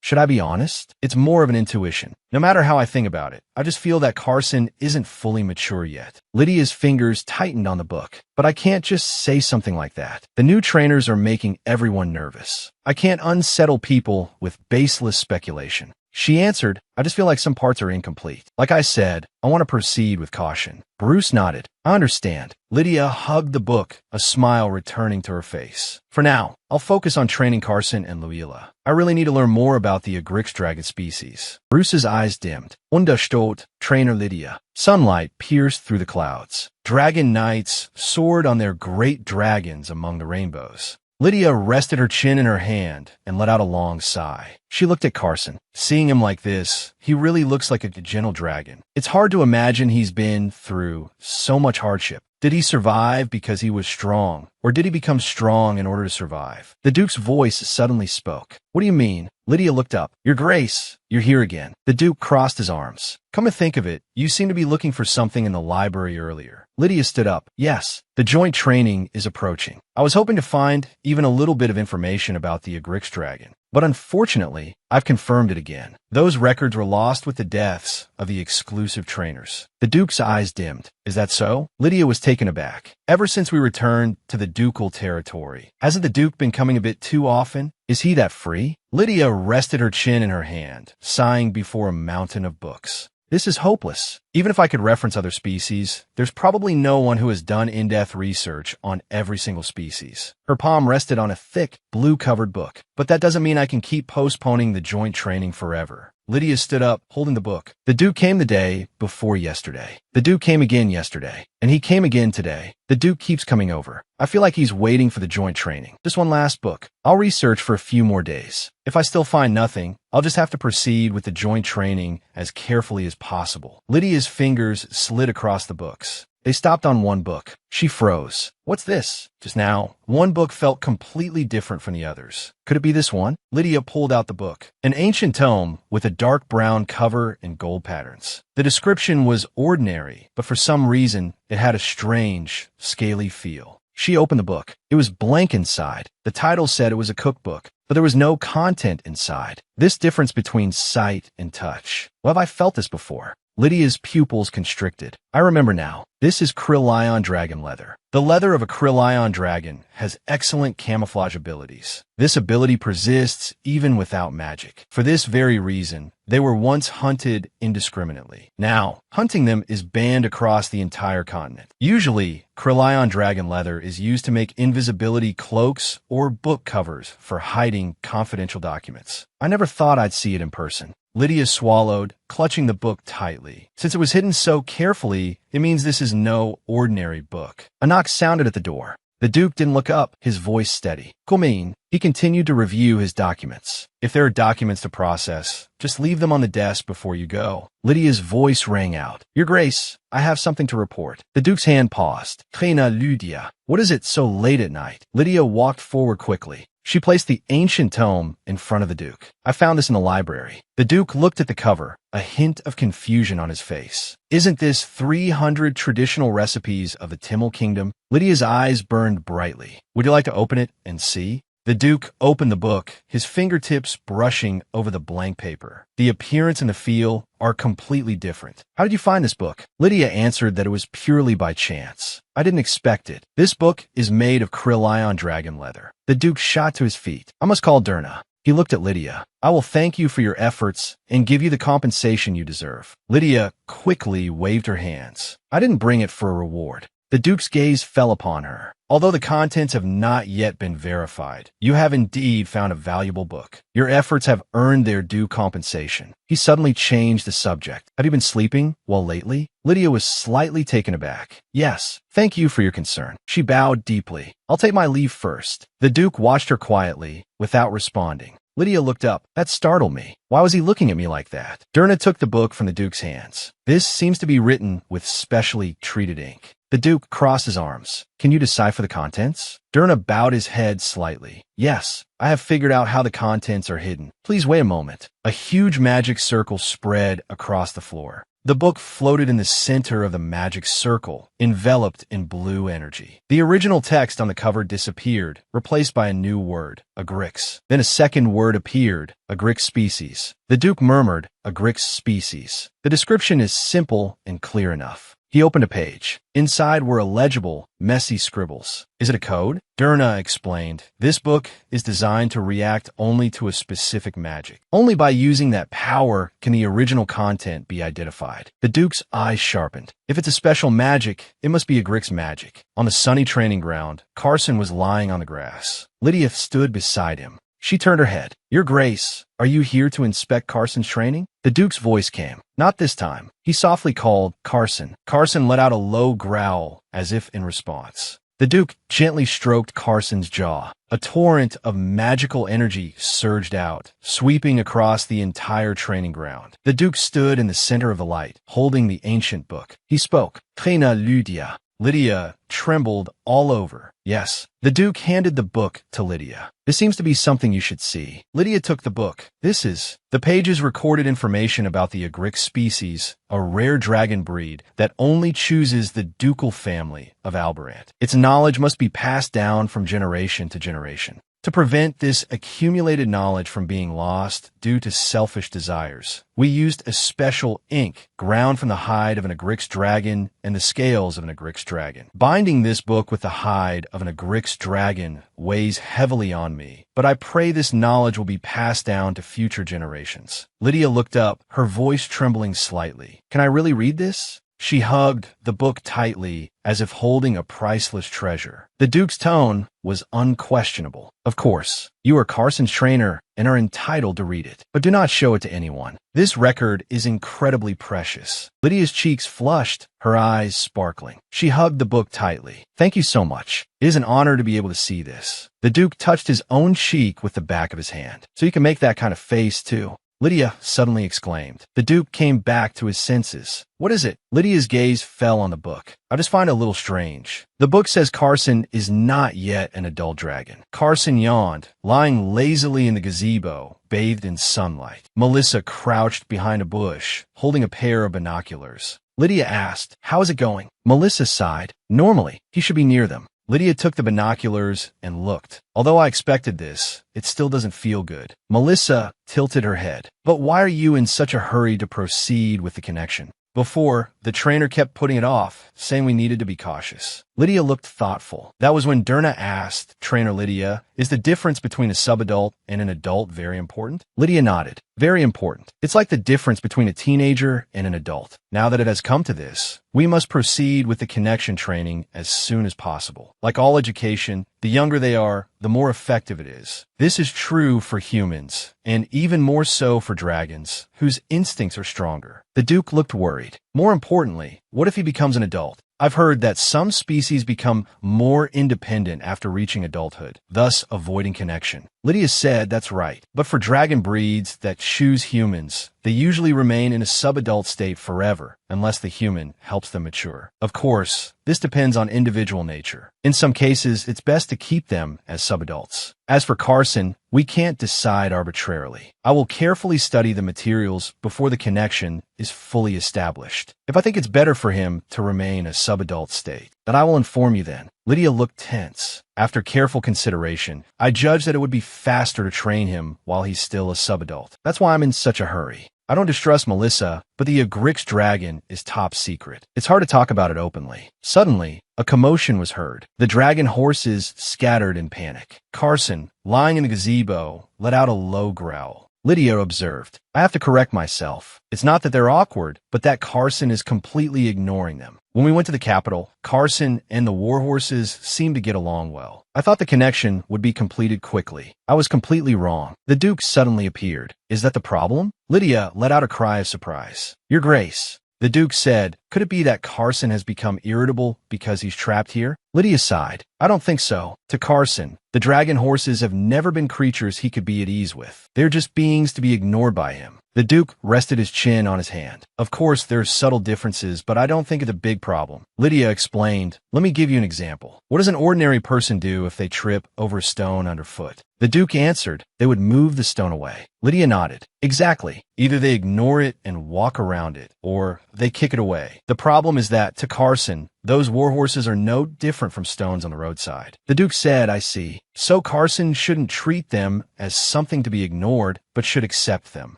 Should I be honest? It's more of an intuition. No matter how I think about it, I just feel that Carson isn't fully mature yet. Lydia's fingers tightened on the book. "But I can't just say something like that. The new trainers are making everyone nervous. I can't unsettle people with baseless speculation." She answered, "I just feel like some parts are incomplete. Like I said, I want to proceed with caution." Bruce nodded. "I understand." Lydia hugged the book, a smile returning to her face. "For now, I'll focus on training Carson and Luila. I really need to learn more about the Agric dragon species." Bruce's eyes dimmed. Understood, Trainer Lydia. Sunlight pierced through the clouds. Dragon knights soared on their great dragons among the rainbows. Lydia rested her chin in her hand and let out a long sigh. She looked at Carson. Seeing him like this, he really looks like a gentle dragon. It's hard to imagine he's been through so much hardship. Did he survive because he was strong, or did he become strong in order to survive? The Duke's voice suddenly spoke. "What do you mean?" Lydia looked up. "Your Grace, you're here again." The Duke crossed his arms. "Come to think of it, you seem to be looking for something in the library earlier." Lydia stood up. "Yes, the joint training is approaching. I was hoping to find even a little bit of information about the Agric dragon. But unfortunately, I've confirmed it again. Those records were lost with the deaths of the exclusive trainers." The Duke's eyes dimmed. "Is that so?" Lydia was taken aback. "Ever since we returned to the ducal territory, hasn't the Duke been coming a bit too often? Is he that free?" Lydia rested her chin in her hand, sighing before a mountain of books. "This is hopeless. Even if I could reference other species, there's probably no one who has done in-depth research on every single species." Her palm rested on a thick, blue-covered book. "But that doesn't mean I can keep postponing the joint training forever." Lydia stood up, holding the book. "The Duke came the day before yesterday. The Duke came again yesterday. And he came again today. The Duke keeps coming over. I feel like he's waiting for the joint training. Just one last book. I'll research for a few more days. If I still find nothing, I'll just have to proceed with the joint training as carefully as possible." Lydia's fingers slid across the books. They stopped on one book. She froze. "What's this?" Just now, one book felt completely different from the others. Could it be this one? Lydia pulled out the book. An ancient tome with a dark brown cover and gold patterns. The description was ordinary, but for some reason, it had a strange, scaly feel. She opened the book. It was blank inside. The title said it was a cookbook, but there was no content inside. This difference between sight and touch. Well, have I felt this before? Lydia's pupils constricted. "I remember now. This is Kryllion dragon leather. The leather of a Kryllion dragon has excellent camouflage abilities. This ability persists even without magic. For this very reason, they were once hunted indiscriminately. Now, hunting them is banned across the entire continent. Usually, Kryllion dragon leather is used to make invisibility cloaks or book covers for hiding confidential documents. I never thought I'd see it in person." Lydia swallowed, clutching the book tightly. Since it was hidden so carefully, it means this is no ordinary book. A knock sounded at the door. The Duke didn't look up, his voice steady. "Come in." He continued to review his documents. "If there are documents to process, just leave them on the desk before you go." Lydia's voice rang out. "Your Grace, I have something to report." The Duke's hand paused. "Trainer Lydia, what is it so late at night?" Lydia walked forward quickly. She placed the ancient tome in front of the Duke. "I found this in the library." The Duke looked at the cover, a hint of confusion on his face. "Isn't this 300 traditional recipes of the Timmel Kingdom?" Lydia's eyes burned brightly. "Would you like to open it and see?" The Duke opened the book, his fingertips brushing over the blank paper. The appearance and the feel are completely different. How did you find this book? Lydia answered that it was purely by chance. I didn't expect it. This book is made of krill-ion dragon leather. The Duke shot to his feet. I must call Durna. He looked at Lydia. I will thank you for your efforts and give you the compensation you deserve. Lydia quickly waved her hands. I didn't bring it for a reward. The Duke's gaze fell upon her. Although the contents have not yet been verified, you have indeed found a valuable book. Your efforts have earned their due compensation. He suddenly changed the subject. Have you been sleeping well lately? Lydia was slightly taken aback. Yes, thank you for your concern. She bowed deeply. I'll take my leave first. The Duke watched her quietly, without responding. Lydia looked up. That startled me. Why was he looking at me like that? Durna took the book from the Duke's hands. This seems to be written with specially treated ink. The Duke crossed his arms. Can you decipher the contents? Durna bowed his head slightly. Yes, I have figured out how the contents are hidden. Please wait a moment. A huge magic circle spread across the floor. The book floated in the center of the magic circle, enveloped in blue energy. The original text on the cover disappeared, replaced by a new word, Agric. Then a second word appeared, Agric species. The Duke murmured, Agric species. The description is simple and clear enough. He opened a page. Inside were illegible, messy scribbles. Is it a code? Durna explained. This book is designed to react only to a specific magic. Only by using that power can the original content be identified. The Duke's eyes sharpened. If it's a special magic, it must be Agric's magic. On the sunny training ground, Carson was lying on the grass. Lydia stood beside him. She turned her head. Your Grace, are you here to inspect Carson's training? The Duke's voice came. Not this time. He softly called, Carson. Carson let out a low growl, as if in response. The Duke gently stroked Carson's jaw. A torrent of magical energy surged out, sweeping across the entire training ground. The Duke stood in the center of the light, holding the ancient book. He spoke. Traina Lydia. Lydia trembled all over. Yes. The Duke handed the book to Lydia. This seems to be something you should see. Lydia took the book. The pages recorded information about the Agric species, a rare dragon breed that only chooses the ducal family of Albarant. Its knowledge must be passed down from generation to generation. To prevent this accumulated knowledge from being lost due to selfish desires, we used a special ink ground from the hide of an Agric's dragon and the scales of an Agric's dragon. Binding this book with the hide of an Agric's dragon weighs heavily on me, but I pray this knowledge will be passed down to future generations. Lydia looked up, her voice trembling slightly. Can I really read this? She hugged the book tightly, as if holding a priceless treasure. The Duke's tone was unquestionable. Of course, you are Carson's trainer and are entitled to read it, but do not show it to anyone. This record is incredibly precious. Lydia's cheeks flushed, her eyes sparkling. She hugged the book tightly. Thank you so much. It is an honor to be able to see this. The Duke touched his own cheek with the back of his hand. So you can make that kind of face, too. Lydia suddenly exclaimed. The Duke came back to his senses. What is it? Lydia's gaze fell on the book. I just find it a little strange. The book says Carson is not yet an adult dragon. Carson yawned, lying lazily in the gazebo, bathed in sunlight. Melissa crouched behind a bush, holding a pair of binoculars. Lydia asked, how is it going? Melissa sighed. Normally, he should be near them. Lydia took the binoculars and looked. Although I expected this, it still doesn't feel good. Melissa tilted her head. But why are you in such a hurry to proceed with the connection? Before, the trainer kept putting it off, saying we needed to be cautious. Lydia looked thoughtful. That was when Durna asked, Trainer Lydia, is the difference between a subadult and an adult very important? Lydia nodded. Very important. It's like the difference between a teenager and an adult. Now that it has come to this, we must proceed with the connection training as soon as possible. Like all education, the younger they are, the more effective it is. This is true for humans, and even more so for dragons, whose instincts are stronger. The Duke looked worried. More importantly, what if he becomes an adult? I've heard that some species become more independent after reaching adulthood, thus avoiding connection. Lydia said that's right, but for dragon breeds that choose humans, they usually remain in a subadult state forever, unless the human helps them mature. Of course, this depends on individual nature. In some cases, it's best to keep them as subadults. As for Carson, we can't decide arbitrarily. I will carefully study the materials before the connection is fully established. If I think it's better for him to remain a subadult state, That I will inform you then. Lydia looked tense. After careful consideration, I judged that it would be faster to train him while he's still a subadult. That's why I'm in such a hurry. I don't distrust Melissa, but the Agric's dragon is top secret. It's hard to talk about it openly. Suddenly, a commotion was heard. The dragon horses scattered in panic. Carson, lying in the gazebo, let out a low growl. Lydia observed. I have to correct myself. It's not that they're awkward, but that Carson is completely ignoring them. When we went to the capital, Carson and the warhorses seemed to get along well. I thought the connection would be completed quickly. I was completely wrong. The Duke suddenly appeared. Is that the problem? Lydia let out a cry of surprise. Your Grace. The Duke said, could it be that Carson has become irritable because he's trapped here? Lydia sighed. I don't think so. To Carson, the dragon horses have never been creatures he could be at ease with. They're just beings to be ignored by him. The Duke rested his chin on his hand. Of course, there's subtle differences, but I don't think it's a big problem. Lydia explained, let me give you an example. What does an ordinary person do if they trip over a stone underfoot? The Duke answered, they would move the stone away. Lydia nodded. Exactly. Either they ignore it and walk around it, or they kick it away. The problem is that, to Carson, those warhorses are no different from stones on the roadside. The Duke said, I see. So Carson shouldn't treat them as something to be ignored, but should accept them.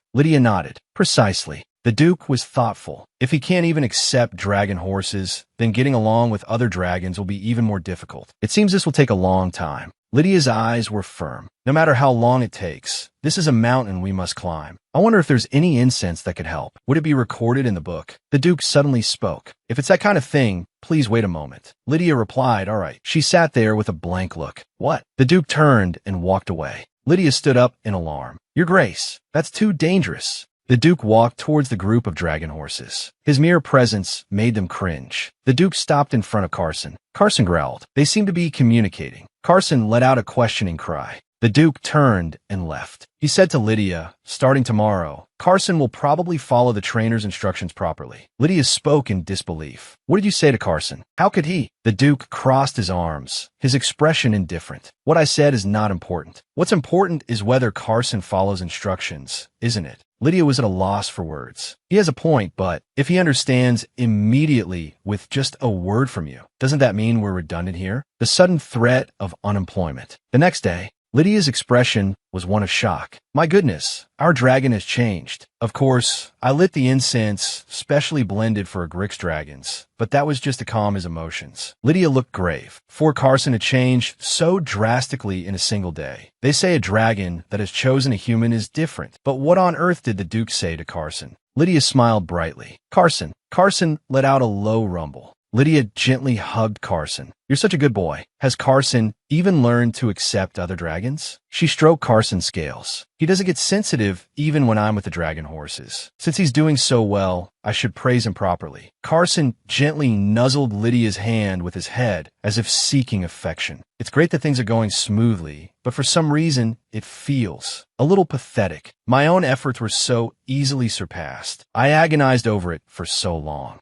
Lydia nodded. Precisely. The Duke was thoughtful. If he can't even accept dragon horses, then getting along with other dragons will be even more difficult. It seems this will take a long time. Lydia's eyes were firm. No matter how long it takes, this is a mountain we must climb. I wonder if there's any incense that could help. Would it be recorded in the book? The Duke suddenly spoke. If it's that kind of thing, please wait a moment. Lydia replied, all right. She sat there with a blank look. What? The Duke turned and walked away. Lydia stood up in alarm. Your Grace, that's too dangerous. The Duke walked towards the group of dragon horses. His mere presence made them cringe. The Duke stopped in front of Carson. Carson growled. They seemed to be communicating. Carson let out a questioning cry. The Duke turned and left. He said to Lydia, starting tomorrow, Carson will probably follow the trainer's instructions properly. Lydia spoke in disbelief. What did you say to Carson? How could he? The Duke crossed his arms, his expression indifferent. What I said is not important. What's important is whether Carson follows instructions, isn't it? Lydia was at a loss for words. He has a point, but if he understands immediately with just a word from you, doesn't that mean we're redundant here? The sudden threat of unemployment. The next day, Lydia's expression was one of shock. My goodness, our dragon has changed. Of course, I lit the incense, specially blended for Agric's dragons, but that was just to calm his emotions. Lydia looked grave. For Carson had changed so drastically in a single day. They say a dragon that has chosen a human is different, but what on earth did the Duke say to Carson? Lydia smiled brightly. Carson let out a low rumble. Lydia gently hugged Carson. You're such a good boy. Has Carson even learned to accept other dragons? She stroked Carson's scales. He doesn't get sensitive even when I'm with the dragon horses. Since he's doing so well, I should praise him properly. Carson gently nuzzled Lydia's hand with his head as if seeking affection. It's great that things are going smoothly, but for some reason, it feels a little pathetic. My own efforts were so easily surpassed. I agonized over it for so long.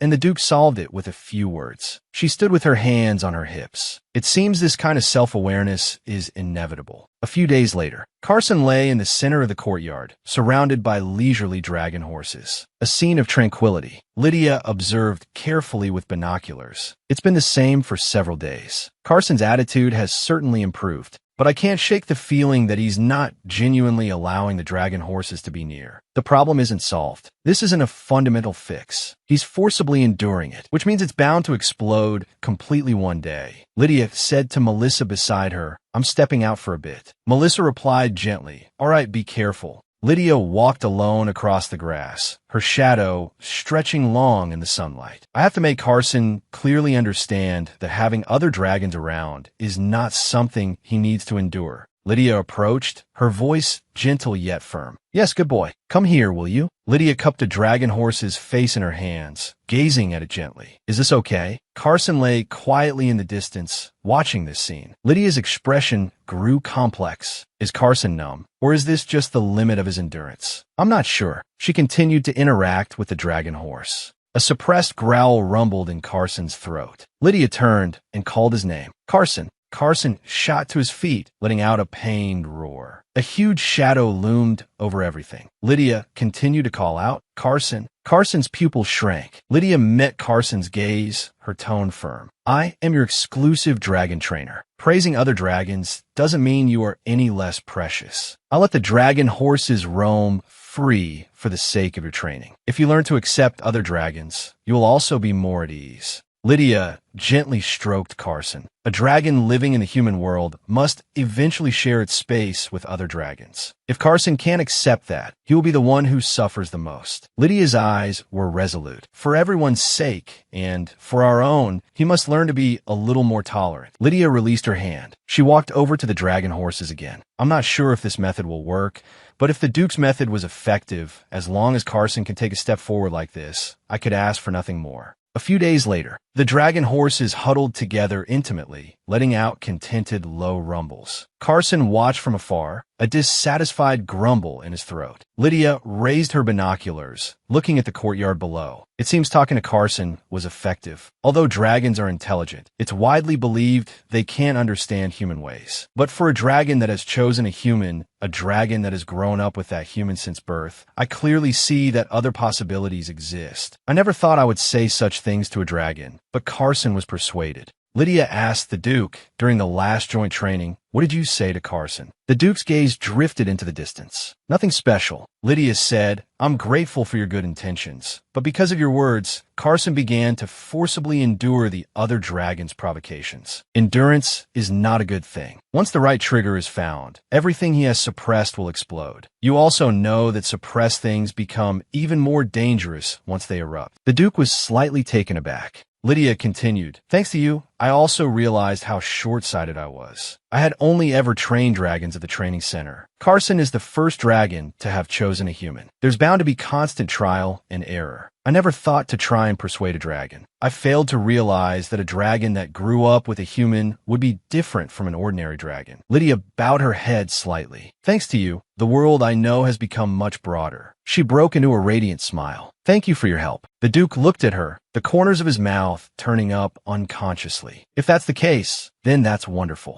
And the Duke solved it with a few words. She stood with her hands on her hips. It seems this kind of self-awareness is inevitable. A few days later, Carson lay in the center of the courtyard, surrounded by leisurely dragon horses. A scene of tranquility. Lydia observed carefully with binoculars. It's been the same for several days. Carson's attitude has certainly improved, but I can't shake the feeling that he's not genuinely allowing the dragon horses to be near. The problem isn't solved. This isn't a fundamental fix. He's forcibly enduring it, which means it's bound to explode completely one day. Lydia said to Melissa beside her, I'm stepping out for a bit. Melissa replied gently, all right, be careful. Lydia walked alone across the grass, her shadow stretching long in the sunlight. I have to make Carson clearly understand that having other dragons around is not something he needs to endure. Lydia approached, her voice gentle yet firm. Yes, good boy. Come here, will you? Lydia cupped a dragon horse's face in her hands, gazing at it gently. Is this okay? Carson lay quietly in the distance, watching this scene. Lydia's expression grew complex. Is Carson numb? Or is this just the limit of his endurance? I'm not sure. She continued to interact with the dragon horse. A suppressed growl rumbled in Carson's throat. Lydia turned and called his name. Carson. Carson shot to his feet, letting out a pained roar. A huge shadow loomed over everything. Lydia continued to call out, "Carson." Carson's pupils shrank. Lydia met Carson's gaze, her tone firm. "I am your exclusive dragon trainer. Praising other dragons doesn't mean you are any less precious. I'll let the dragon horses roam free for the sake of your training. If you learn to accept other dragons, you will also be more at ease." Lydia gently stroked Carson. A dragon living in the human world must eventually share its space with other dragons. If Carson can't accept that, he will be the one who suffers the most. Lydia's eyes were resolute. For everyone's sake, and for our own, he must learn to be a little more tolerant. Lydia released her hand. She walked over to the dragon horses again. "I'm not sure if this method will work, but if the Duke's method was effective, as long as Carson can take a step forward like this, I could ask for nothing more." A few days later, the dragon horses huddled together intimately, letting out contented low rumbles. Carson watched from afar, a dissatisfied grumble in his throat. Lydia raised her binoculars, looking at the courtyard below. It seems talking to Carson was effective. Although dragons are intelligent, it's widely believed they can't understand human ways. But for a dragon that has chosen a human, a dragon that has grown up with that human since birth, I clearly see that other possibilities exist. I never thought I would say such things to a dragon, but Carson was persuaded. Lydia asked the Duke during the last joint training, "What did you say to Carson?" The Duke's gaze drifted into the distance. "Nothing special." Lydia said, "I'm grateful for your good intentions, but because of your words, Carson began to forcibly endure the other dragon's provocations. Endurance is not a good thing. Once the right trigger is found, everything he has suppressed will explode. You also know that suppressed things become even more dangerous once they erupt." The Duke was slightly taken aback. Lydia continued, "Thanks to you, I also realized how short-sighted I was. I had only ever trained dragons at the training center. Carson is the first dragon to have chosen a human. There's bound to be constant trial and error. I never thought to try and persuade a dragon. I failed to realize that a dragon that grew up with a human would be different from an ordinary dragon." Lydia bowed her head slightly. "Thanks to you, the world I know has become much broader." She broke into a radiant smile. "Thank you for your help." The Duke looked at her, the corners of his mouth turning up unconsciously. "If that's the case, then that's wonderful.